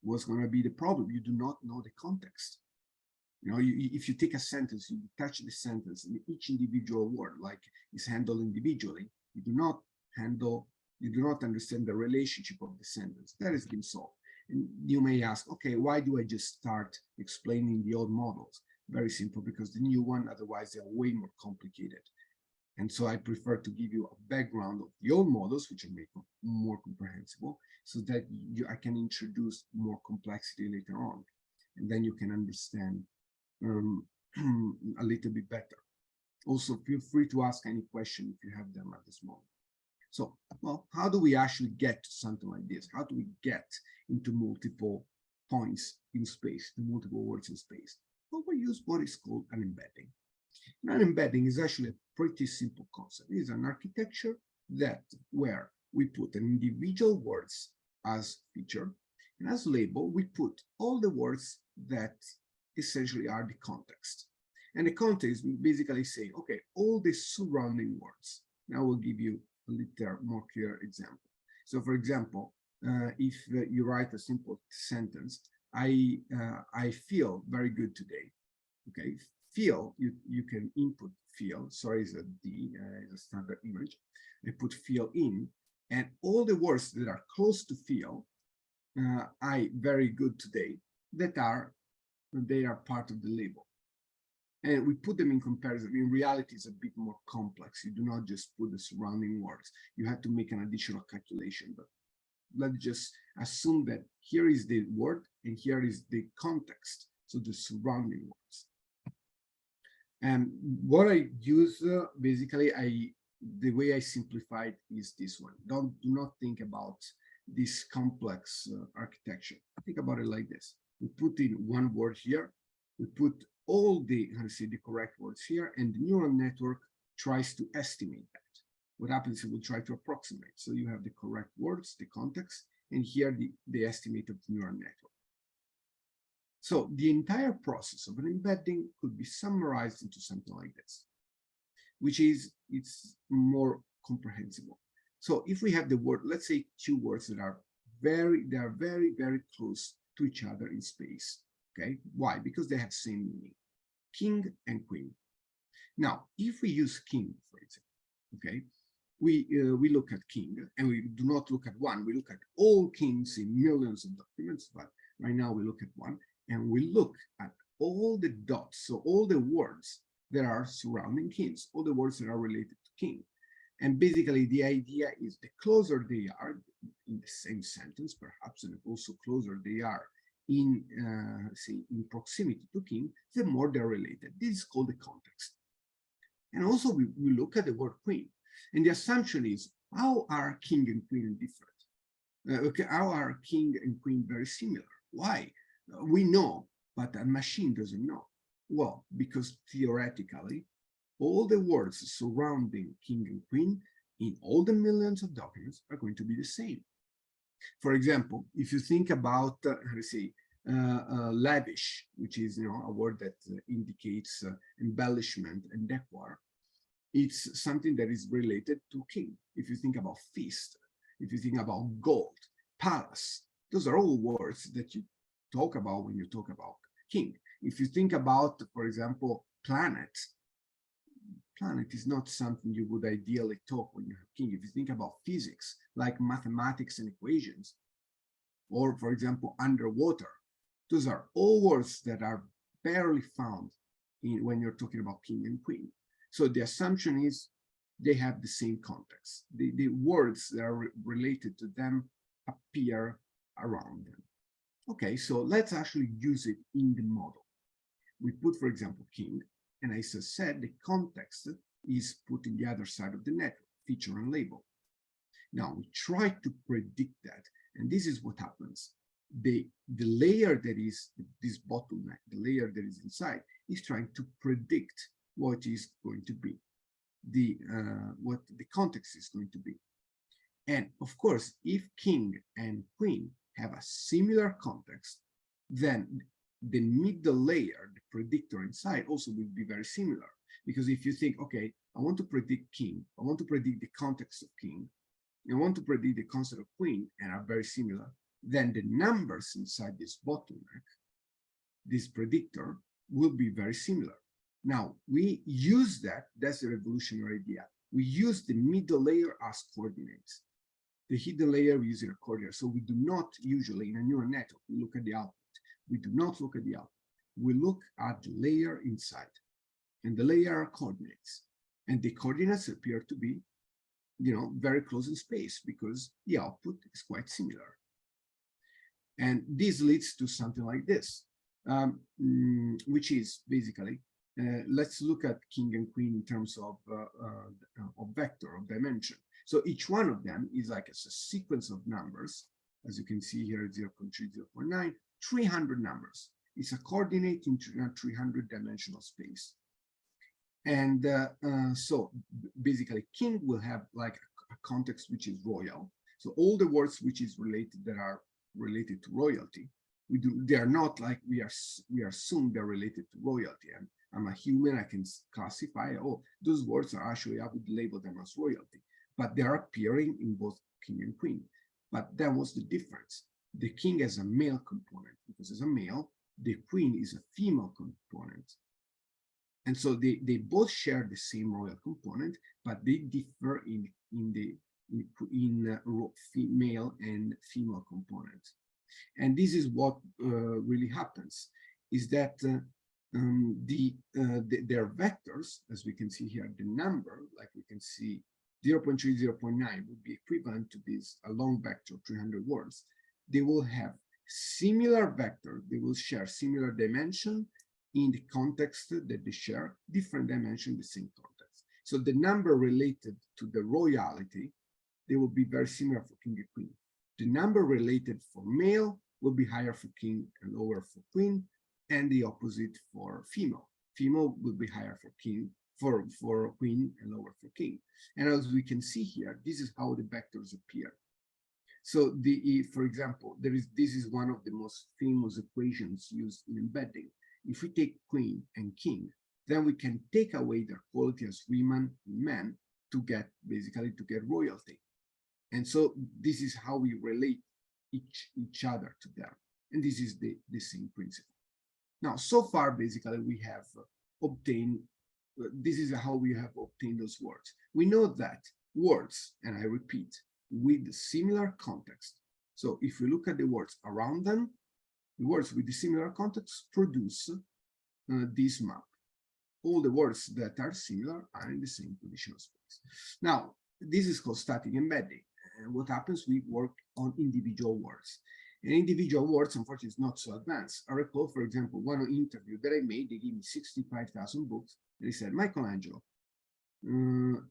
what's going to be the problem? You do not know the context. If you take a sentence, you detach the sentence, and each individual word, like, is handled individually. You do not understand the relationship of the sentence. That has been solved. And you may ask, okay, why do I just start explaining the old models? Very simple, because the new one, otherwise they're way more complicated. And so I prefer to give you a background of the old models, which will make them more comprehensible, so that I can introduce more complexity later on. And then you can understand a little bit better. Also, feel free to ask any question if you have them at this moment. So, well, how do we actually get to something like this? How do we get into multiple points in space, to multiple words in space? Well, we use what is called an embedding. Now, an embedding is actually a pretty simple concept. It is an architecture where we put an individual words as feature, and as label, we put all the words that essentially are the context. And the context basically say, okay, all the surrounding words. Now we'll give you a little more clear example. So for example, if you write a simple sentence, I feel very good today. Okay, feel, you can input feel, sorry, is a D, is a standard image. I put feel in, and all the words that are close to feel, I very good today, they are part of the label. And we put them in comparison. In reality, it's a bit more complex. You do not just put the surrounding words. You have to make an additional calculation. But let's just assume that here is the word and here is the context, so the surrounding words. And what I use, basically, the way I simplified is this one. Do not think about this complex architecture. Think about it like this. We put in one word here. We put all the, how to say, the correct words here, and the neural network tries to estimate that. What happens is it will try to approximate. So you have the correct words, the context, and here the estimate of the neural network. So the entire process of an embedding could be summarized into something like this, which is, it's more comprehensible. So if we have the word, let's say two words that are very, very close to each other in space. Okay, why? Because they have same meaning, king and queen. Now, if we use king, for example, okay, we look at king, and we do not look at one. We look at all kings in millions of documents, but right now we look at one, and we look at all the dots, so all the words that are surrounding kings, all the words that are related to king. And basically, the idea is the closer they are in the same sentence, perhaps, and also closer they are in, say, in proximity to king, the more they're related. This is called the context. And also, we look at the word queen, and the assumption is, how are king and queen different? Okay, how are king and queen very similar? Why? We know, but a machine doesn't know. Well, because theoretically, all the words surrounding king and queen in all the millions of documents are going to be the same. For example, if you think about, how to say, lavish, which is, you know, a word that indicates embellishment and decor, it's something that is related to king. If you think about feast, if you think about gold, palace, those are all words that you talk about when you talk about king. If you think about, for example, planet is not something you would ideally talk when you have king. If you think about physics, like mathematics and equations, or for example, underwater, those are all words that are barely found when you're talking about king and queen. So the assumption is they have the same context. The words that are related to them appear around them. Okay, so let's actually use it in the model. We put, for example, king, and as I said, the context is put in the other side of the network, feature and label. Now we try to predict that, and this is what happens. The layer that is this bottleneck, the layer that is inside, is trying to predict what is going to be, what the context is going to be. And of course, if king and queen have a similar context, then the middle layer, the predictor inside, also will be very similar. Because if you think, okay, I want to predict king, I want to predict the context of king, I want to predict the concept of queen, and are very similar, then the numbers inside this bottleneck, this predictor, will be very similar. Now, we use that, that's the revolutionary idea. We use the middle layer as coordinates. The hidden layer, we use it as coordinates. So we do not usually, in a neural network, we look at the output. We do not look at the output. We look at the layer inside. And the layer are coordinates. And the coordinates appear to be, you know, very close in space because the output is quite similar. And this leads to something like this, which is basically, let's look at king and queen in terms of vector, of dimension. So each one of them is like a sequence of numbers. As you can see here, 0.3, 0.9, 300 numbers. It's a coordinate in 300 dimensional space. And so basically king will have like a context which is royal. So all the words which is related that are related to royalty, they are not like we assume they're related to royalty. And I'm a human, I can classify, oh, those words are actually, I would label them as royalty, but they are appearing in both king and queen. But that was the difference. The king has a male component because as a male, the queen is a female component. And so they both share the same royal component, but they differ in male and female components. And this is what really happens, is that their vectors, as we can see here, the number, like we can see 0.3, 0.9 would be equivalent to this, a long vector, 300 words. They will have similar vector, they will share similar dimension in the context that they share, different dimension, the same context. So the number related to the royalty, they will be very similar for king and queen. The number related for male will be higher for king and lower for queen. and the opposite for female. Female will be higher for king, for queen, and lower for king. And as we can see here, this is how the vectors appear. So for example, this is one of the most famous equations used in embedding. If we take queen and king, then we can take away their quality as women and men to get royalty. And so this is how we relate each other to them. And this is the same principle. Now, so far, basically, we have obtained, this is how we have obtained those words. We know that words, and I repeat, with similar context. So if we look at the words around them, the words with the similar context produce this map. All the words that are similar are in the same position of space. Now, this is called static embedding. And what happens, we work on individual words. And individual words, unfortunately, is not so advanced. I recall, for example, one interview that I made, they gave me 65,000 books. And they said, Michelangelo,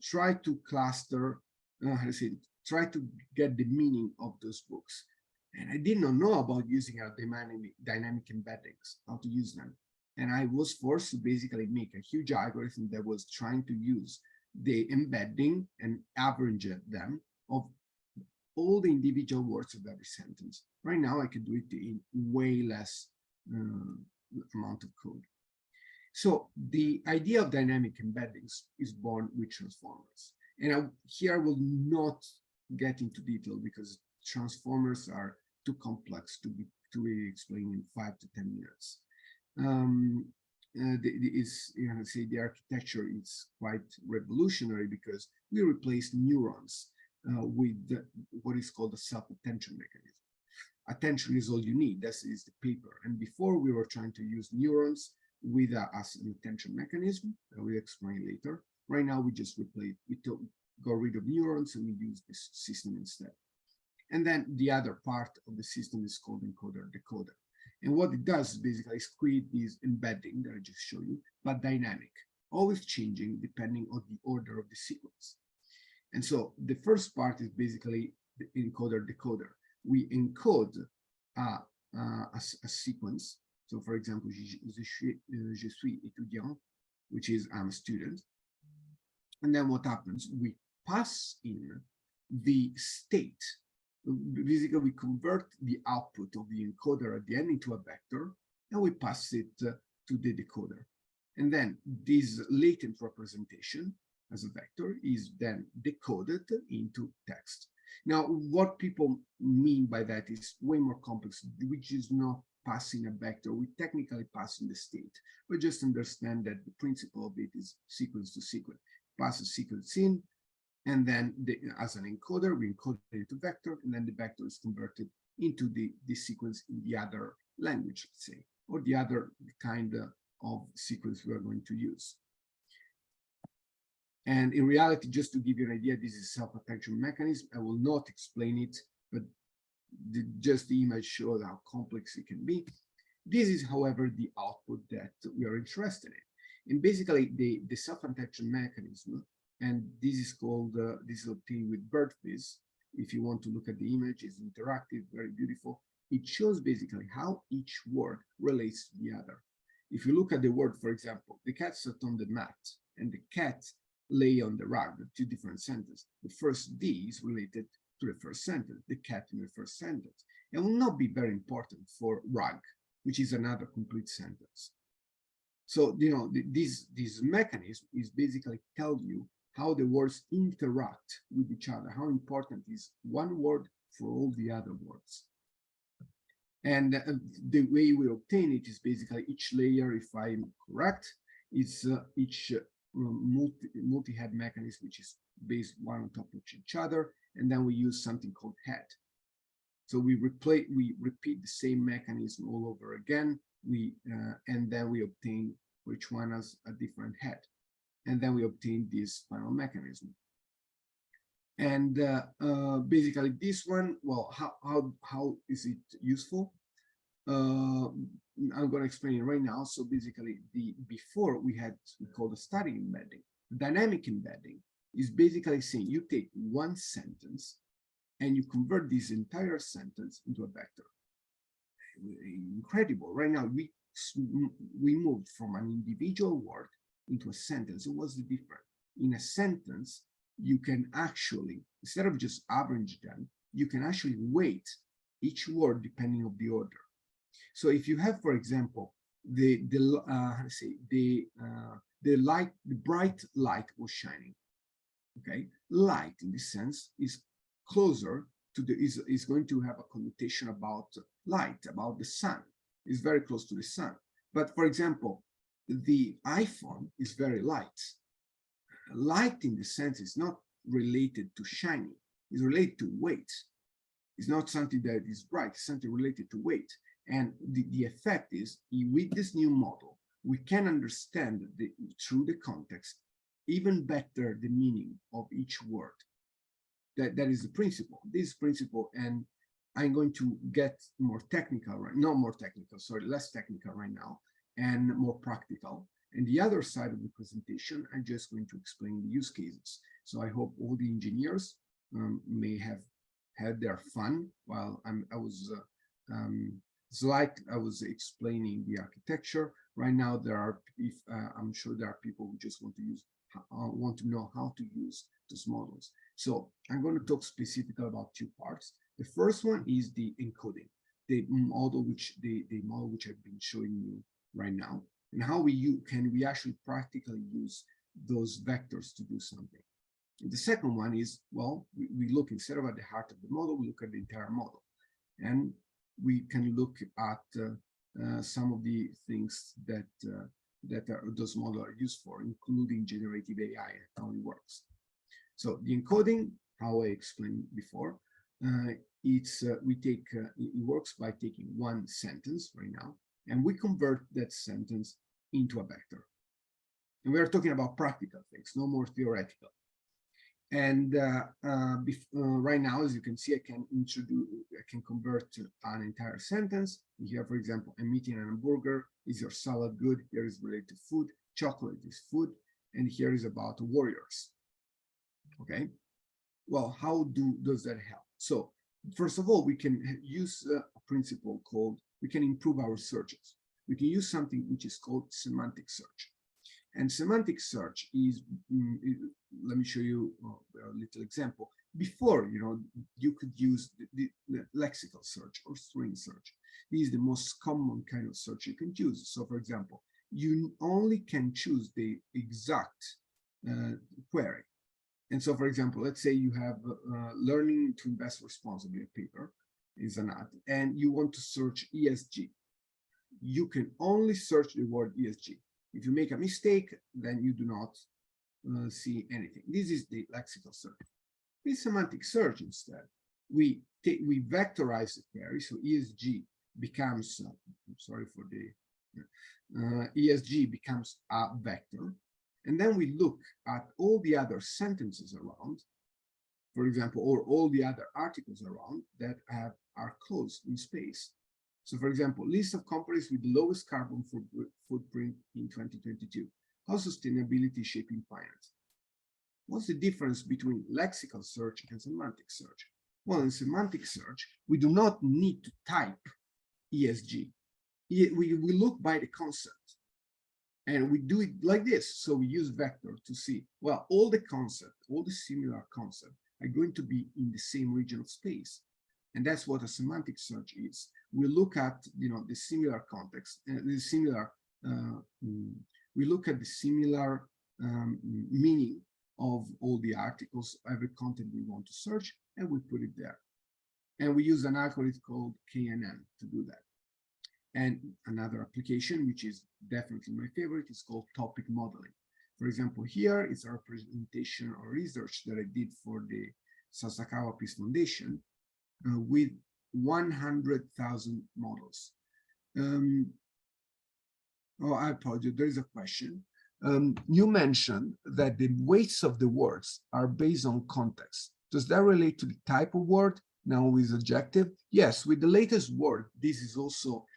try to cluster, try to get the meaning of those books. And I did not know about using dynamic embeddings, how to use them. And I was forced to basically make a huge algorithm that was trying to use the embedding and average them of all the individual words of every sentence. Right now, I can do it in way less amount of code. So the idea of dynamic embeddings is born with transformers. And here I will not get into detail because transformers are too complex to really explain in 5 to 10 minutes. The architecture is quite revolutionary because we replaced neurons with what is called the self-attention mechanism. Attention is all you need. That is the paper. And before we were trying to use neurons with as an attention mechanism that we'll explain later. Right now, we just got rid of neurons and we use this system instead. And then the other part of the system is called encoder-decoder. And what it does is basically create this embedding that I just showed you, but dynamic, always changing depending on the order of the sequence. And so the first part is basically the encoder-decoder. We encode a sequence. So for example, je suis étudiant, which is I'm a student. And then what happens? We pass in the state. Basically, we convert the output of the encoder at the end into a vector, and we pass it to the decoder. And then this latent representation as a vector is then decoded into text. Now, what people mean by that is way more complex, which is not passing a vector. We technically pass in the state, but just understand that the principle of it is sequence to sequence. Pass a sequence in, and then as an encoder, we encode it into vector, and then the vector is converted into the sequence in the other language, let's say, or the other kind of sequence we are going to use. And in reality, just to give you an idea, this is self-attention mechanism. I will not explain it, but just the image shows how complex it can be. This is, however, the output that we are interested in. And basically, the self-attention mechanism, and this is called, this is obtained with BirdFizz. If you want to look at the image, it's interactive, very beautiful. It shows basically how each word relates to the other. If you look at the word, for example, the cat sat on the mat and the cat lay on the rug, two different sentences. The first D is related to the first sentence, the cat in the first sentence, and will not be very important for rug, which is another complete sentence. So, you know, this mechanism is basically tell you how the words interact with each other, how important is one word for all the other words. And the way we obtain it is basically each layer, if I'm correct, is each multi-head mechanism, which is based one on top of each other, and then we use something called head. So we repeat the same mechanism all over again. And then we obtain which one has a different head, and then we obtain this final mechanism. And basically, this one, well, how is it useful? I'm going to explain it right now. So basically, before we called a static embedding. Dynamic embedding is basically saying you take one sentence and you convert this entire sentence into a vector. Incredible. Right now, we we moved from an individual word into a sentence. So what's the difference? In a sentence, you can actually, instead of just average them, you can actually weight each word depending on the order. So if you have, for example, the bright light was shining. Okay, light in this sense is closer to the is going to have a connotation about light, about the sun. Is very close to the sun. But for example, the iPhone is very light. Light in the sense is not related to shining. It's related to weight. It's not something that is bright. It's something related to weight. And the effect is, with this new model, we can understand through the context even better the meaning of each word. That is the principle. This principle, and I'm going to get more technical, right? No, more technical, sorry, less technical right now, and more practical. And the other side of the presentation, I'm just going to explain the use cases. So I hope all the engineers may have had their fun while I was explaining the architecture. Right now, I'm sure there are people who just want to know how to use those models. So I'm going to talk specifically about two parts. The first one is the encoding, the model which I've been showing you right now, and how can we actually practically use those vectors to do something. And the second one is, well, we look, instead of at the heart of the model, we look at the entire model, and we can look at some of the things that those models are used for, including generative AI and how it works. So the encoding, how I explained before, it works by taking one sentence right now, and we convert that sentence into a vector. And we are talking about practical things, no more theoretical. And right now, as you can see, I can convert an entire sentence. Here, for example, I'm eating a hamburger. Is your salad good? Here is related to food. Chocolate is food. And here is about warriors. Okay. Well, how does that help? So first of all, we can use a principle called, we can improve our searches. We can use something which is called semantic search. And semantic search is, let me show you a little example. Before, you could use the lexical search or string search. This is the most common kind of search you can choose. So for example, you only can choose the exact query. And so, for example, let's say you have learning to invest responsibly, a paper is an ad, and you want to search ESG. You can only search the word ESG. If you make a mistake, then you do not see anything. This is the lexical search. With semantic search, instead, we vectorize the query. So ESG becomes, I'm sorry for the, ESG becomes a vector. And then we look at all the other sentences around, for example, or all the other articles around that are closed in space. So for example, list of companies with the lowest carbon footprint in 2022. How sustainability is shaping finance. What's the difference between lexical search and semantic search? Well, in semantic search, we do not need to type ESG. We look by the concept. And we do it like this. So we use vector to see, well, all the similar concepts are going to be in the same region of space. And that's what a semantic search is. We look at, the similar context, we look at the similar meaning of all the articles, every content we want to search, and we put it there. And we use an algorithm called KNN to do that. And another application, which is definitely my favorite, is called topic modeling. For example, here is a representation or research that I did for the Sasakawa Peace Foundation with 100,000 models. Oh, I apologize, there is a question. You mentioned that the weights of the words are based on context. Does that relate to the type of word now with adjective? Yes, with the latest word, this is also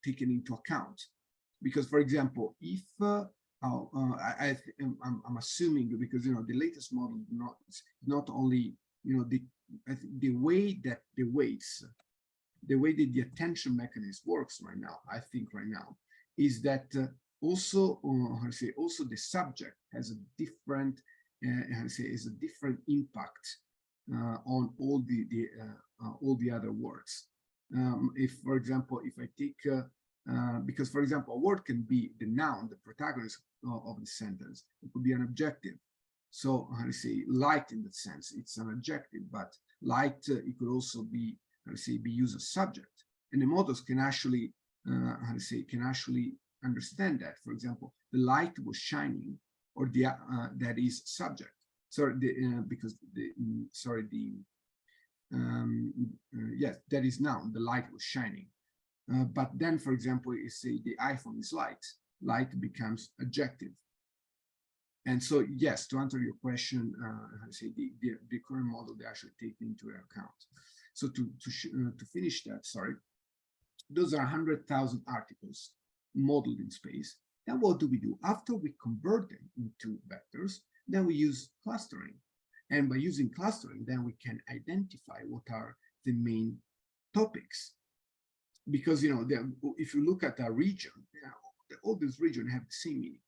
taken into account, because, for example, if I'm assuming, because the latest model not only the way that the weights the way that the attention mechanism works right now, I think right now, is that also the subject has a different is a different impact on all the other words. If, for example, if I take because, for example, a word can be the noun, the protagonist of the sentence. It could be an adjective. So light in that sense, it's an adjective, but light it could also be be used as subject, and the models can actually understand that. For example, the light was shining, or the that is subject. Sorry, because yes, that is noun. The light was shining. But then, for example, you say the iPhone is light. Light becomes adjective. And so, yes, to answer your question, the current model they actually take into account. So to finish that, sorry, those are 100,000 articles modeled in space. Then what do we do? After we convert them into vectors, then we use clustering. And by using clustering, then we can identify what are the main topics. Because, if you look at a region, all these regions have the same meaning.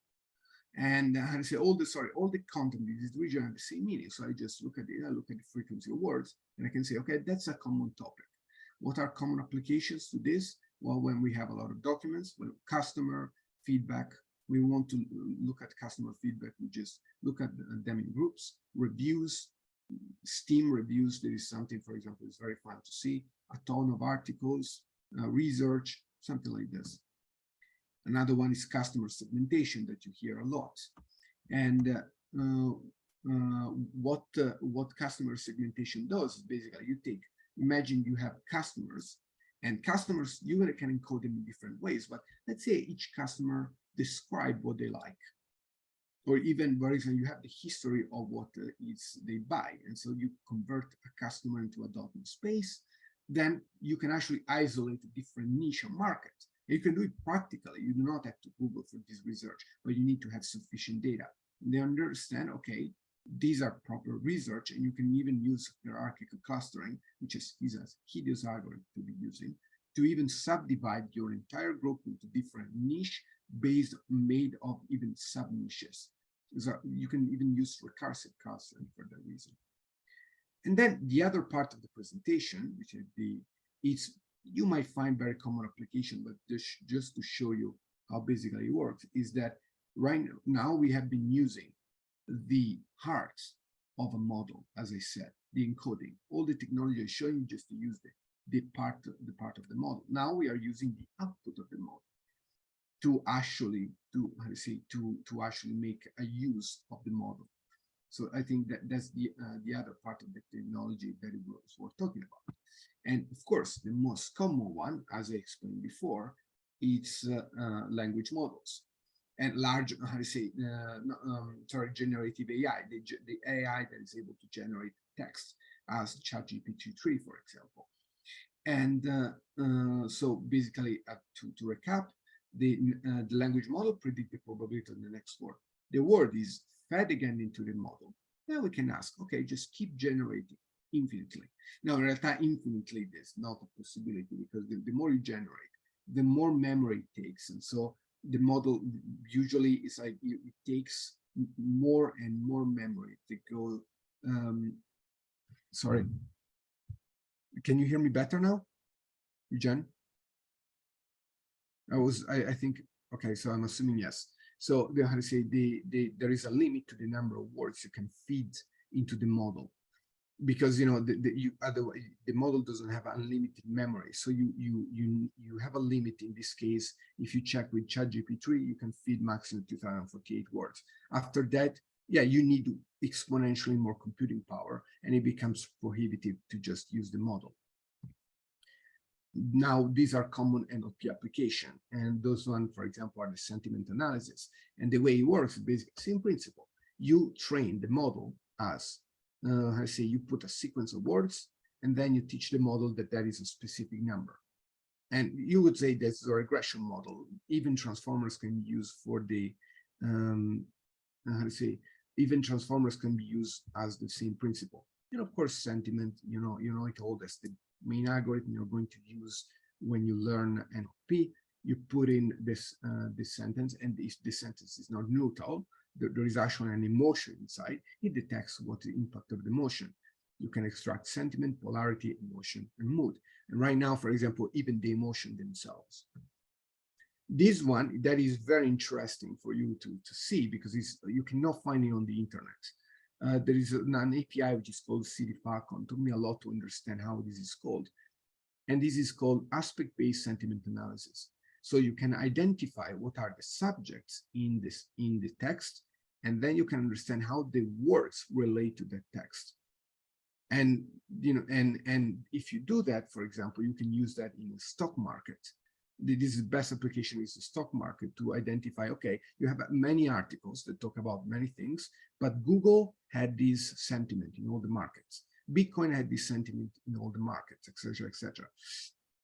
And all the content in this region have the same meaning. So I just look at the frequency of words, and I can say, okay, that's a common topic. What are common applications to this? Well, when we have a lot of documents, when customer feedback, we want to look at customer feedback. We just look at them in groups. Reviews, Steam reviews. There is something, for example, is very fun to see. A ton of articles, research, something like this. Another one is customer segmentation that you hear a lot. And what customer segmentation does is basically imagine you have customers, and customers, you can encode them in different ways, but let's say each customer describe what they like. Or even, for example, you have the history of what they buy. And so you convert a customer into a document space, then you can actually isolate a different niche or market. You can do it practically. You do not have to Google for this research, but you need to have sufficient data. And they understand, okay, these are proper research, and you can even use hierarchical clustering, which is a hideous algorithm to be using, to even subdivide your entire group into different niche made of even sub-niches. So you can even use recursive clustering for that reason. And then the other part of the presentation, which is you might find very common application, but just to show you how basically it works, is that right now we have been using the heart of a model, as I said, the encoding. All the technology is showing you just to use the part of the model. Now we are using the output of the model to actually make a use of the model. So I think that's the other part of the technology that we're talking about. And of course, the most common one, as I explained before, it's language models and large, generative AI, the AI that is able to generate text, as ChatGPT-3, for example. And so basically, to recap, the language model predicts the probability of the next word. The word is fed again into the model. Then we can ask, okay, just keep generating infinitely. Now, in reality, infinitely is not a possibility, because the more you generate, the more memory it takes. And so the model usually is like it takes more and more memory to go. Sorry. Can you hear me better now, Jen? I think, okay, so I'm assuming yes. So there is a limit to the number of words you can feed into the model, because otherwise the model doesn't have unlimited memory. So you have a limit. In this case, if you check with ChatGPT-3, you can feed maximum 2048 words. After that, yeah, you need exponentially more computing power, and it becomes prohibitive to just use the model. Now, these are common NLP application, and those one, for example, are the sentiment analysis. And the way it works is basically same principle. You train the model as, you put a sequence of words, and then you teach the model that is a specific number. And you would say that's a regression model. Even transformers can be used for the, even transformers can be used as the same principle. And of course, sentiment, you know it all. That's the main algorithm you're going to use when you learn NLP. You put in this sentence, and if the sentence is not neutral, there is actually an emotion inside. It detects what the impact of the emotion. You can extract sentiment, polarity, emotion, and mood. And right now, for example, even the emotion themselves. This one, that is very interesting for you to see, because you cannot find it on the internet. There is an API which is called CDFalcon. It took me a lot to understand how this is called. And this is called aspect-based sentiment analysis. So you can identify what are the subjects in the text, and then you can understand how the words relate to that text. And and if you do that, for example, you can use that in the stock market. This is best application is the stock market to identify, okay, you have many articles that talk about many things, but Google had this sentiment in all the markets. Bitcoin had this sentiment in all the markets, etc., etc.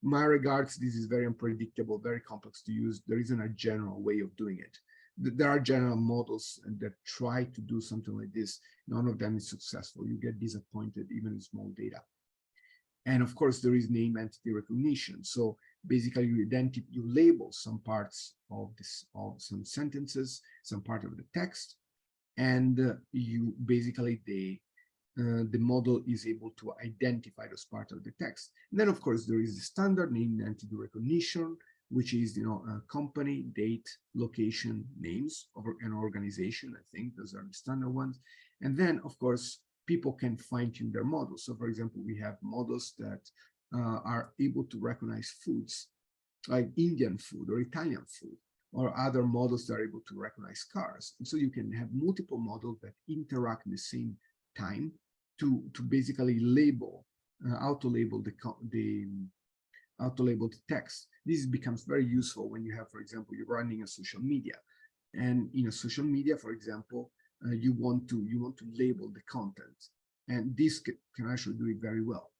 My regards, this is very unpredictable, very complex to use. There isn't a general way of doing it. There are general models that try to do something like this. None of them is successful. You get disappointed even in small data. And of course, there is name entity recognition. So basically, you label some parts of some sentences, some part of the text, and you basically the model is able to identify those parts of the text. And then, of course, there is the standard name entity recognition, which is company, date, location, names of an organization. I think those are the standard ones. And then, of course, people can fine-tune their models. So, for example, we have models that are able to recognize foods like Indian food or Italian food, or other models that are able to recognize cars. And so you can have multiple models that interact at the same time to basically label, auto-label the text. This becomes very useful when you have, for example, you're running a social media, and in a social media, for example, you want to label the content, and this can actually do it very well.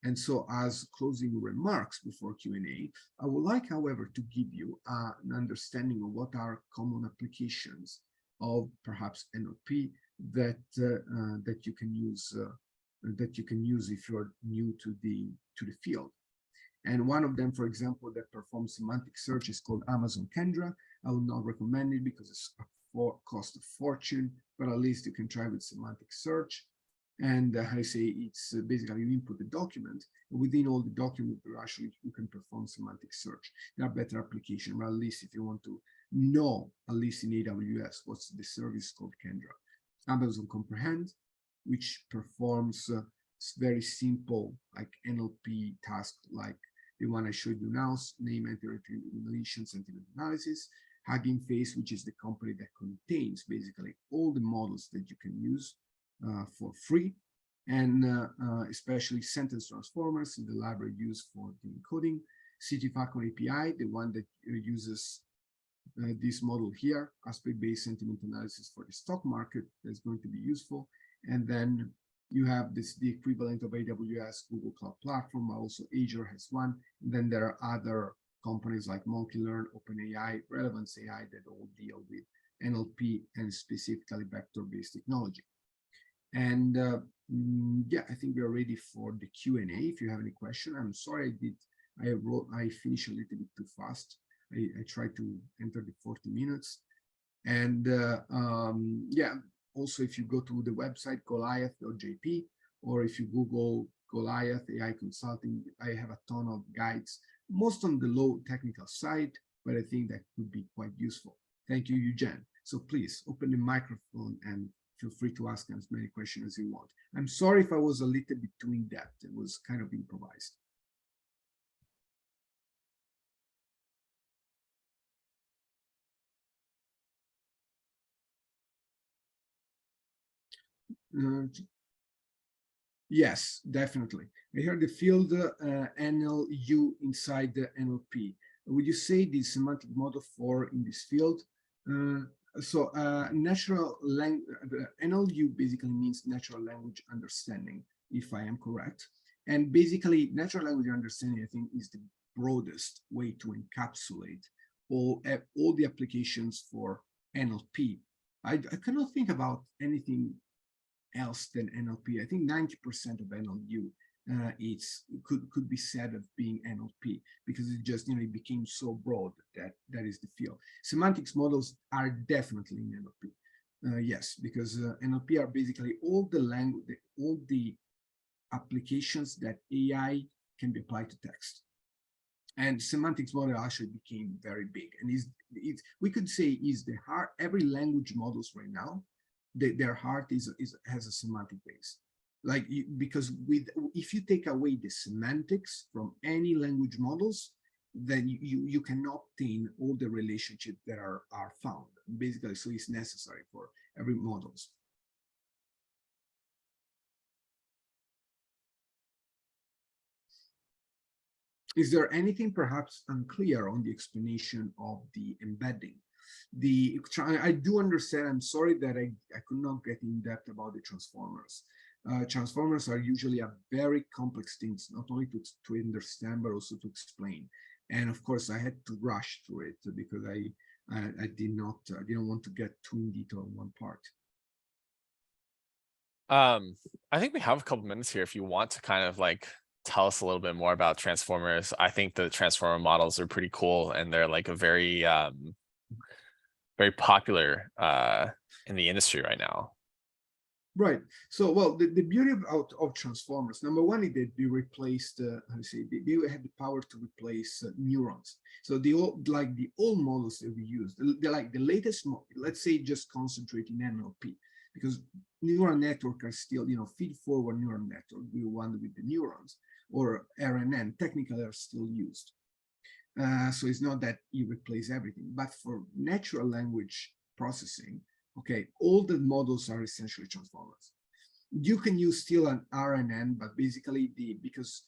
And so, as closing remarks before Q&A, I would like, however, to give you an understanding of what are common applications of perhaps NLP that you can use if you're new to the field. And one of them, for example, that performs semantic search is called Amazon Kendra. I will not recommend it because it's cost a fortune, but at least you can try with semantic search. And I say it's basically you input the document, and within all the document, you can perform semantic search. There are better applications, but at least if you want to know, at least in AWS, what's the service called Kendra. Amazon Comprehend, which performs very simple like NLP task, like the one I showed you now, name entity recognition, sentiment analysis. Hugging Face, which is the company that contains basically all the models that you can use for free, and especially sentence transformers, the library used for the encoding. CDFalcon API, the one that uses this model here, aspect-based sentiment analysis for the stock market, that's going to be useful. And then you have the equivalent of AWS, Google Cloud Platform, also Azure has one. And then there are other companies like Monkeylearn, OpenAI, Relevance AI that all deal with NLP and specifically vector-based technology. And yeah, I think we are ready for the Q&A. If you have any question, I'm sorry I finished a little bit too fast. I tried to enter the 40 minutes. And yeah, also if you go to the website goliath.jp, or if you Google Goliath AI Consulting, I have a ton of guides, most on the low technical side, but I think that could be quite useful. Thank you, Eugen. So please open the microphone and feel free to ask as many questions as you want. I'm sorry if I was a little bit too in-depth. It was kind of improvised. Yes, definitely. I heard the field NLU inside the NLP. Would you say the semantic model for in this field? Natural language, NLU basically means natural language understanding, if I am correct. And basically, natural language understanding, I think, is the broadest way to encapsulate all the applications for NLP. I cannot think about anything else than NLP. I think 90% of NLU could be said of being NLP, because it just, it became so broad that is the field. Semantics models are definitely in NLP. Yes, because NLP are basically all the language, all the applications that AI can be applied to text. And semantics model actually became very big, and we could say is the heart. Every language models right now, their heart has a semantic base. Like because if you take away the semantics from any language models, then you cannot obtain all the relationships that are found. Basically, so it's necessary for every models. Is there anything perhaps unclear on the explanation of the embedding? I do understand, I'm sorry that I could not get in depth about the transformers. Transformers are usually a very complex things, not only to understand, but also to explain. And of course, I had to rush through it because I didn't want to get too in detail on one part. I think we have a couple minutes here if you want to kind of like tell us a little bit more about transformers. I think the transformer models are pretty cool, and they're like a very very popular in the industry right now. Right. So, well, the beauty of transformers, number one, is that they replaced, they had the power to replace neurons. So the old models that we use, the latest, let's say, just concentrate in NLP, because neural network are still, feed-forward neural network, the one with the neurons, or RNN, technically are still used. So it's not that you replace everything, but for natural language processing, okay, all the models are essentially transformers. You can use still an RNN, but basically because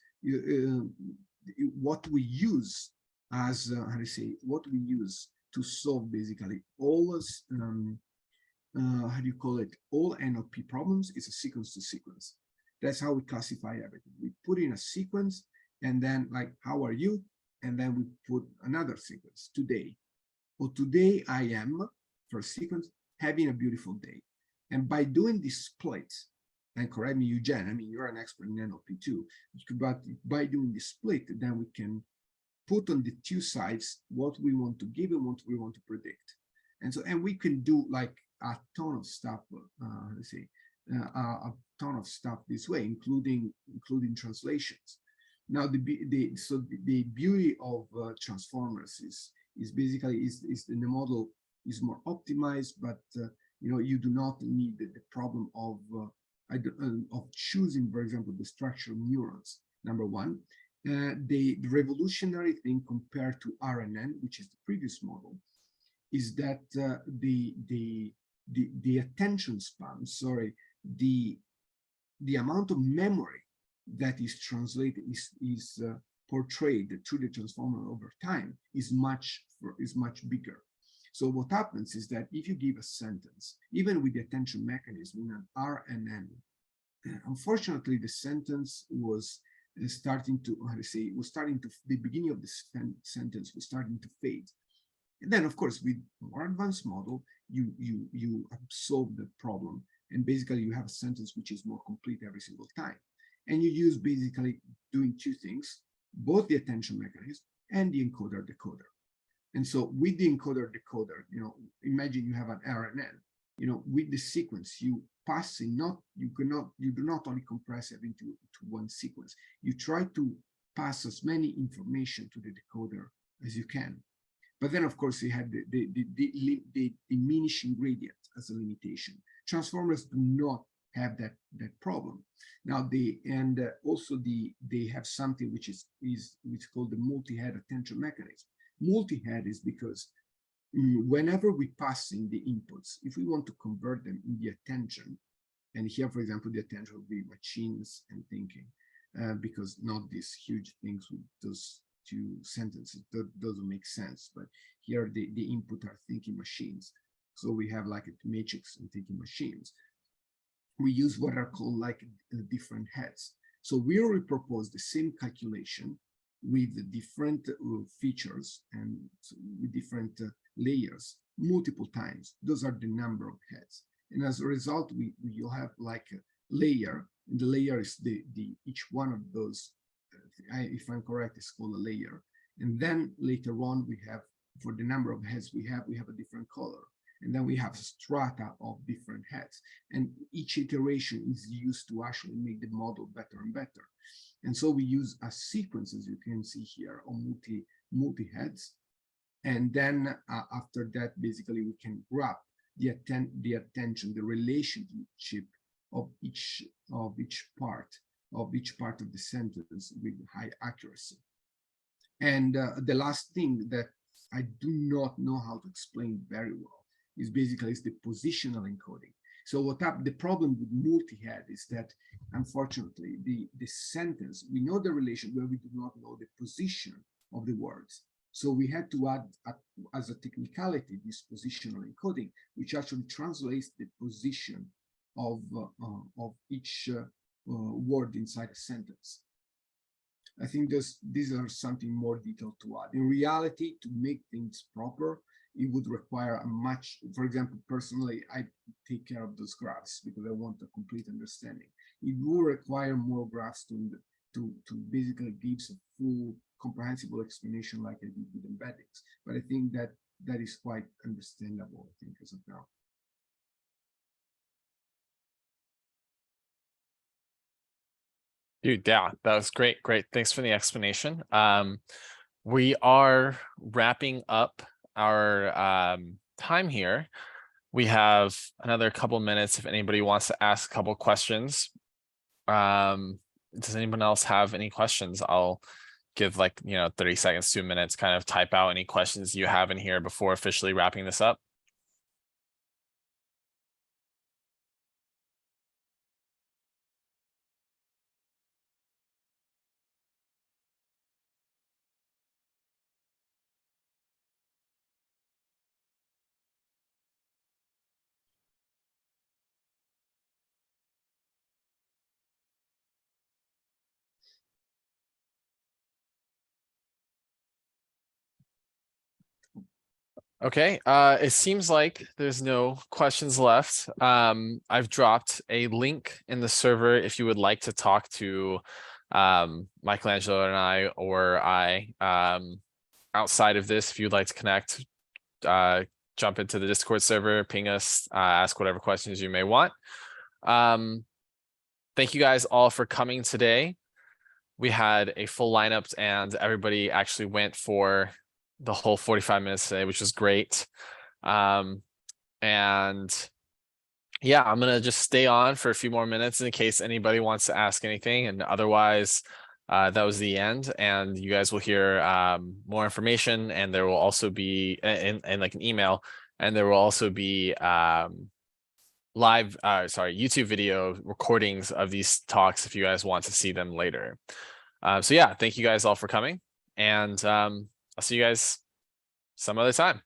what we use as what we use to solve basically all all NLP problems is a sequence to sequence. That's how we classify everything. We put in a sequence, and then like, how are you? And then we put another sequence, today. Well, today I am, first sequence, having a beautiful day. And by doing this split, and correct me, Eugen, I mean, you're an expert in NLP too, but by doing this split, then we can put on the two sides what we want to give and what we want to predict. And we can do like a ton of stuff, a ton of stuff this way, including translations. Now, the beauty of transformers is basically the model is more optimized, but you do not need the problem of choosing, for example, the structure of neurons. Number one, the revolutionary thing compared to RNN, which is the previous model, is that the attention span, the amount of memory that is translated is portrayed through the transformer over time is much bigger. So what happens is that if you give a sentence, even with the attention mechanism in an RNN, unfortunately the sentence was starting to the beginning of the sentence was starting to fade. And then of course with more advanced model, you solve the problem, and basically you have a sentence which is more complete every single time. And you use basically doing two things, both the attention mechanism and the encoder decoder. And so with the encoder decoder, imagine you have an RNN, with the sequence, you do not only compress it into one sequence, you try to pass as many information to the decoder as you can. But then of course you have the diminishing gradient as a limitation. Transformers do not have that problem. Now they have something which is called the multi-head attention mechanism. Multi-head is because whenever we pass in the inputs, if we want to convert them in the attention, and here, for example, the attention will be machines and thinking, because not these huge things with those two sentences, that doesn't make sense. But here the input are thinking machines. So we have like a matrix and thinking machines. We use what are called like different heads. So we already propose the same calculation with the different features and with different layers multiple times. Those are the number of heads. And as a result, you'll have like a layer, and the layer is each one of those, if I'm correct, is called a layer. And then later on, we have, for the number of heads we have a different color. And then we have strata of different heads. And each iteration is used to actually make the model better and better. And so we use a sequence, as you can see here, of multi-heads. And then after that, basically, we can grab the attention, the relationship of each part of the sentence with high accuracy. And the last thing that I do not know how to explain very well is basically the positional encoding. So the problem with multi-head is that, unfortunately, the sentence, we know the relation where we do not know the position of the words. So we had to add, as a technicality, this positional encoding, which actually translates the position of each word inside a sentence. I think these are something more detailed to add. In reality, to make things proper, it would require a much, for example, personally, I take care of those graphs because I want a complete understanding. It will require more graphs to basically give a full comprehensible explanation like I did with embeddings. But I think that is quite understandable, I think, as of now. Dude, yeah, that was great. Great. Thanks for the explanation. We are wrapping up our time here. We have another couple minutes if anybody wants to ask a couple questions. Does anyone else have any questions? I'll give 30 seconds, 2 minutes, kind of type out any questions you have in here before officially wrapping this up. Okay, it seems like there's no questions left. I've dropped a link in the server if you would like to talk to Michelangelo and I, or outside of this, if you'd like to connect, jump into the Discord server, ping us, ask whatever questions you may want. Thank you guys all for coming today. We had a full lineup and everybody actually went for the whole 45 minutes today, which was great. And yeah, I'm gonna just stay on for a few more minutes in case anybody wants to ask anything, and otherwise that was the end, and you guys will hear more information, and there will also be in like an email, and there will also be YouTube video recordings of these talks if you guys want to see them later. So yeah, thank you guys all for coming, and I'll see you guys some other time.